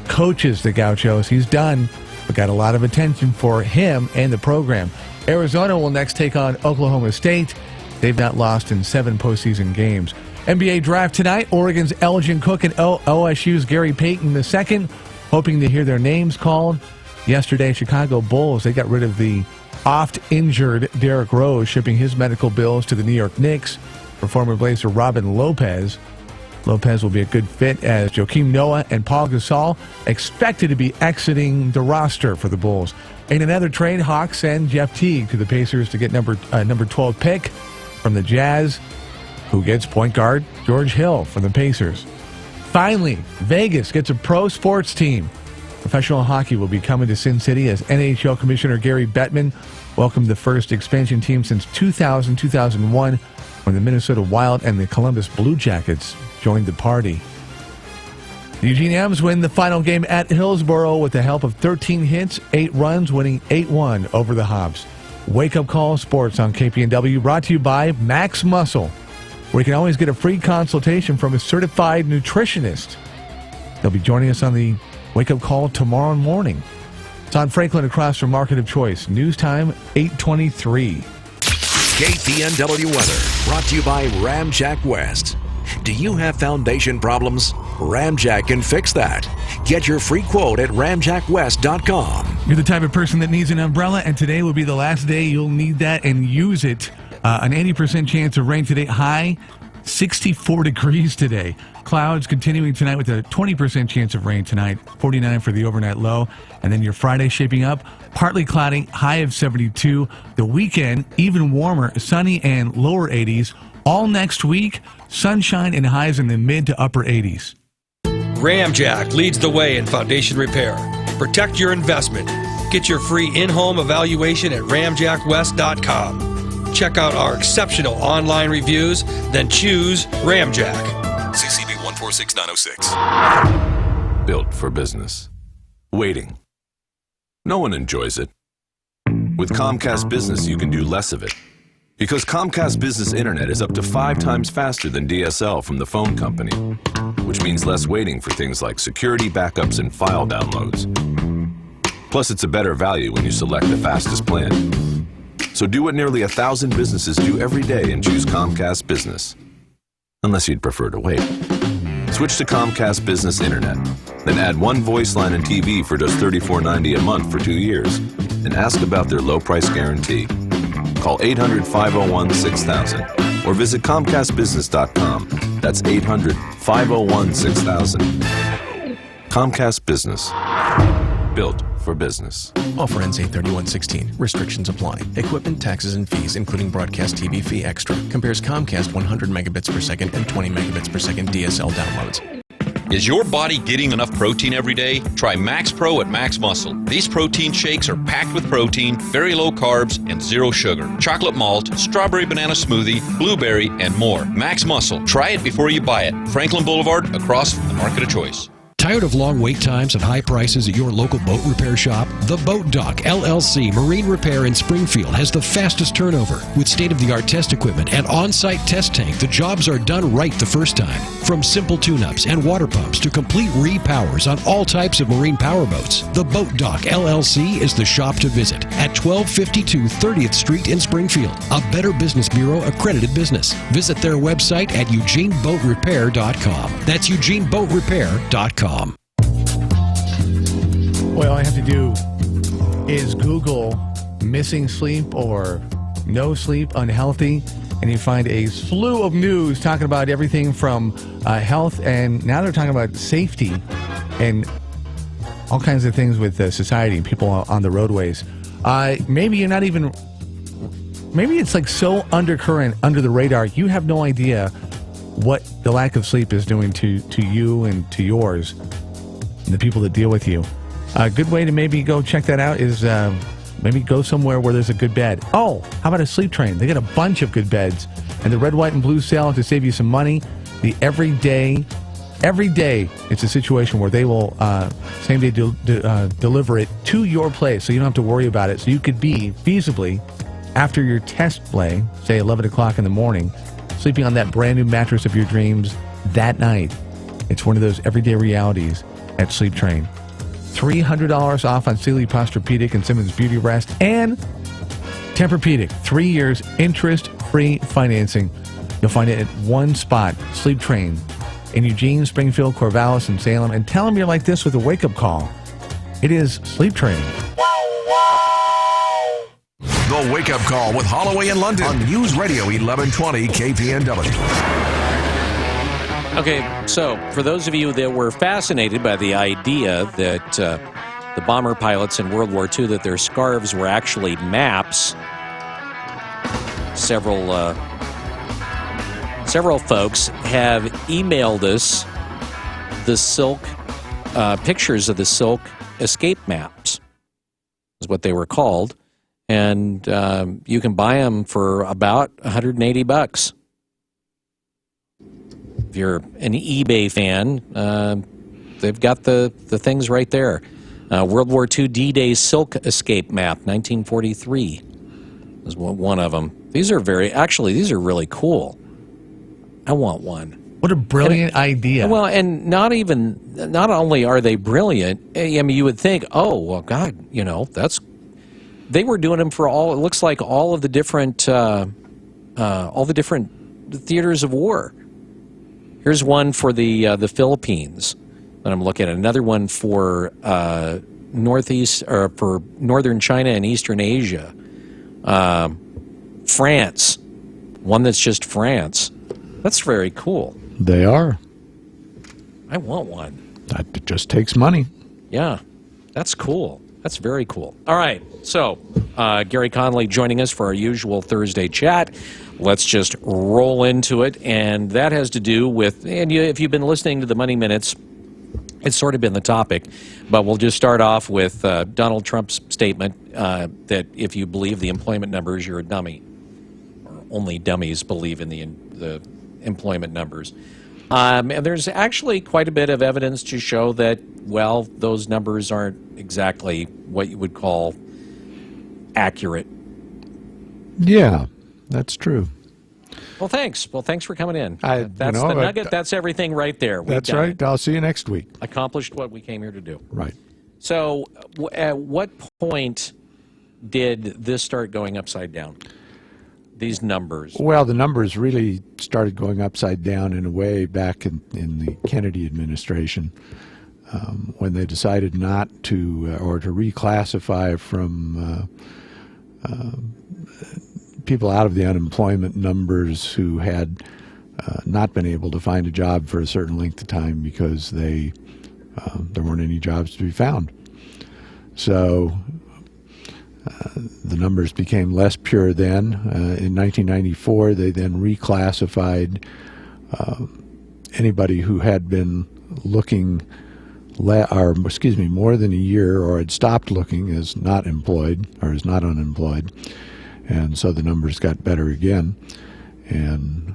coaches the Gauchos. He's done, but got a lot of attention for him and the program. Arizona will next take on Oklahoma State. They've not lost in 7 postseason games. NBA draft tonight. Oregon's Elgin Cook and OSU's Gary Payton II, hoping to hear their names called. Yesterday, Chicago Bulls, they got rid of the oft-injured Derrick Rose, shipping his medical bills to the New York Knicks for former Blazer Robin Lopez. Lopez will be a good fit as Joakim Noah and Paul Gasol expected to be exiting the roster for the Bulls. In another trade, Hawks send Jeff Teague to the Pacers to get number 12 pick from the Jazz, who gets point guard George Hill from the Pacers. Finally, Vegas gets a pro sports team. Professional hockey will be coming to Sin City as NHL Commissioner Gary Bettman welcomed the first expansion team since 2000-2001 when the Minnesota Wild and the Columbus Blue Jackets joined the party. The Eugene M's win the final game at Hillsboro with the help of 13 hits, 8 runs, winning 8-1 over the Hops. Wake Up Call Sports on KPNW, brought to you by Max Muscle, where you can always get a free consultation from a certified nutritionist. They'll be joining us on the Wake Up Call tomorrow morning. It's on Franklin across from Market of Choice. News time, 8:23. KPNW weather brought to you by Ramjack West. Do you have foundation problems? Ramjack can fix that. Get your free quote at ramjackwest.com. You're the type of person that needs an umbrella, and today will be the last day you'll need that and use it. An 80% chance of rain today. High 64 degrees today. Clouds continuing tonight with a 20% chance of rain tonight. 49 for the overnight low. And then your Friday shaping up. Partly cloudy, high of 72. The weekend, even warmer, sunny and lower 80s. All next week, sunshine and highs in the mid to upper 80s. Ramjack leads the way in foundation repair. Protect your investment. Get your free in-home evaluation at ramjackwest.com. Check out our exceptional online reviews, then choose Ramjack. CCB 146906. Built for business. Waiting. No one enjoys it. With Comcast Business, you can do less of it. Because Comcast Business Internet is up to 5 times faster than DSL from the phone company, which means less waiting for things like security backups and file downloads. Plus, it's a better value when you select the fastest plan. So do what nearly 1,000 businesses do every day and choose Comcast Business. Unless you'd prefer to wait. Switch to Comcast Business Internet. Then add 1 voice line and TV for just $34.90 a month for 2 years. And ask about their low price guarantee. Call 800-501-6000 or visit ComcastBusiness.com. That's 800-501-6000. Comcast Business. Built for business. Offer ends 8/31/16. Restrictions apply. Equipment, taxes, and fees, including broadcast TV fee extra. Compares Comcast 100 megabits per second and 20 megabits per second DSL downloads. Is your body getting enough protein every day? Try Max Pro at Max Muscle. These protein shakes are packed with protein, very low carbs, and zero sugar. Chocolate malt, strawberry banana smoothie, blueberry, and more. Max Muscle. Try it before you buy it. Franklin Boulevard, across the Market of Choice. Tired of long wait times and high prices at your local boat repair shop? The Boat Dock LLC Marine Repair in Springfield has the fastest turnover. With state-of-the-art test equipment and on-site test tank, the jobs are done right the first time. From simple tune-ups and water pumps to complete repowers on all types of marine power boats, the Boat Dock LLC is the shop to visit at 1252 30th Street in Springfield. A Better Business Bureau accredited business. Visit their website at eugeneboatrepair.com. That's eugeneboatrepair.com. Well, all I have to do is Google missing sleep or no sleep, unhealthy, and you find a slew of news talking about everything from health, and now they're talking about safety and all kinds of things with society and people on the roadways. Maybe you're not even, maybe it's like so undercurrent, under the radar, you have no idea what the lack of sleep is doing to you and to yours and the people that deal with you. A good way to maybe go check that out is maybe go somewhere where there's a good bed. Oh, how about a sleep train? They got a bunch of good beds. And the red, white, and blue sale to save you some money. The every day, it's a situation where they will same day deliver it to your place, so you don't have to worry about it. So you could be feasibly, after your test play, say 11 o'clock in the morning, sleeping on that brand new mattress of your dreams that night. It's one of those everyday realities at Sleep Train. $300 off on Sealy Posturepedic and Simmons Beauty Rest, and Tempur-Pedic, 3 years interest-free financing. You'll find it at one spot, Sleep Train, in Eugene, Springfield, Corvallis, and Salem. And tell them you're like this with a wake-up call. It is Sleep Train. The Wake Up Call with Holloway in London on News Radio 1120 KPNW. Okay, so for those of you that were fascinated by the idea that the bomber pilots in World War II, that their scarves were actually maps, several folks have emailed us the silk pictures of the silk escape maps, is what they were called. And you can buy them for about $180. If you're an eBay fan, they've got the things right there. World War II D-Day Silk Escape Map, 1943, is one of them. These are these are really cool. I want one. What a brilliant idea. Well, and not only are they brilliant, I mean, you would think, oh, well, God, they were doing them for it looks like all of the different theaters of war. Here's one for the Philippines that I'm looking at. Another one for for northern China and eastern Asia. France, one that's just France. That's very cool. They are. I want one. That just takes money. Yeah, that's cool. That's very cool. All right, so Gary Connolly joining us for our usual Thursday chat. Let's just roll into it, and that has to do with, and if you've been listening to the Money Minutes, it's sort of been the topic, but we'll just start off with Donald Trump's statement that if you believe the employment numbers, you're a dummy. Or only dummies believe in the employment numbers. And there's actually quite a bit of evidence to show that, well, those numbers aren't exactly what you would call accurate. Yeah, that's true. Well, thanks. Well, thanks for coming in. That's the nugget. That's everything right there. That's right. I'll see you next week. Accomplished what we came here to do. Right. So at what point did this start going upside down? These numbers? Well, the numbers really started going upside down in a way back in the Kennedy administration when they decided not to or to reclassify from people out of the unemployment numbers who had not been able to find a job for a certain length of time because there weren't any jobs to be found. So the numbers became less pure then. In 1994, they then reclassified anybody who had been looking more than a year or had stopped looking as not employed or as not unemployed. And so the numbers got better again. And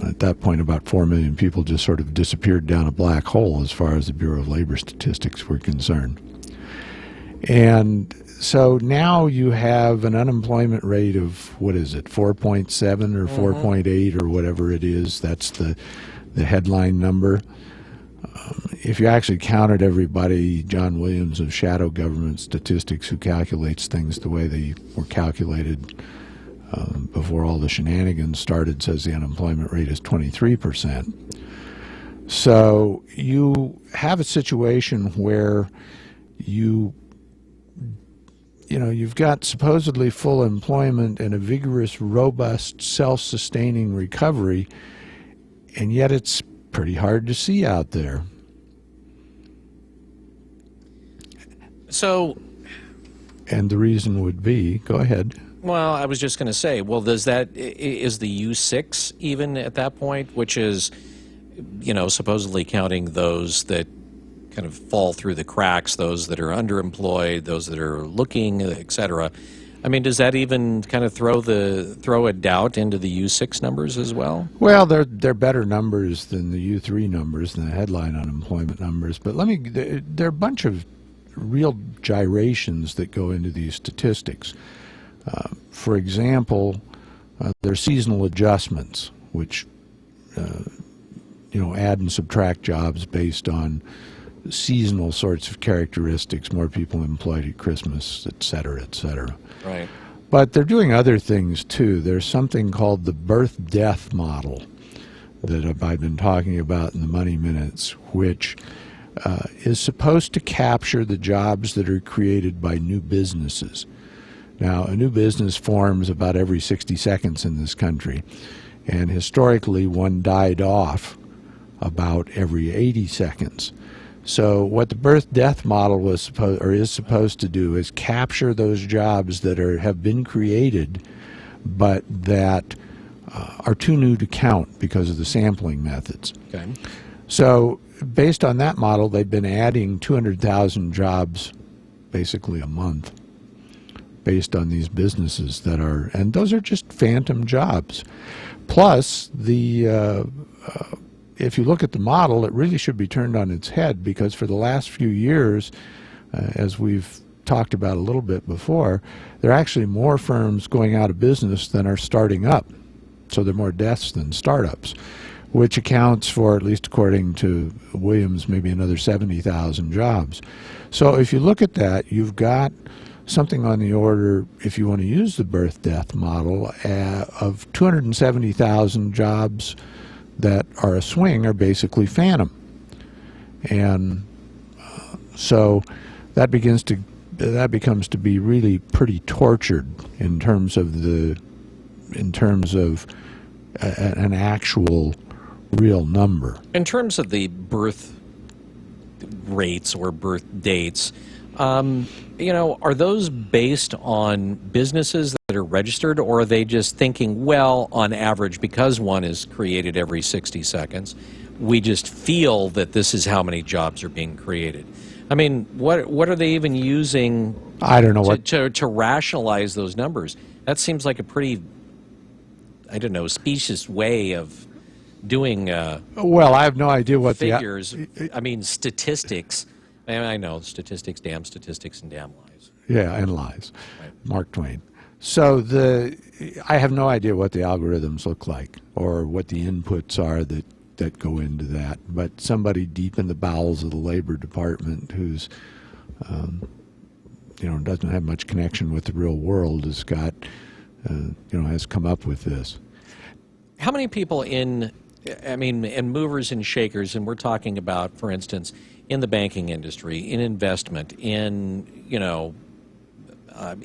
at that point, about 4 million people just sort of disappeared down a black hole as far as the Bureau of Labor Statistics were concerned. And so now you have an unemployment rate of, 4.7 or 4.8 or whatever it is. That's the headline number. If you actually counted everybody, John Williams of Shadow Government Statistics, who calculates things the way they were calculated before all the shenanigans started, says the unemployment rate is 23%. So you have a situation where you've got supposedly full employment and a vigorous, robust, self-sustaining recovery, and yet it's pretty hard to see out there. So, and the reason would be, go ahead. Well, I was just going to say, is the U6 even at that point, which is, supposedly counting those that kind of fall through the cracks, those that are underemployed, those that are looking, et cetera. I mean, does that even kind of throw a doubt into the U6 numbers as well? Well, they're better numbers than the U3 numbers, than the headline unemployment numbers. But there are a bunch of real gyrations that go into these statistics. For example, there are seasonal adjustments, which add and subtract jobs based on seasonal sorts of characteristics, more people employed at Christmas, et cetera, et cetera. Right. But they're doing other things too. There's something called the birth-death model that I've been talking about in the Money Minutes, which is supposed to capture the jobs that are created by new businesses. Now, a new business forms about every 60 seconds in this country, and historically one died off about every 80 seconds. So what the birth-death model is supposed to do is capture those jobs that have been created, but that are too new to count because of the sampling methods. Okay. So based on that model, they've been adding 200,000 jobs basically a month based on these businesses and those are just phantom jobs. Plus, if you look at the model, it really should be turned on its head, because for the last few years, as we've talked about a little bit before, there are actually more firms going out of business than are starting up. So there are more deaths than startups, which accounts for, at least according to Williams, maybe another 70,000 jobs. So if you look at that, you've got something on the order, if you want to use the birth-death model, of 270,000 jobs that are a swing are basically phantom. And so that becomes to be really pretty tortured in terms of an actual real number. In terms of the birth rates or birth dates, are those based on businesses that are registered, or are they just thinking, well, on average, because one is created every 60 seconds, we just feel that this is how many jobs are being created? I mean, what are they even using? I don't know to rationalize those numbers. That seems like a pretty, specious way of doing. Well, I have no idea what figures. Statistics. I know statistics, damn statistics, and damn lies. Yeah, and lies. Right. Mark Twain. So I have no idea what the algorithms look like or what the inputs are that go into that. But somebody deep in the bowels of the Labor Department who's doesn't have much connection with the real world has got has come up with this. How many people in movers and shakers, and we're talking about, for instance, in the banking industry, in investment, in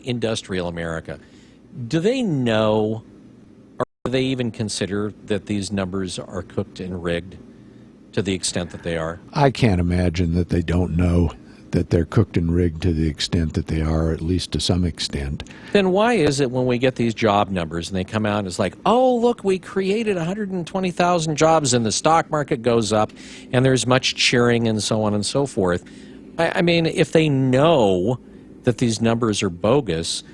industrial America, Do they know, or do they even consider that these numbers are cooked and rigged to the extent that they are? I can't imagine that they don't know that they're cooked and rigged to the extent that they are, at least to some extent. Then why is it when we get these job numbers and they come out and it's like, oh, look, we created 120,000 jobs and the stock market goes up and there's much cheering and so on and so forth? I mean, if they know that these numbers are bogus,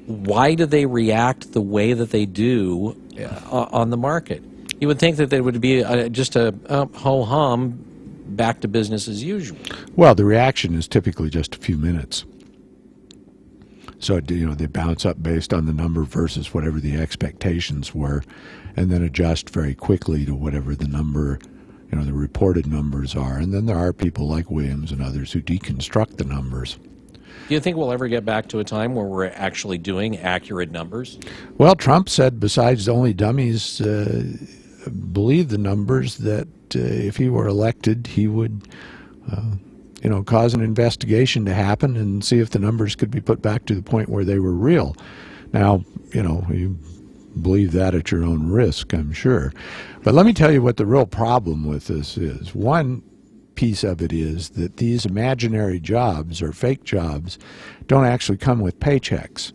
why do they react the way that they do on the market? You would think that there would be just a ho-hum, back to business as usual. Well, the reaction is typically just a few minutes. So, they bounce up based on the number versus whatever the expectations were, and then adjust very quickly to whatever the number, the reported numbers are. And then there are people like Williams and others who deconstruct the numbers. Do you think we'll ever get back to a time where we're actually doing accurate numbers? Well, Trump said besides only dummies believe the numbers, that if he were elected, he would, cause an investigation to happen and see if the numbers could be put back to the point where they were real. Now, you believe that at your own risk, I'm sure. But let me tell you what the real problem with this is. One piece of it is that these imaginary jobs or fake jobs don't actually come with paychecks,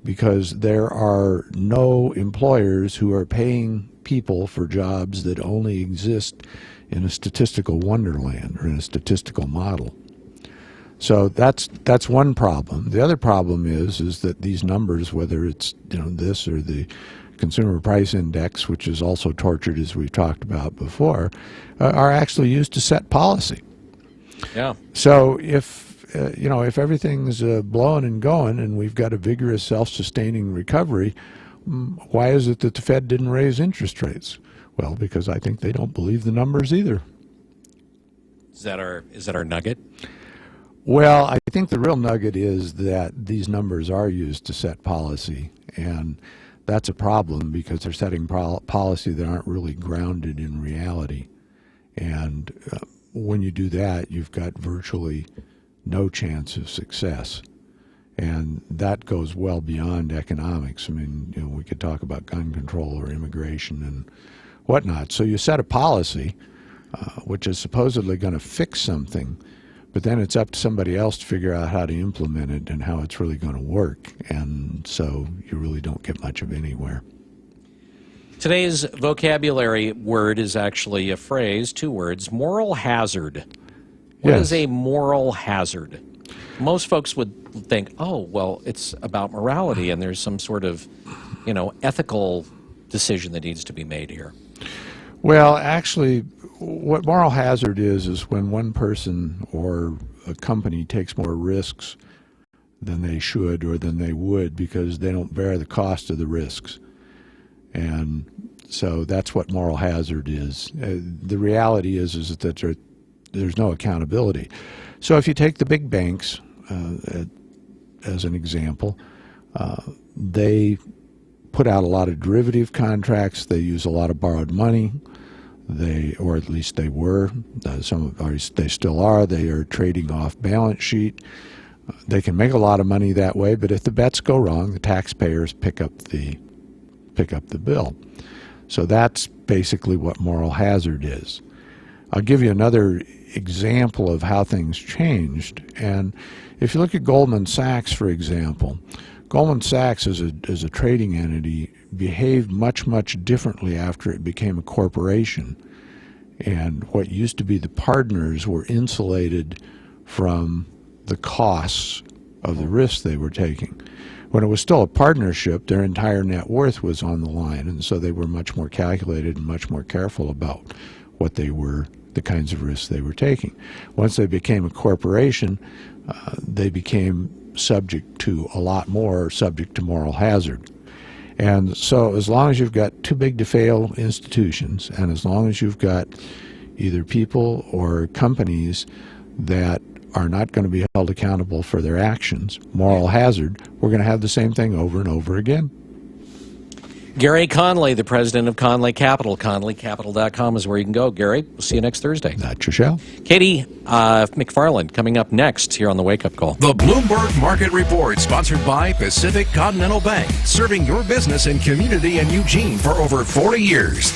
because there are no employers who are paying people for jobs that only exist in a statistical wonderland or in a statistical model. So that's one problem. The other problem is that these numbers, whether it's this or the Consumer Price Index, which is also tortured as we've talked about before, are actually used to set policy. Yeah. So if everything's blowing and going and we've got a vigorous self-sustaining recovery, why is it that the Fed didn't raise interest rates? Well, because I think they don't believe the numbers either. Is that our nugget? Well, I think the real nugget is that these numbers are used to set policy, and that's a problem because they're setting policy that aren't really grounded in reality. And when you do that, you've got virtually no chance of success. And that goes well beyond economics. I mean, we could talk about gun control or immigration and whatnot. So you set a policy which is supposedly going to fix something, but then it's up to somebody else to figure out how to implement it and how it's really going to work. And so you really don't get much of anywhere. Today's vocabulary word is actually a phrase, 2 words, moral hazard. What is a moral hazard? Most folks would think, oh, well, it's about morality and there's some sort of, ethical decision that needs to be made here. Well, actually, what moral hazard is when one person or a company takes more risks than they should or than they would because they don't bear the cost of the risks. And so that's what moral hazard is. The reality is that there's no accountability. So if you take the big banks as an example, they put out a lot of derivative contracts. They use a lot of borrowed money. Or at least they were. They still are. They are trading off balance sheet. They can make a lot of money that way, but if the bets go wrong, the taxpayers pick up the bill. So that's basically what moral hazard is. I'll give you another example of how things changed. And if you look at Goldman Sachs, for example, Goldman Sachs as a trading entity behaved much, much differently after it became a corporation. And what used to be the partners were insulated from the costs of the risks they were taking. When it was still a partnership, their entire net worth was on the line, and so they were much more calculated and much more careful about the kinds of risks they were taking. Once they became a corporation, they became subject to moral hazard. And so as long as you've got too big to fail institutions, and as long as you've got either people or companies that are not going to be held accountable for their actions, moral hazard, we're going to have the same thing over and over again. Gary Conley, the president of Conley Capital. ConleyCapital.com is where you can go. Gary, we'll see you next Thursday. That's your show. Katie McFarland coming up next here on the Wake Up Call. The Bloomberg Market Report, sponsored by Pacific Continental Bank, serving your business and community in Eugene for over 40 years.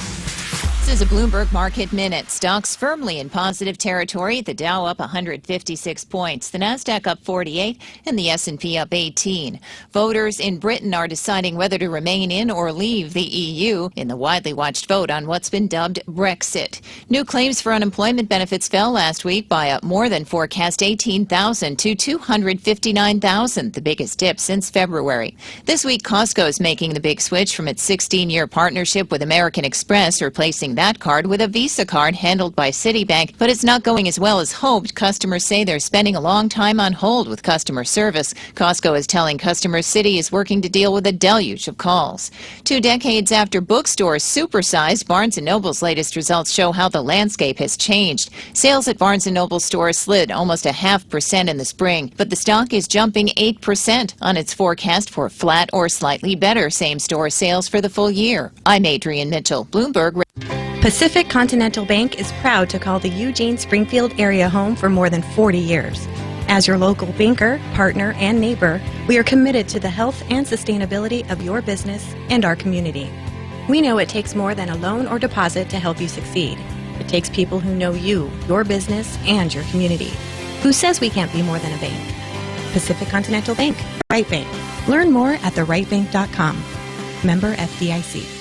This is a Bloomberg Market Minute. Stocks firmly in positive territory. The Dow up 156 points, the Nasdaq up 48, and the S&P up 18. Voters in Britain are deciding whether to remain in or leave the EU in the widely watched vote on what's been dubbed Brexit. New claims for unemployment benefits fell last week by a more than forecast 18,000 to 259,000, the biggest dip since February. This week, Costco is making the big switch from its 16-year partnership with American Express, replacing that card with a Visa card handled by Citibank, but it's not going as well as hoped. Customers say they're spending a long time on hold with customer service. Costco is telling customers Citi is working to deal with a deluge of calls. 2 decades after bookstores supersized, Barnes & Noble's latest results show how the landscape has changed. Sales at Barnes & Noble stores slid almost 0.5% in the spring, but the stock is jumping 8% on its forecast for flat or slightly better same-store sales for the full year. I'm Adrienne Mitchell, Bloomberg. Pacific Continental Bank is proud to call the Eugene-Springfield area home for more than 40 years. As your local banker, partner, and neighbor, we are committed to the health and sustainability of your business and our community. We know it takes more than a loan or deposit to help you succeed. It takes people who know you, your business, and your community. Who says we can't be more than a bank? Pacific Continental Bank, Right Bank. Learn more at therightbank.com. Member FDIC.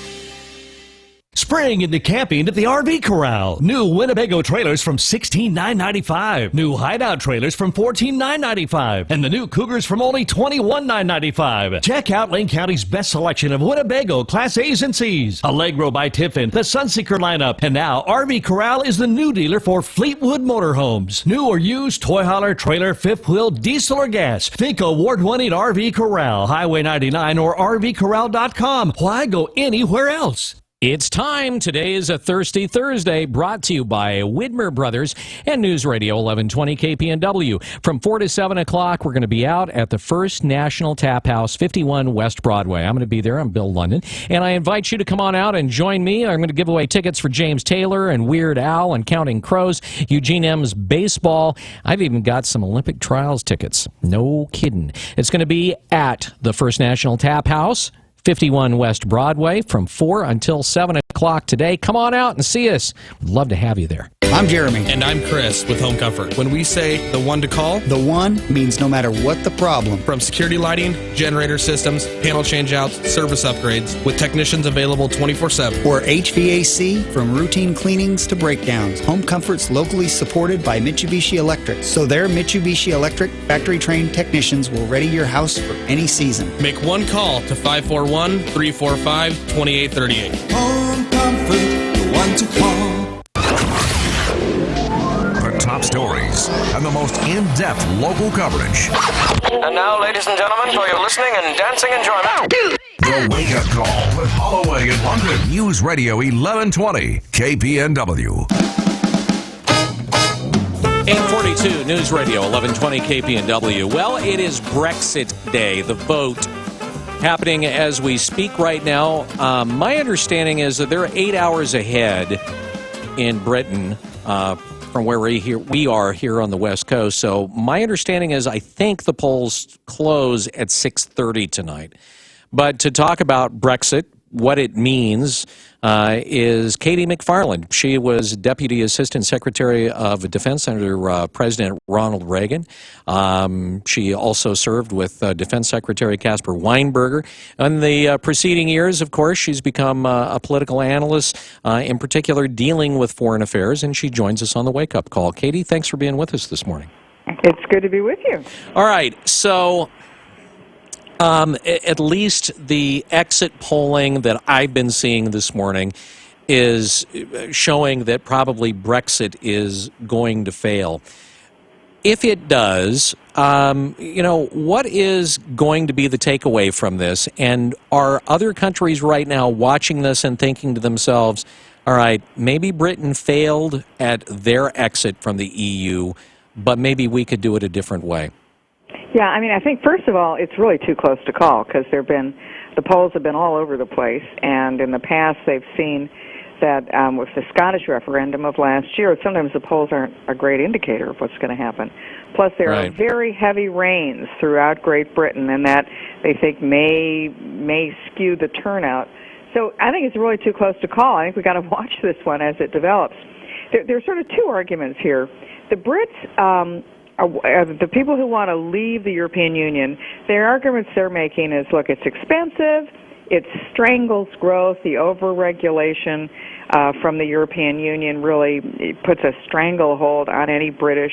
Spring into camping at the RV Corral. New Winnebago trailers from $16,995. New Hideout trailers from $14,995. And the new Cougars from only $21,995. Check out Lane County's best selection of Winnebago Class A's and C's. Allegro by Tiffin, the Sunseeker lineup. And now RV Corral is the new dealer for Fleetwood Motorhomes. New or used toy hauler, trailer, fifth wheel, diesel or gas. Think award-winning RV Corral. Highway 99 or RVCorral.com. Why go anywhere else? It's time. Today is a Thirsty Thursday, brought to you by Widmer Brothers and News Radio 1120 KPNW. From 4 to 7 o'clock, we're going to be out at the First National Tap House, 51 West Broadway. I'm going to be there. I'm Bill London. And I invite you to come on out and join me. I'm going to give away tickets for James Taylor and Weird Al and Counting Crows, Eugene M's baseball. I've even got some Olympic trials tickets. No kidding. It's going to be at the First National Tap House, 51 West Broadway, from 4 until 7 o'clock today. Come on out and see us. We'd love to have you there. I'm Jeremy. And I'm Chris with Home Comfort. When we say the one to call, the one means no matter what the problem. From security lighting, generator systems, panel changeouts, service upgrades, with technicians available 24/7. Or HVAC, from routine cleanings to breakdowns. Home Comfort's locally supported by Mitsubishi Electric. So their Mitsubishi Electric factory-trained technicians will ready your house for any season. Make one call to 541-345-2838. Home Comfort, the one to call. Top stories and the most in-depth local coverage. And now, ladies and gentlemen, for your listening and dancing enjoyment, The Wake Up Call with Holloway in London. News Radio 1120 KPNW. 842 News Radio 1120 KPNW. Well, it is Brexit Day, the vote happening as we speak right now. My understanding is that they're 8 hours ahead in Britain from where we are here on the West Coast. So my understanding is I think the polls close at 6:30 tonight. But to talk about Brexit, what it means, is Katie McFarland. She was Deputy Assistant Secretary of Defense under President Ronald Reagan. She also served with Defense Secretary Caspar Weinberger. In the preceding years, of course, she's become a political analyst, in particular dealing with foreign affairs, and she joins us on the Wake Up Call. Katie, thanks for being with us this morning. It's good to be with you. All right, so at least the exit polling that I've been seeing this morning is showing that probably Brexit is going to fail. If it does, what is going to be the takeaway from this? And are other countries right now watching this and thinking to themselves, all right, maybe Britain failed at their exit from the EU, but maybe we could do it a different way? Yeah, I mean, I think, first of all, it's really too close to call because there have been the polls have been all over the place, and in the past they've seen that with the Scottish referendum of last year, sometimes the polls aren't a great indicator of what's going to happen. Plus, there are very heavy rains throughout Great Britain, and that they think may skew the turnout. So I think it's really too close to call. I think we've got to watch this one as it develops. There are sort of two arguments here. The Brits, the people who want to leave the European Union, their arguments they're making is, look, it's expensive, it strangles growth, the over-regulation from the European Union really puts a stranglehold on any British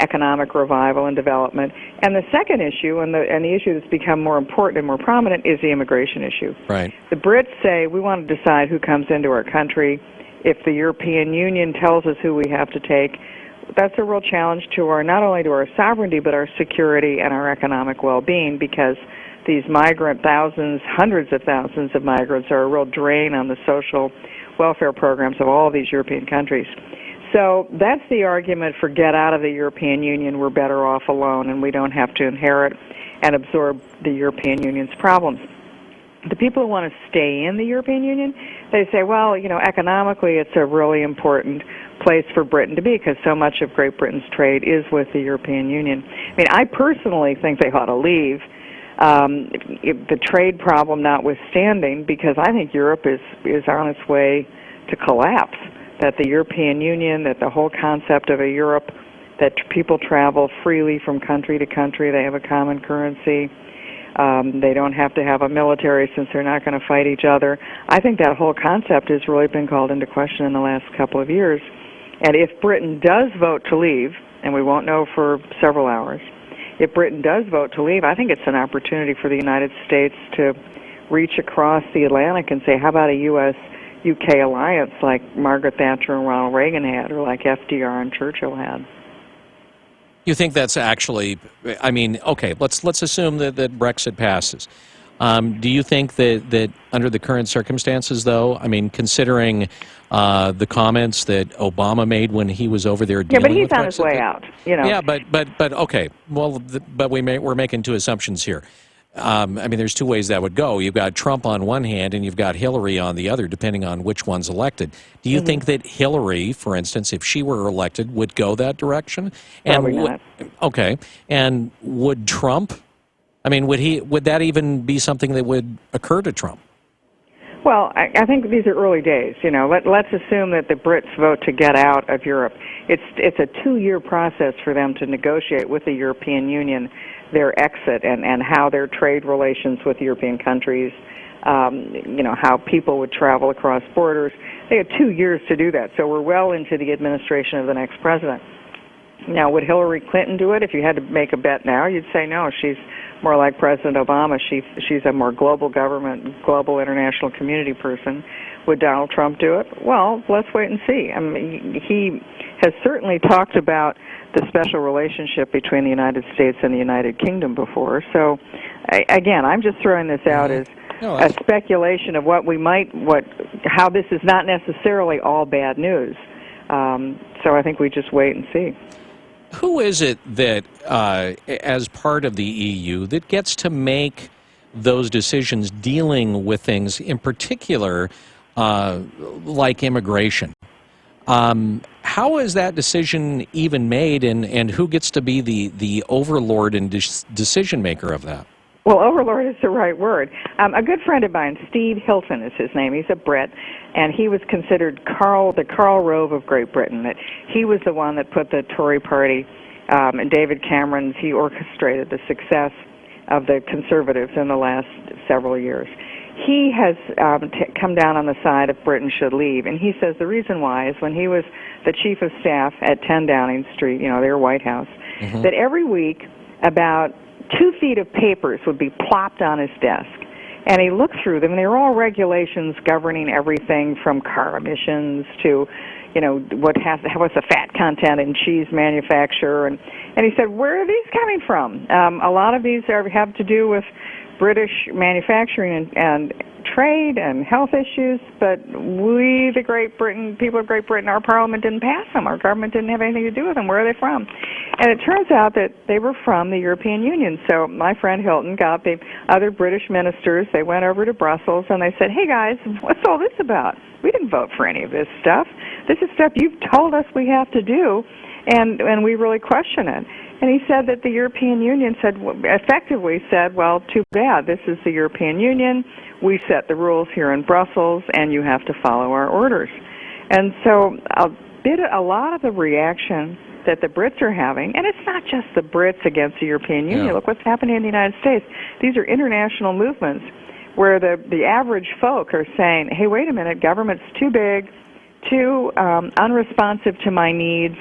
economic revival and development. And the second issue, and the issue that's become more important and more prominent, is the immigration issue. Right. The Brits say, we want to decide who comes into our country. If the European Union tells us who we have to take, that's a real challenge to our, not only to our sovereignty, but our security and our economic well-being, because these migrant thousands, hundreds of thousands of migrants are a real drain on the social welfare programs of all of these European countries. So that's the argument for get out of the European Union. We're better off alone, and we don't have to inherit and absorb the European Union's problems. The people who want to stay in the European Union, they say, well, economically it's a really important place for Britain to be because so much of Great Britain's trade is with the European Union. I mean, I personally think they ought to leave, the trade problem notwithstanding, because I think Europe is on its way to collapse, that the European Union, that the whole concept of a Europe, that people travel freely from country to country, they have a common currency, they don't have to have a military since they're not going to fight each other. I think that whole concept has really been called into question in the last couple of years. And if Britain does vote to leave, and we won't know for several hours, if Britain does vote to leave, I think it's an opportunity for the United States to reach across the Atlantic and say, how about a U.S.-UK alliance like Margaret Thatcher and Ronald Reagan had, or like FDR and Churchill had? You think that's actually, I mean, okay, let's assume that Brexit passes. Do you think that under the current circumstances, though, I mean, considering the comments that Obama made when he was over there dealing with but he's on Brexit, his way out, Yeah, but okay. Well, but we're making two assumptions here. I mean, there's two ways that would go. You've got Trump on one hand, and you've got Hillary on the other, depending on which one's elected. Do you think that Hillary, for instance, if she were elected, would go that direction? Probably not. Okay. And would Trump? I mean, would that even be something that would occur to Trump? Well, I think these are early days. Let's assume that the Brits vote to get out of Europe. It's a 2-year process for them to negotiate with the European Union their exit and how their trade relations with European countries, how people would travel across borders. They had 2 years to do that, so we're well into the administration of the next president. Now, would Hillary Clinton do it? If you had to make a bet now, you'd say no. She's more like President Obama. She's a more global government, global international community person. Would Donald Trump do it? Well, let's wait and see. I mean, he has certainly talked about the special relationship between the United States and the United Kingdom before. So, again, I'm just throwing this out as a speculation of how this is not necessarily all bad news. So I think we just wait and see. Who is it that, as part of the EU, that gets to make those decisions dealing with things, in particular, like immigration? How is that decision even made, and who gets to be the overlord and decision maker of that? Well, overlord is the right word. A good friend of mine, Steve Hilton is his name. He's a Brit, and he was considered the Karl Rove of Great Britain. That he was the one that put the Tory party, and David Cameron's, he orchestrated the success of the Conservatives in the last several years. He has come down on the side of Britain should leave, and he says the reason why is when he was the chief of staff at 10 Downing Street, their White House, that every week about 2 feet of papers would be plopped on his desk. And he looked through them, and they were all regulations governing everything from car emissions to, what's the fat content in cheese manufacture. And he said, where are these coming from? A lot of these have to do with British manufacturing and trade and health issues, but we, the Great Britain, people of Great Britain, our parliament didn't pass them. Our government didn't have anything to do with them. Where are they from? And it turns out that they were from the European Union. So my friend Hilton got the other British ministers. They went over to Brussels and they said, hey guys, what's all this about? We didn't vote for any of this stuff. This is stuff you've told us we have to do, and we really question it. And he said that the European Union effectively said, well, too bad. This is the European Union. We set the rules here in Brussels, and you have to follow our orders. And so a lot of the reaction that the Brits are having, and it's not just the Brits against the European Union. Yeah. Look what's happening in the United States. These are international movements where the average folk are saying, hey, wait a minute, government's too big, too unresponsive to my needs,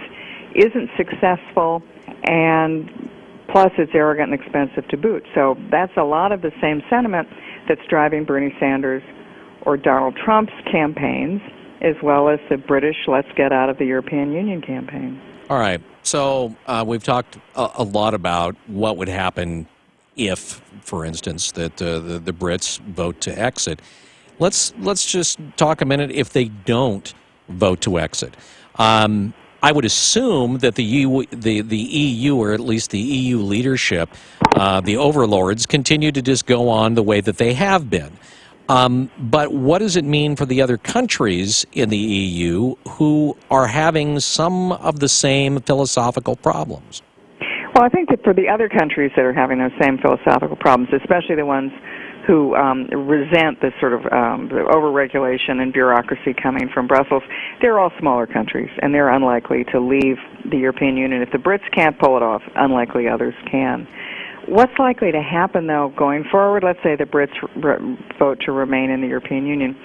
isn't successful, and plus it's arrogant and expensive to boot. So that's a lot of the same sentiment that's driving Bernie Sanders or Donald Trump's campaigns, as well as the British let's get out of the European Union campaign. All right. So we've talked a lot about what would happen if, for instance, that the Brits vote to exit. Let's just talk a minute if they don't vote to exit. I would assume that the EU, or at least the EU leadership, the overlords, continue to just go on the way that they have been. But what does it mean for the other countries in the EU who are having some of the same philosophical problems? Well, I think that for the other countries that are having those same philosophical problems, especially the ones who resent this sort of the overregulation and bureaucracy coming from Brussels, they're all smaller countries, and they're unlikely to leave the European Union. If the Brits can't pull it off, unlikely others can. What's likely to happen, though, going forward? Let's say the Brits vote to remain in the European Union.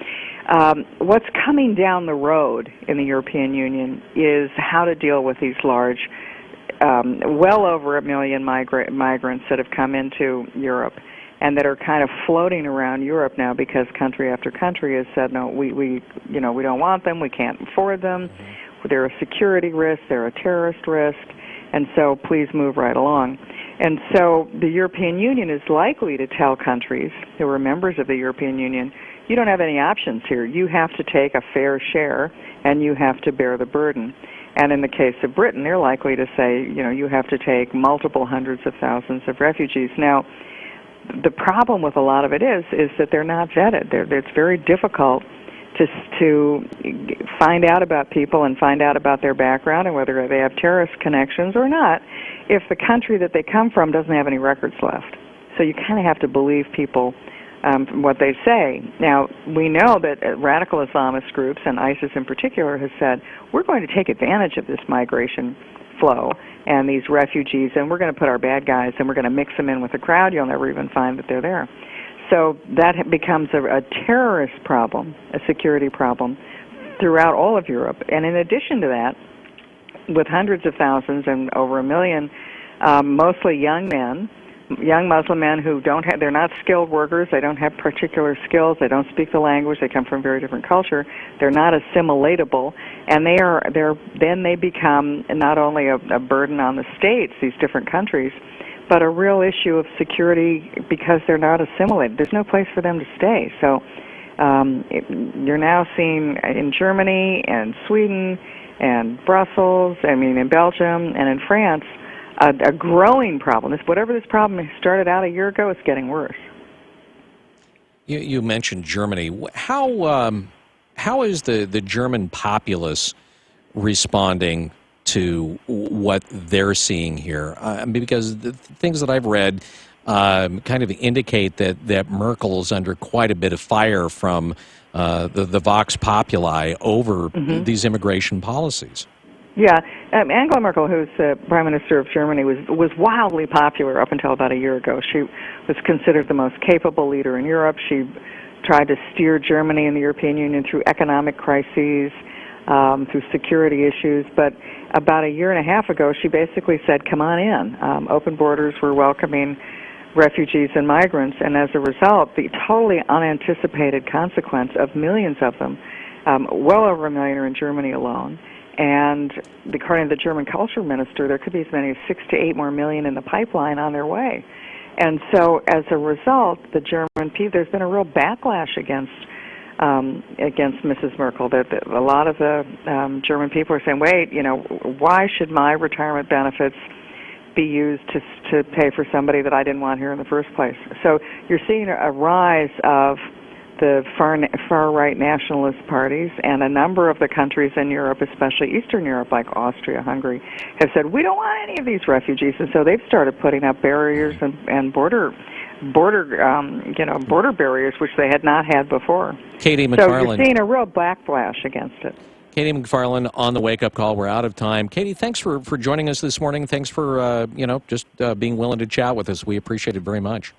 What's coming down the road in the European Union is how to deal with these large, well over 1 million migrants that have come into Europe and that are kind of floating around Europe now because country after country has said, no, we don't want them, we can't afford them, they're a security risk, they're a terrorist risk, and so please move right along. And so the European Union is likely to tell countries who are members of the European Union, you don't have any options here. You have to take a fair share, and you have to bear the burden. And in the case of Britain, they're likely to say, you have to take multiple hundreds of thousands of refugees. Now, the problem with a lot of it is that they're not vetted. It's very difficult to find out about people and find out about their background and whether they have terrorist connections or not if the country that they come from doesn't have any records left. So you kind of have to believe people what they say. Now, we know that radical Islamist groups, and ISIS in particular, has said, we're going to take advantage of this migration flow and these refugees, and we're going to put our bad guys and we're going to mix them in with the crowd. You'll never even find that they're there. So that becomes a terrorist problem, a security problem throughout all of Europe. And in addition to that, with hundreds of thousands and over 1 million, mostly young men, young Muslim men who they're not skilled workers, they don't have particular skills, they don't speak the language, they come from a very different culture, they're not assimilatable, and then they become not only a burden on the states, these different countries, but a real issue of security because they're not assimilated. There's no place for them to stay. So you're now seeing in Germany and Sweden and Brussels, in Belgium and in France, a growing problem. Whatever this problem started out a year ago, it's getting worse. You mentioned Germany. How is the German populace responding to what they're seeing here? Because the things that I've read kind of indicate that Merkel's under quite a bit of fire from the Vox Populi over these immigration policies. Yeah, Angela Merkel, who's the Prime Minister of Germany, was wildly popular up until about a year ago. She was considered the most capable leader in Europe. She tried to steer Germany and the European Union through economic crises, through security issues. But about a year and a half ago, she basically said, come on in. Open borders were welcoming refugees and migrants, and as a result, the totally unanticipated consequence of millions of them, well over 1 million are in Germany alone. And according to the German culture minister, there could be as many as 6 to 8 more million in the pipeline on their way. And so as a result, the German people, there's been a real backlash against Mrs. Merkel. That a lot of the German people are saying, wait, why should my retirement benefits be used to pay for somebody that I didn't want here in the first place? So you're seeing a rise of the far-right nationalist parties, and a number of the countries in Europe, especially Eastern Europe, like Austria, Hungary, have said, we don't want any of these refugees, and so they've started putting up barriers and border barriers, which they had not had before. Katie McFarland. So you're seeing a real backlash against it. Katie McFarland on the Wake Up Call. We're out of time. Katie, thanks for joining us this morning. Thanks for just being willing to chat with us. We appreciate it very much.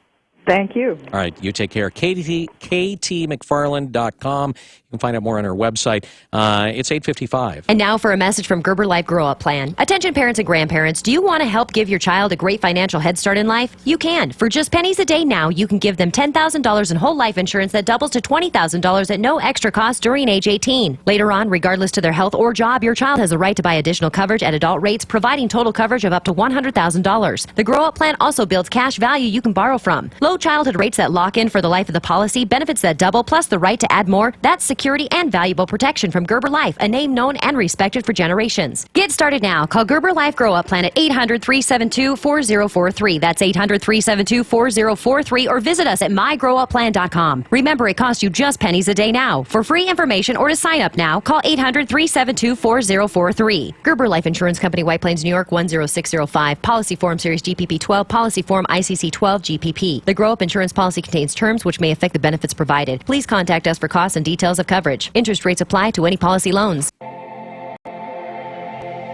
Thank you. All right, you take care. KTMcFarland.com. You can find out more on our website. It's 8:55. And now for a message from Gerber Life Grow Up Plan. Attention parents and grandparents, do you want to help give your child a great financial head start in life? You can. For just pennies a day now, you can give them $10,000 in whole life insurance that doubles to $20,000 at no extra cost during age 18. Later on, regardless to their health or job, your child has a right to buy additional coverage at adult rates, providing total coverage of up to $100,000. The Grow Up Plan also builds cash value you can borrow from. Low childhood rates that lock in for the life of the policy, benefits that double, plus the right to add more. That's security and valuable protection from Gerber Life, a name known and respected for generations. Get started now. Call Gerber Life Grow Up Plan at 800-372-4043. That's 800-372-4043, or visit us at mygrowupplan.com. Remember, it costs you just pennies a day now. For free information or to sign up now, call 800-372-4043. Gerber Life Insurance Company, White Plains, New York 10605. Policy Form Series GPP 12. Policy Form ICC 12 GPP. The Grow Up Insurance policy contains terms which may affect the benefits provided. Please contact us for costs and details of coverage. Interest rates apply to any policy loans.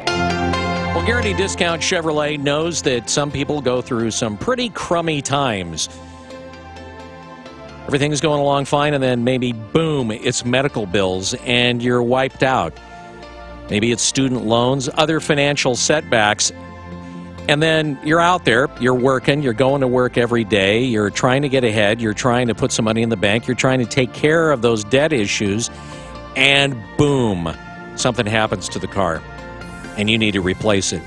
Well, Guaranty Discount Chevrolet knows that some people go through some pretty crummy times. Everything's going along fine, and then maybe, boom, it's medical bills, and you're wiped out. Maybe it's student loans, other financial setbacks. And then you're out there, you're working, you're going to work every day, you're trying to get ahead, you're trying to put some money in the bank, you're trying to take care of those debt issues, and boom, something happens to the car, and you need to replace it,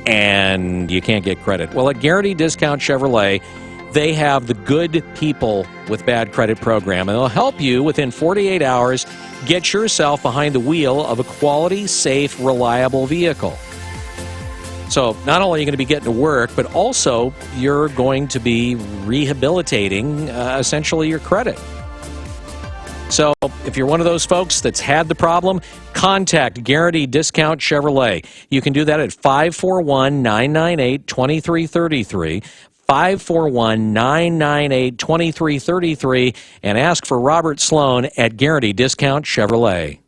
and you can't get credit. Well, at Guaranty Discount Chevrolet, they have the good people with bad credit program, and they'll help you within 48 hours get yourself behind the wheel of a quality, safe, reliable vehicle. So not only are you going to be getting to work, but also you're going to be rehabilitating essentially your credit. So if you're one of those folks that's had the problem, contact Guaranty Discount Chevrolet. You can do that at 541-998-2333, 541-998-2333, and ask for Robert Sloan at Guaranty Discount Chevrolet.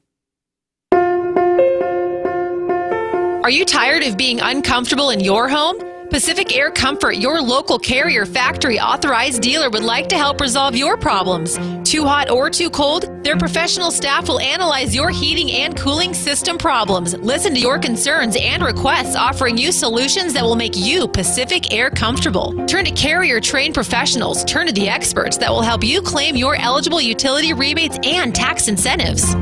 Are you tired of being uncomfortable in your home? Pacific Air Comfort, your local Carrier factory authorized dealer, would like to help resolve your problems. Too hot or too cold? Their professional staff will analyze your heating and cooling system problems, listen to your concerns and requests, offering you solutions that will make you Pacific Air comfortable. Turn to Carrier trained professionals. Turn to the experts that will help you claim your eligible utility rebates and tax incentives.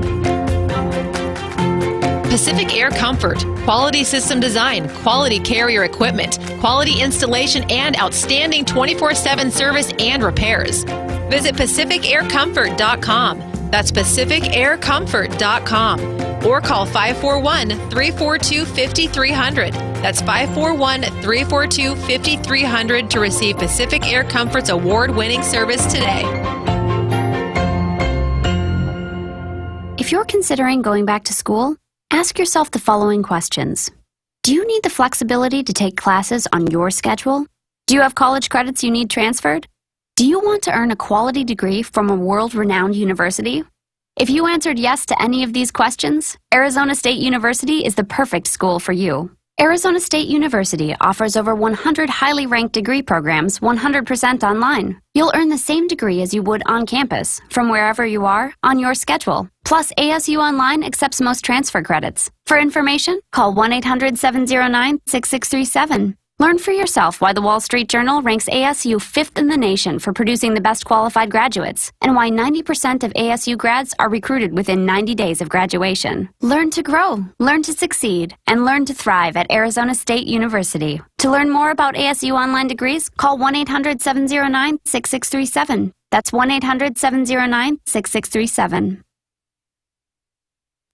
Pacific Air Comfort, quality system design, quality Carrier equipment, quality installation, and outstanding 24/7 service and repairs. Visit PacificAirComfort.com. That's PacificAirComfort.com. Or call 541-342-5300. That's 541-342-5300 to receive Pacific Air Comfort's award-winning service today. If you're considering going back to school, ask yourself the following questions. Do you need the flexibility to take classes on your schedule? Do you have college credits you need transferred? Do you want to earn a quality degree from a world-renowned university? If you answered yes to any of these questions, Arizona State University is the perfect school for you. Arizona State University offers over 100 highly ranked degree programs 100% online. You'll earn the same degree as you would on campus, from wherever you are, on your schedule. Plus, ASU Online accepts most transfer credits. For information, call 1-800-709-6637. Learn for yourself why the Wall Street Journal ranks ASU 5th in the nation for producing the best qualified graduates, and why 90% of ASU grads are recruited within 90 days of graduation. Learn to grow, learn to succeed, and learn to thrive at Arizona State University. To learn more about ASU online degrees, call 1-800-709-6637. That's 1-800-709-6637.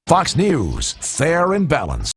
Fox News, fair and balanced.